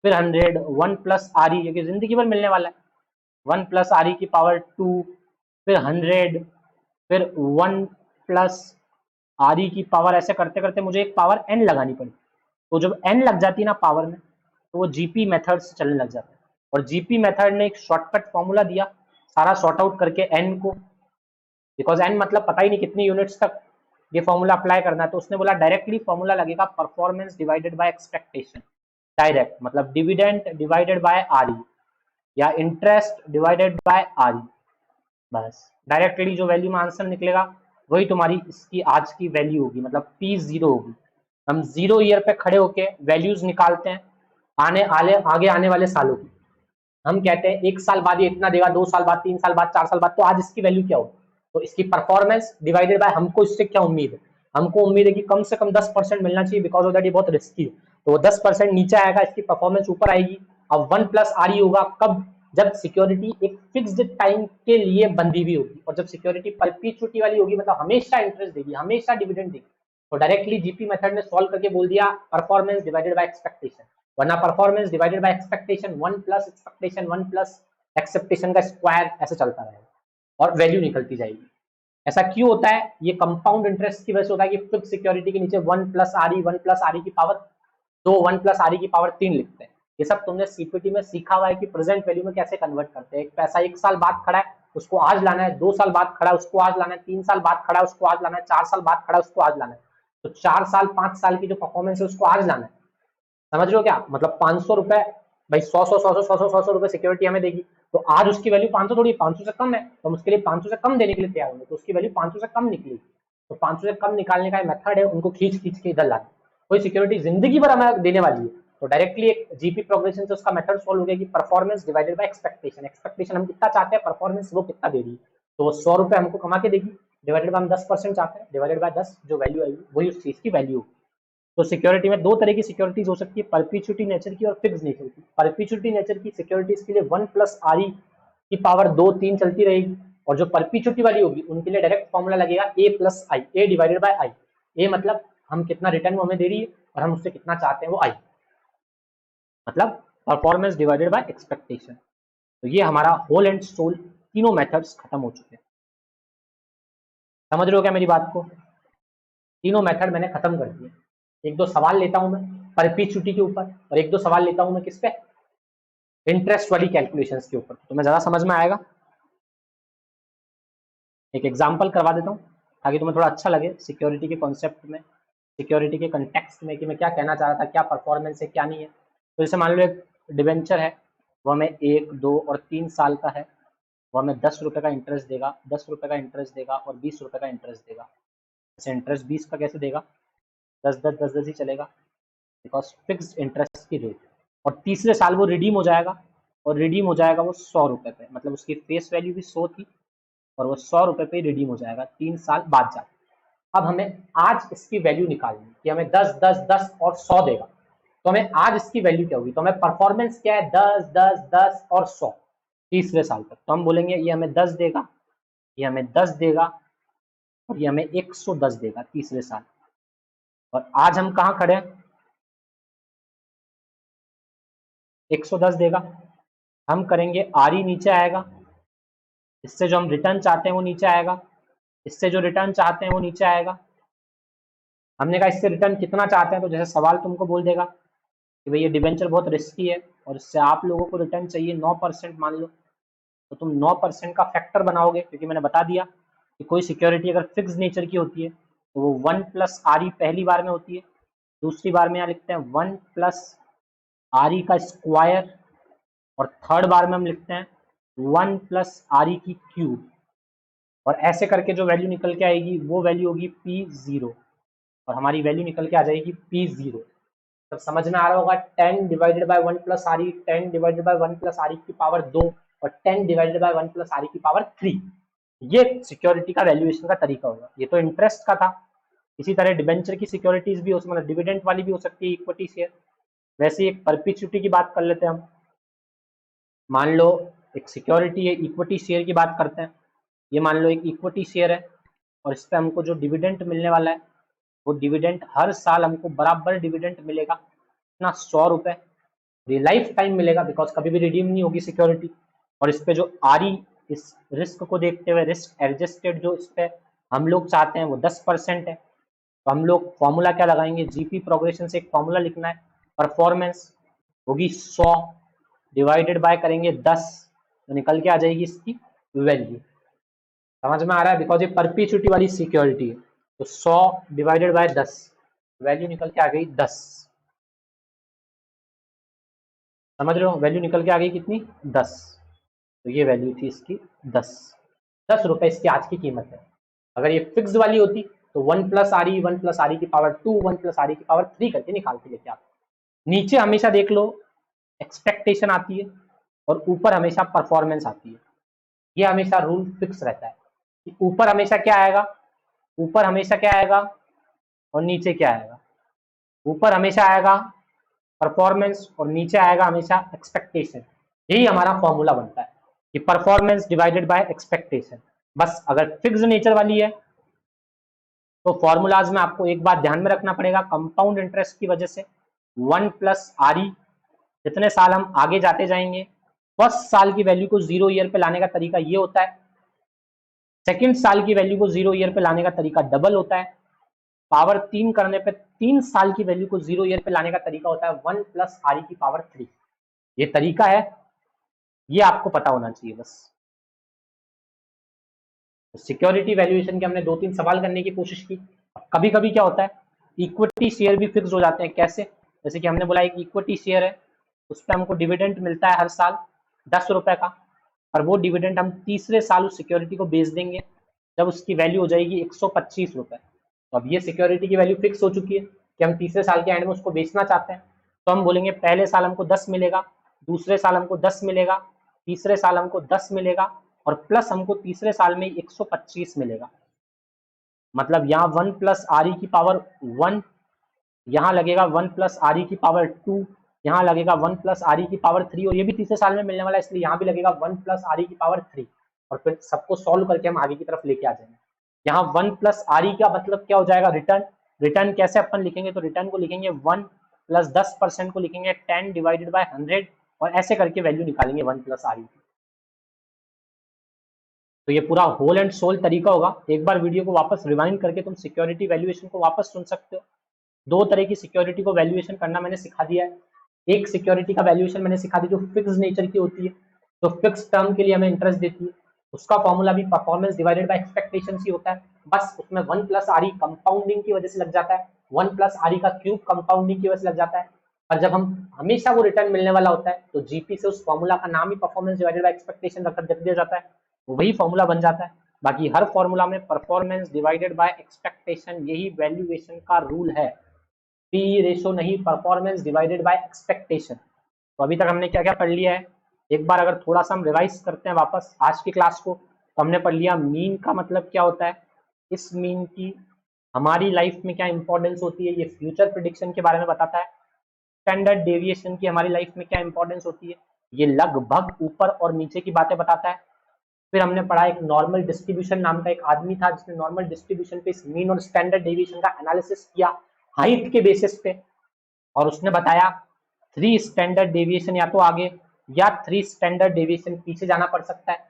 A: फिर 100 1 प्लस आरई, क्योंकि जिंदगी भर मिलने वाला है, 1 प्लस आरई की पावर 2, फिर 100, फिर 1 प्लस आरई की पावर, ऐसे करते करते मुझे एक पावर एन लगानी पड़ी। तो जब एन लग जाती है ना पावर में, तो वो जीपी मेथड से चलने लग जाता है। और जीपी मेथड ने एक शॉर्टकट फॉर्मूला दिया सारा सॉर्ट आउट करके एन को, बिकॉज एन मतलब पता ही नहीं कितनी यूनिट्स तक ये फॉर्मूला अप्लाई करना है। तो उसने बोला डायरेक्टली फॉर्मूला लगेगा performance divided by expectation. Direct मतलब डिविडेंड डिवाइडेड बाय आरई या इंटरेस्ट डिवाइडेड बाय आरई। बस डायरेक्टली जो वैल्यू में आंसर निकलेगा वही तुम्हारी इसकी आज की वैल्यू होगी, मतलब P0 होगी। हम 0 ईयर पे खड़े होके वैल्यूज निकालते हैं आगे आने वाले सालों की। हम कहते हैं 1 साल बाद ये इतना देगा, 2 साल बाद, 3 साल बाद, 4 साल बाद, तो आज इसकी वैल्यू क्या होगी? तो इसकी परफॉर्मेंस डिवाइडेड बाय हमको इससे क्या उम्मीद है? हमको उम्मीद है कि कम से कम 10% मिलना चाहिए, बिकॉज ऑफ दैट ये बहुत रिस्की है। तो वो 10% नीचे आएगा, इसकी परफॉर्मेंस ऊपर आएगी। अब 1 प्लस आरई होगा कब? जब सिक्योरिटी एक फिक्स्ड टाइम के लिए बंधी हुई होगी, और जब सिक्योरिटी परपीचुइटी वाली होगी, मतलब हमेशा इंटरेस्ट देगी, हमेशा डिविडेंड देगी। तो डायरेक्टली जीपी मेथड ने सॉल्व करके बोल दिया परफॉर्मेंस डिवाइडेड बाय एक्सपेक्टेशन। वरना performance divided by expectation 1 plus expectation 1 plus expectation का स्क्वायर ऐसे चलता रहेगा और वैल्यू निकलती जाएगी। ऐसा क्यों होता है? ये कंपाउंड इंटरेस्ट की वजह से होता है कि फिक्स सिक्योरिटी के नीचे 1 प्लस आरई, 1 प्लस आरई की पावर 2, 1 प्लस आरई की पावर 3 लिखते हैं। ये सब तुमने सीपीटी में सीखा हुआ है कि प्रेजेंट वैल्यू में कैसे कन्वर्ट करते हैं। एक पैसा 1 साल बाद खड़ा है उसको आज लाना है, 2 साल बाद खड़ा है उसको आज लाना है, 3 साल बाद खड़ा है उसको आज लाना है, 4 साल बाद खड़ा है उसको आज लाना है। तो 4 साल 5 साल की जो परफॉर्मेंस है उसको आज लाना है। समझ रहे हो क्या? मतलब 500 रुपए भाई, 100 रुपए सिक्योरिटी हमें देगी, तो आज उसकी वैल्यू 500 थोड़ी, 500 से कम है, तो हम उसके लिए 500 से कम देने के लिए तैयार होंगे, तो उसकी वैल्यू 500 से कम निकलेगी। तो 500 से कम निकालने का मेथड है, उनको खींच खींच के इधर लाना। कोई सिक्योरिटी जिंदगी भर हमें देने वाली है, तो डायरेक्टली एक जीपी प्रोग्रेशन से उसका मेथड सॉल्व हो गया कि performance divided by expectation. Expectation हम कितना चाहते हैं, परफॉर्मेंस वो कितना दे रही है, तो वो 100 रुपए हमको कमा के देगी, डिवाइडेड बाय हम 10% चाहते हैं, डिवाइडेड बाय 10 जो वैल्यू आएगी वही उस चीज की वैल्यू होगी। तो सिक्योरिटी में दो तरह की सिक्योरिटीज हो सकती है, परपीचुइटी नेचर की और फिक्स नेचर की। परपीचुइटी नेचर की सिक्योरिटीज के लिए 1 प्लस आरई की पावर 2 3 चलती रहेगी, और जो परपीचुइटी वाली होगी उनके लिए डायरेक्ट फॉर्मूला लगेगा A plus I, A divided by I. A मतलब हम कितना रिटर्न वो हमें दे रही है और हम उससे कितना चाहते हैं वो आई, मतलब परफॉर्मेंस डिवाइडेड बाय एक्सपेक्टेशन। तो ये हमारा होल एंड सोल तीनों मेथड्स खत्म हो चुके हैं। समझ रहे हो क्या मेरी बात को? तीनों मेथड मैंने खत्म कर दिए। एक दो सवाल लेता हूं मैं परपेचुइटी के ऊपर और एक दो सवाल लेता हूं मैं किस पे, इंटरेस्ट वाली कैलकुलेशंस के ऊपर, तो मैं ज्यादा समझ में आएगा। एक एग्जांपल करवा देता हूं ताकि तुम्हें थोड़ा अच्छा लगे सिक्योरिटी के कॉन्सेप्ट में, सिक्योरिटी के कंटेक्स्ट में कि मैं क्या कहना चाह रहा था, क्या परफॉर्मेंस है क्या नहीं है। तो जैसे मान लो एक डिवेंचर है, वो हमें 1, 2 और 3 साल का है, वो हमें 10 रुपये का इंटरेस्ट देगा, 10 रुपये का इंटरेस्ट देगा और 20 रुपये का इंटरेस्ट देगा। जैसे इंटरेस्ट 20 का कैसे देगा, 10 10 10 10 ही चलेगा बिकॉज फिक्स्ड इंटरेस्ट की रेट। और तीसरे साल वो रिडीम हो जाएगा और रिडीम हो जाएगा वो 100 रुपये पे, मतलब उसकी फेस वैल्यू भी 100 थी और वो 100 रुपये पे रिडीम हो जाएगा 3 साल बाद जाके। अब हमें आज इसकी वैल्यू निकालनी है कि हमें 10 10 10 और 100 देगा, तो हमें आज इसकी वैल्यू क्या होगी, तो हमें परफॉर्मेंस क्या है 10 10 10 और 100 तीसरे साल तक। तो हम बोलेंगे ये हमें 10 देगा, ये हमें 10 देगा और ये हमें 110 देगा तीसरे साल। और आज हम कहाँ खड़े हैं, 110 देगा। हम करेंगे आर ई नीचे आएगा, इससे जो हम रिटर्न चाहते हैं वो नीचे आएगा, इससे जो रिटर्न चाहते हैं वो नीचे आएगा। हमने कहा इससे रिटर्न कितना चाहते हैं, तो जैसे सवाल तुमको बोल देगा कि भाई ये डिबेंचर बहुत रिस्की है और इससे आप लोगों को रिटर्न चाहिए 9% मान लो, तो तुम 9% का फैक्टर बनाओगे, क्योंकि मैंने बता दिया कि कोई सिक्योरिटी अगर फिक्स नेचर की होती है तो वो 1 प्लस आर ई पहली बार में होती है, दूसरी बार में यहाँ लिखते हैं 1 प्लस आर ई का स्क्वायर और थर्ड बार में हम लिखते हैं 1 प्लस आर ई की क्यूब। और ऐसे करके जो वैल्यू निकल के आएगी वो वैल्यू होगी P0 और हमारी वैल्यू निकल के आ जाएगी P0। तब समझ में आ रहा होगा 10 divided by 1 plus R E, 10 divided by 1 plus R E की पावर 2 और 10 divided by 1 plus R E की पावर 3। ये सिक्योरिटी का वैल्यूएशन का तरीका होगा। ये तो इंटरेस्ट का था, इसी तरह डिबेंचर की सिक्योरिटीज भी हो, मतलब डिविडेंड वाली भी हो सकती है, इक्विटी शेयर। वैसे एक परपेचुइटी की बात कर लेते हैं हम। मान लो एक सिक्योरिटी है, इक्विटी शेयर की बात करते हैं। ये मान लो एक इक्विटी शेयर है और इस पर हमको जो डिविडेंड मिलने वाला है वो डिविडेंड हर साल हमको बराबर डिविडेंड मिलेगा, इतना 100 रुपए, ये लाइफ टाइम मिलेगा बिकॉज कभी भी रिडीम नहीं होगी सिक्योरिटी। और इस पे जो आर ई, इस रिस्क को देखते हुए रिस्क एडजस्टेड जो इस पे हम लोग चाहते हैं वो 10% है। तो हम लोग फॉर्मूला क्या लगाएंगे, जीपी प्रोग्रेशन से एक फॉर्मूला लिखना है, परफॉर्मेंस होगी 100 डिवाइडेड बाय करेंगे 10, तो निकल के आ जाएगी इसकी वैल्यू। समझ में आ रहा है, बिकॉज ये परपेचुइटी वाली सिक्योरिटी है। तो 100 डिवाइडेड बाय 10, वैल्यू निकल के आ गई 10। समझ रहे हो, वैल्यू निकल के आ गई कितनी, 10। तो ये वैल्यू थी इसकी 10 रुपए इसकी आज की कीमत है। अगर ये फिक्स्ड वाली होती तो 1 plus R E, 1 plus R E की पावर 2, 1 प्लस आर ई की पावर 3 करके निकाल के लेके आप। नीचे हमेशा देख लो एक्सपेक्टेशन आती है और ऊपर हमेशा परफॉर्मेंस आती है। ये हमेशा रूल फिक्स रहता है कि ऊपर हमेशा क्या आएगा, ऊपर हमेशा क्या आएगा और नीचे क्या आएगा। ऊपर हमेशा आएगा परफॉर्मेंस और नीचे आएगा हमेशा एक्सपेक्टेशन। यही हमारा फॉर्मूला बनता है कि परफॉर्मेंस डिवाइडेड बाय एक्सपेक्टेशन। बस अगर फिक्स्ड नेचर वाली है तो फॉर्मूलाज में आपको एक बात ध्यान में रखना पड़ेगा, कंपाउंड इंटरेस्ट की वजह से 1 प्लस आर ई, जितने साल हम आगे जाते जाएंगे फर्स्ट साल की वैल्यू को 0 ईयर पे लाने का तरीका ये होता है, सेकंड साल की वैल्यू को 0 ईयर पे लाने का तरीका डबल होता है, पावर 3 करने पे 3 साल की वैल्यू को 0 ईयर पे लाने का तरीका होता है 1 प्लस आर ई की पावर 3। ये तरीका है, ये आपको पता होना चाहिए बस। सिक्योरिटी वैल्यूएशन के हमने 2-3 सवाल करने की कोशिश की। कभी कभी क्या होता है, इक्विटी शेयर भी फिक्स हो जाते हैं। कैसे, जैसे कि हमने बोला एक इक्विटी शेयर है, उस पर हमको डिविडेंड मिलता है हर साल 10 रुपए का, और वो डिविडेंड हम तीसरे साल उस सिक्योरिटी को बेच देंगे जब उसकी वैल्यू हो जाएगी 125 रुपए। तो अब ये सिक्योरिटी की वैल्यू फिक्स हो चुकी है कि हम तीसरे साल के एंड में उसको बेचना चाहते हैं। तो हम बोलेंगे पहले साल हमको 10 मिलेगा, दूसरे साल हमको 10 मिलेगा, तीसरे साल हमको 10 मिलेगा और प्लस हमको तीसरे साल में 125 मिलेगा। मतलब यहाँ 1 प्लस आर ई की पावर 1, यहाँ लगेगा 1 प्लस आर ई की पावर 2, यहाँ लगेगा 1 प्लस आर ई की पावर 3 और ये भी तीसरे साल में मिलने वाला है, इसलिए यहाँ भी लगेगा 1 प्लस आर ई की पावर 3। और फिर सबको सॉल्व करके हम आगे की तरफ लेके आ जाएंगे। यहाँ 1 प्लस आर ई का मतलब क्या हो जाएगा, रिटर्न, रिटर्न कैसे अपन लिखेंगे, तो रिटर्न को लिखेंगे 1 प्लस 10% को लिखेंगे 10 डिवाइडेड बाय 100 और ऐसे करके वैल्यू निकालेंगे 1 प्लस आर। तो ये पूरा होल एंड सोल तरीका होगा। एक बार वीडियो को वापस रिवाइंड करके तुम सिक्योरिटी वैल्यूएशन को वापस सुन सकते हो। दो तरह की सिक्योरिटी को वैल्यूएशन करना मैंने सिखा दिया है। एक सिक्योरिटी का वैल्यूएशन मैंने सिखा दी जो फिक्स नेचर की होती है, तो फिक्स टर्म के लिए हमें इंटरेस्ट देती है। उसका फॉर्मूला भी परफॉर्मेंस डिवाइडेड बाय एक्सपेक्टेशन ही होता है, बस उसमें 1 प्लस आर ई कंपाउंडिंग की वजह से लग जाता है, 1 प्लस आर ई का क्यूब कंपाउंडिंग की वजह से लग जाता है। और जब हम हमेशा वो रिटर्न मिलने वाला होता है तो जीपी से उस फॉर्मूला का नाम ही परफॉर्मेंस डिवाइडेड बाय एक्सपेक्टेशन रख दिया जाता है, वही फॉर्मूला बन जाता है। बाकी हर फॉर्मूला में परफॉर्मेंस डिवाइडेड बाय एक्सपेक्टेशन यही वैल्यूएशन का रूल है, पी रेशो नहीं, परफॉर्मेंस डिवाइडेड बाय एक्सपेक्टेशन। तो अभी तक हमने क्या क्या पढ़ लिया है, एक बार अगर थोड़ा सा हम रिवाइज करते हैं वापस आज की क्लास को, तो हमने पढ़ लिया मीन का मतलब क्या होता है, इस मीन की हमारी लाइफ में क्या इंपॉर्टेंस होती है, ये फ्यूचर प्रिडिक्शन के बारे में बताता है। स्टैंडर्ड डेविएशन की हमारी लाइफ में क्या इंपॉर्टेंस होती है, ये लगभग ऊपर और नीचे की बातें बताता है। फिर हमने पढ़ा एक नॉर्मल डिस्ट्रीब्यूशन नाम का एक आदमी था जिसने नॉर्मल डिस्ट्रीब्यूशन पे मीन और स्टैंडर्ड डेविएशन का एनालिसिस किया हाइट के बेसिस पे, और उसने बताया 3 स्टैंडर्ड डेविएशन या तो आगे या 3 स्टैंडर्ड डेविएशन पीछे जाना पड़ सकता है।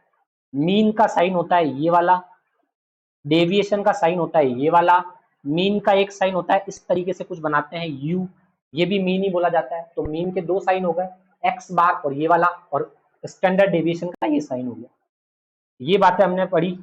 A: मीन का साइन होता है ये वाला, डेविएशन का साइन होता है ये वाला, मीन का एक साइन होता है इस तरीके से कुछ बनाते हैं यू, ये भी मीन ही बोला जाता है। तो मीन के दो साइन हो गए, एक्स बार और ये वाला, और स्टैंडर्ड डेविएशन का ये साइन हो गया। ये बातें हमने पढ़ी।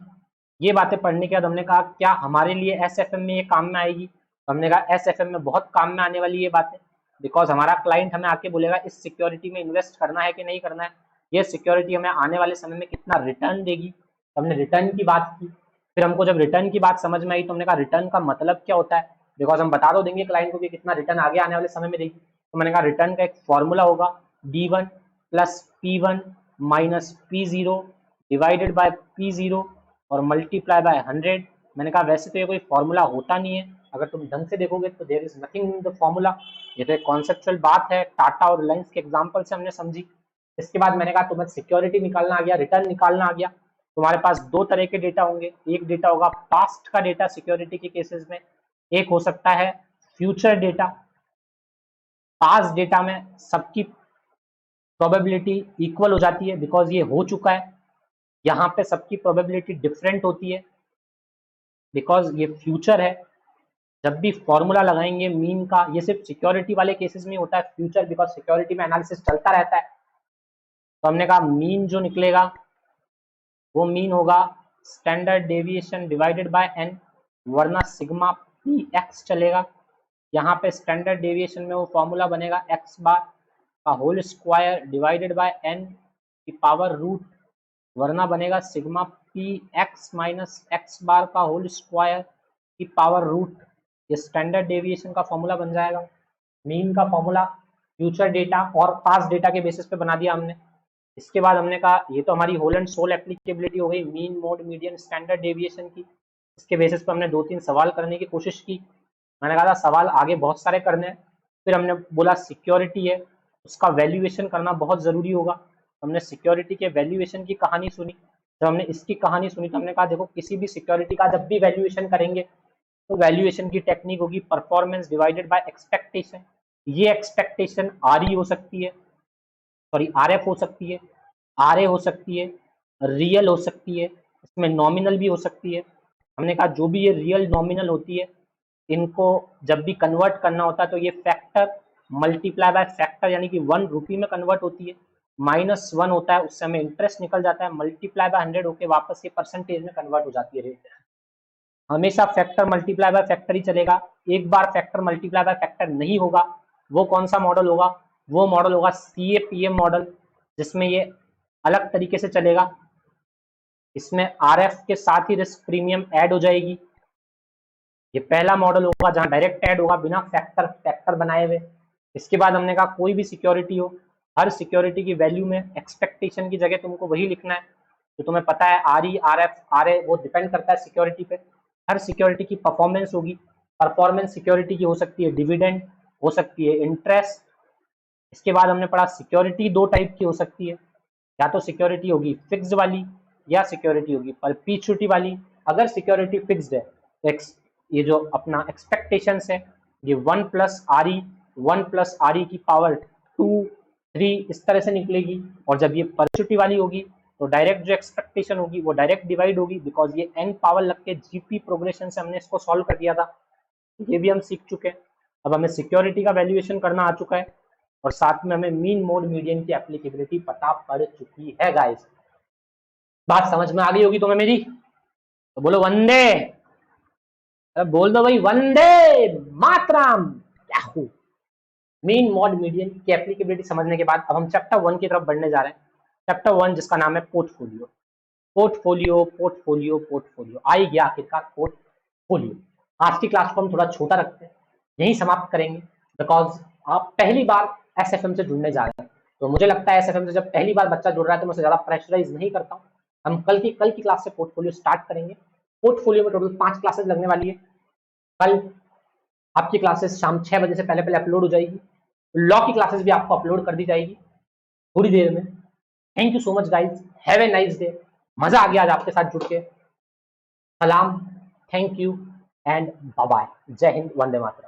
A: ये बातें पढ़ने के बाद हमने कहा क्या हमारे लिए एसएफएम में ये काम में आएगी, तो हमने कहा एसएफएम में बहुत काम में आने वाली ये बातें, बिकॉज हमारा क्लाइंट हमें आके बोलेगा इस सिक्योरिटी में इन्वेस्ट करना है कि नहीं करना है, ये सिक्योरिटी हमें आने वाले समय में कितना रिटर्न देगी। तो हमने रिटर्न की बात की। फिर हमको जब रिटर्न की बात समझ में आई तो हमने कहा रिटर्न का मतलब क्या होता है, बिकॉज हम बता दो देंगे क्लाइंट को कि कितना रिटर्न आगे आने वाले समय में देगी। तो मैंने कहा रिटर्न का एक फॉर्मूला होगा D1 plus P1 minus P0 divided by P0 और मल्टीप्लाई बाय 100। मैंने कहा वैसे तो ये कोई फॉर्मूला होता नहीं है, अगर तुम ढंग से देखोगे तो there is nothing in the formula, ये तो एक कॉन्सेप्चुअल बात है, टाटा और रिलायंस के एग्जांपल से हमने समझी। इसके बाद मैंने कहा तुम्हें सिक्योरिटी निकालना आ गया, रिटर्न निकालना आ गया। तुम्हारे पास दो तरह के डेटा होंगे, एक डेटा होगा पास्ट का डेटा सिक्योरिटी के केसेस में, एक हो सकता है फ्यूचर डेटा। पास्ट डेटा में सबकी प्रोबेबिलिटी इक्वल हो जाती है बिकॉज ये हो चुका है, यहाँ पे सबकी प्रोबेबिलिटी डिफरेंट होती है बिकॉज ये फ्यूचर है। जब भी फॉर्मूला लगाएंगे मीन का, ये सिर्फ सिक्योरिटी वाले केसेस में होता है, फ्यूचर बिकॉज सिक्योरिटी में एनालिसिस चलता रहता है। तो हमने कहा मीन जो निकलेगा वो मीन होगा standard deviation divided by n, वरना सिग्मा पी एक्स चलेगा। यहाँ पे स्टैंडर्ड डेविएशन में वो फॉर्मूला बनेगा एक्स बार का whole square divided by N की पावर रूट, वरना बनेगा sigma P X minus x bar का होल स्क्वायर की पावर रूट। ये स्टैंडर्ड डेविएशन का फॉर्मूला बन जाएगा। मीन का फॉर्मूला फ्यूचर डेटा और पास्ट डेटा के बेसिस पे बना दिया हमने। इसके बाद हमने कहा ये तो हमारी होल एंड सोल एप्लीकेबिलिटी हो गई mean mode median standard deviation की। इसके बेसिस पे हमने 2-3 सवाल करने की कोशिश की। मैंने कहा था सवाल आगे बहुत सारे करने हैं। फिर हमने बोला सिक्योरिटी है, उसका वैल्यूएशन करना बहुत ज़रूरी होगा। हमने सिक्योरिटी के वैल्यूएशन की कहानी सुनी। जब हमने इसकी कहानी सुनी तो हमने कहा देखो किसी भी सिक्योरिटी का जब भी वैल्यूएशन करेंगे तो वैल्यूएशन की टेक्निक होगी परफॉर्मेंस डिवाइडेड बाय एक्सपेक्टेशन। ये एक्सपेक्टेशन आर ई हो सकती है, सॉरी आर एफ हो सकती है, आर ए हो सकती है, रियल हो सकती है, इसमें नॉमिनल भी हो सकती है। हमने कहा जो भी ये रियल नॉमिनल होती है इनको जब भी कन्वर्ट करना होता है तो ये फैक्टर मल्टीप्लाई बाय फैक्टर यानी कि 1 रुपी में कन्वर्ट होती है, -1 होता है उससे हमें इंटरेस्ट निकल जाता है, मल्टीप्लाई बाय 100 होके वापस ये परसेंटेज में कन्वर्ट हो जाती है रेट। हमेशा फैक्टर मल्टीप्लाई बाय फैक्टर ही चलेगा। एक बार फैक्टर मल्टीप्लाई बाय फैक्टर नहीं होगा, वो कौन सा मॉडल होगा, वो मॉडल होगा CAPM मॉडल, जिसमें ये अलग तरीके से चलेगा। इसमें RF के साथ ही रिस्क प्रीमियम ऐड हो जाएगी। ये पहला मॉडल होगा जहां डायरेक्ट ऐड होगा बिना फैक्टर बनाए हुए। इसके बाद हमने कहा कोई भी सिक्योरिटी हो, हर सिक्योरिटी की वैल्यू में एक्सपेक्टेशन की जगह तुमको वही लिखना है। तो तुम्हें पता है RE RF RA वो डिपेंड करता है सिक्योरिटी पे। हर सिक्योरिटी की परफॉर्मेंस होगी, परफॉर्मेंस सिक्योरिटी की हो सकती है डिविडेंड, हो सकती है इंटरेस्ट। इसके बाद हमने पढ़ा सिक्योरिटी 2 टाइप की हो सकती है, या तो सिक्योरिटी होगी फिक्स्ड वाली या सिक्योरिटी होगी परपीचुइटी वाली। अगर सिक्योरिटी फिक्स्ड है तो ये जो अपना एक्सपेक्टेशंस है ये 1 प्लस आर ई 1 + RE की पावर 2 3 इस तरह से निकलेगी, और जब ये परचुटी वाली होगी तो डायरेक्ट जो एक्सपेक्टेशन होगी वो डायरेक्ट डिवाइड होगी, बिकॉज ये n पावर लग के जीपी प्रोग्रेशन से हमने इसको सॉल्व कर दिया था, ये भी हम सीख चुके हैं। अब हमें सिक्योरिटी का वैल्यूएशन करना आ चुका है, और साथ में हमें मीन मोड मीडियन की एप्लीकेबिलिटी पता पड़ चुकी है गाइस। बात समझ में आ गई होगी तुम्हें मेरी, तो बोलो वंदे, बोल दो भाई Vande Mataram. Yahoo. Mean mod median की एप्लीकेबिलिटी समझने के बाद अब हम चैप्टर 1 की तरफ बढ़ने जा रहे हैं। चैप्टर 1 जिसका नाम है पोर्टफोलियो। पोर्टफोलियो पोर्टफोलियो पोर्टफोलियो, आई गया आखिरकार पोर्टफोलियो। आज की क्लास को हम थोड़ा छोटा रखते हैं, यही समाप्त करेंगे, बिकॉज आप पहली बार एसएफएम से जुड़ने जा रहे हैं, तो मुझे लगता है एसएफएम से जब पहली बार बच्चा जुड़ रहा है तो मैं उसे ज्यादा प्रेशराइज नहीं करता हूँ। हम कल की क्लास से पोर्टफोलियो स्टार्ट करेंगे। पोर्टफोलियो में टोटल 5 क्लासेस लगने वाली है। कल आपकी क्लासेस शाम 6 बजे से पहले पहले अपलोड हो जाएगी। लॉ की क्लासेस भी आपको अपलोड कर दी जाएगी थोड़ी देर में। Thank you so much guys, have a nice day. मजा आ गया आज आपके साथ जुड़ के। सलाम, thank you and bye bye. जय हिंद, वंदे मातरम।